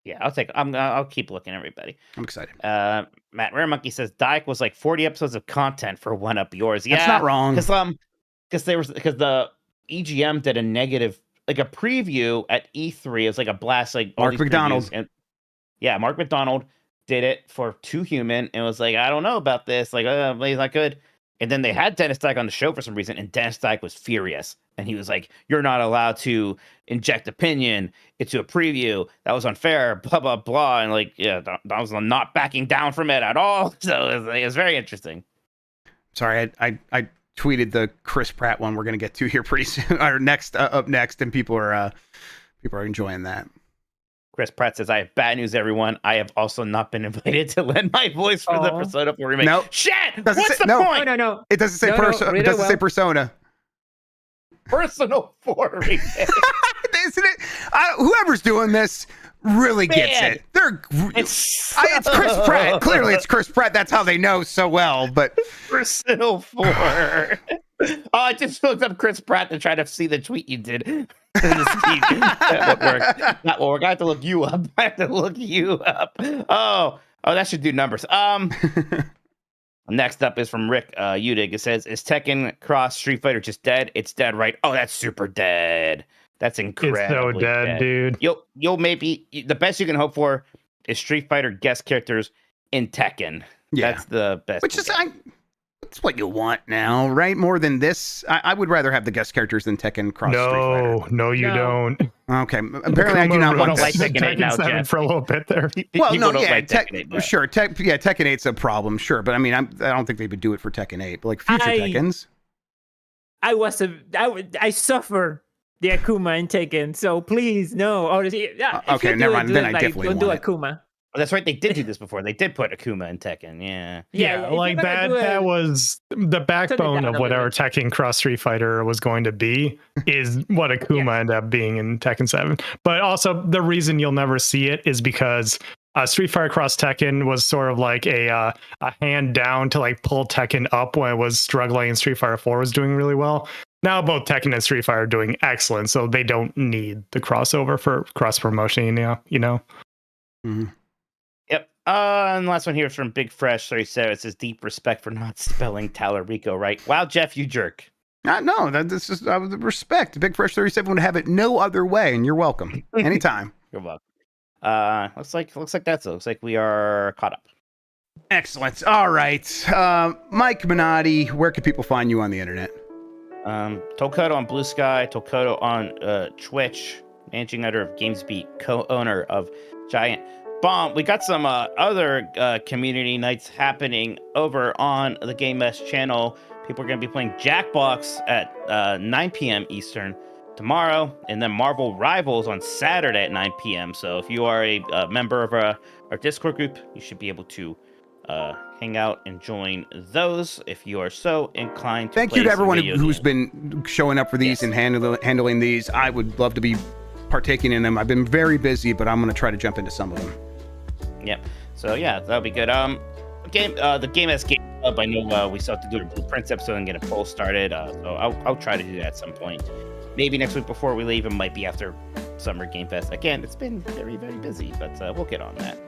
Yeah, I'll keep looking, everybody. I'm excited. Matt Rare Monkey says Dyke was like 40 episodes of content for One Up Yours. Yeah, That's not wrong. Because the EGM did a negative, like a preview at E3. It was like a blast, like Mark McDonald. Mark McDonald did it for Too Human and was like, I don't know about this, like he's not good. And then they had Dennis Dyke on the show for some reason, and Dennis Dyke was furious. And he was like, you're not allowed to inject opinion into a preview. That was unfair, blah, blah, blah. And like, yeah, that was not backing down from it at all. So it was very interesting. Sorry, I tweeted the Chris Pratt one we're going to get to here pretty soon, or up next, and people are enjoying that. Chris Pratt says, I have bad news, everyone. I have also not been invited to lend my voice for the Persona 4 remake. Nope. Shit! What's the point? No. It doesn't say Persona. It doesn't say Persona. Persona 4 remake. Isn't it? Whoever's doing this really gets it. It's Chris Pratt. Clearly, it's Chris Pratt. That's how they know so well. But Persona 4. I just looked up Chris Pratt to try to see the tweet you did. That won't work. That will work. I have to look you up. Oh, that should do numbers. Next up is from Rick Udig. It says, "Is Tekken Cross Street Fighter just dead? It's dead, right? Oh, that's super dead. That's incredible. It's so dead, dude. You'll maybe the best you can hope for is Street Fighter guest characters in Tekken. Yeah. That's the best. Which is that's what you want now, right? More than this, I would rather have the guest characters than Tekken Cross Street Fighter. No, you don't. Okay, apparently I do not want like this. Tekken 8 now, Jeff. For a little bit there. Well, no, yeah, Tekken 8, sure, Tekken 8's a problem, sure, but I mean, I don't think they would do it for Tekken 8, but like future Tekkens. I suffer the Akuma in Tekken, so please no. Okay, never mind. Then I definitely don't do want it. Akuma. Oh, that's right. They did do this before. They did put Akuma in Tekken. Yeah. Yeah, like that was the backbone of whatever Tekken Cross Street Fighter was going to be, is what Akuma ended up being in Tekken 7. But also the reason you'll never see it is because Street Fighter Cross Tekken was sort of like a hand down to like pull Tekken up when it was struggling and Street Fighter 4 was doing really well. Now both Tekken and Street Fighter are doing excellent, so they don't need the crossover for cross promotion, you know? Mm-hmm. Yep. And the last one here is from Big Fresh 37. It says, deep respect for not spelling Talarico right. Wow, Jeff, you jerk. No, this is respect. Big Fresh 37 would have it no other way, and you're welcome. Anytime. You're welcome. Looks like that's it. Looks like we are caught up. Excellent. All right. Mike Minotti, where can people find you on the internet? Tokoto on Blue Sky, Tokoto on Twitch, managing editor of GamesBeat, co-owner of Giant Bomb. We got some other community nights happening over on the Game Mess channel. People are going to be playing Jackbox at 9 p.m. Eastern tomorrow, and then Marvel Rivals on Saturday at 9 p.m. So if you are a member of our Discord group, you should be able to hang out and join those if you are so inclined to. Thank you to everyone who's been showing up for these and handling these. I would love to be partaking in them. I've been very busy, but I'm going to try to jump into some of them. Yep. So yeah, that'll be good. The Game S Game Club. I know we still have to do a Blueprints episode and get a poll started. So I'll try to do that at some point. Maybe next week before we leave. It might be after Summer Game Fest. Again, it's been very, very busy, but we'll get on that.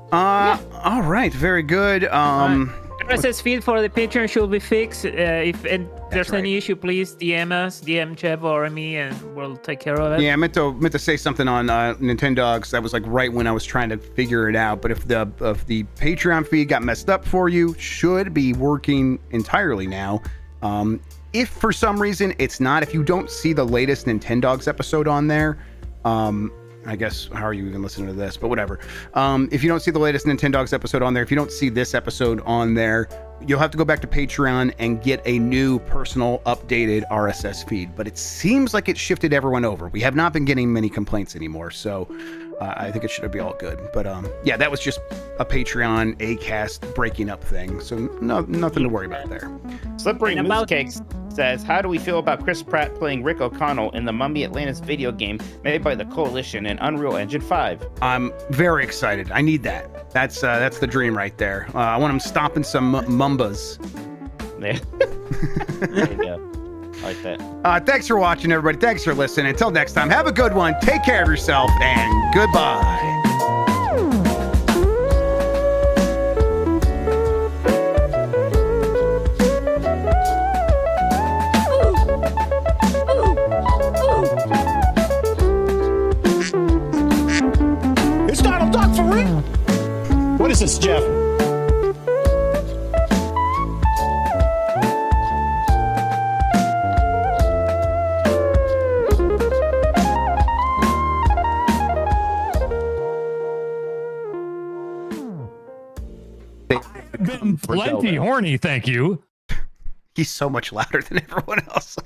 All right, very good. RSS feed for the Patreon should be fixed. If there's any issue, please DM us, DM Jeb or me, and we'll take care of it. Yeah, I meant to say something on Nintendogs. That was like right when I was trying to figure it out. But if the Patreon feed got messed up for you, should be working entirely now. If for some reason it's not, if you don't see the latest Nintendogs episode on there, I guess, how are you even listening to this? But whatever. If you don't see the latest Nintendogs episode on there, if you don't see this episode on there, you'll have to go back to Patreon and get a new personal updated RSS feed. But it seems like it shifted everyone over. We have not been getting many complaints anymore, so I think it should be all good. But yeah, that was just a Patreon Acast breaking up thing, so nothing to worry about there. Slippery Moose Cakes says, how do we feel about Chris Pratt playing Rick O'Connell in the Mummy Atlantis video game made by the Coalition in Unreal Engine 5? I'm very excited. I need that. That's the dream right there. I want him stomping some mumbas. Yeah. There you go. I like that. Thanks for watching, everybody. Thanks for listening. Until next time, have a good one. Take care of yourself, and goodbye. It's Donald Duck for real. What is this, Jeff? Been plenty horny, thank you. He's so much louder than everyone else.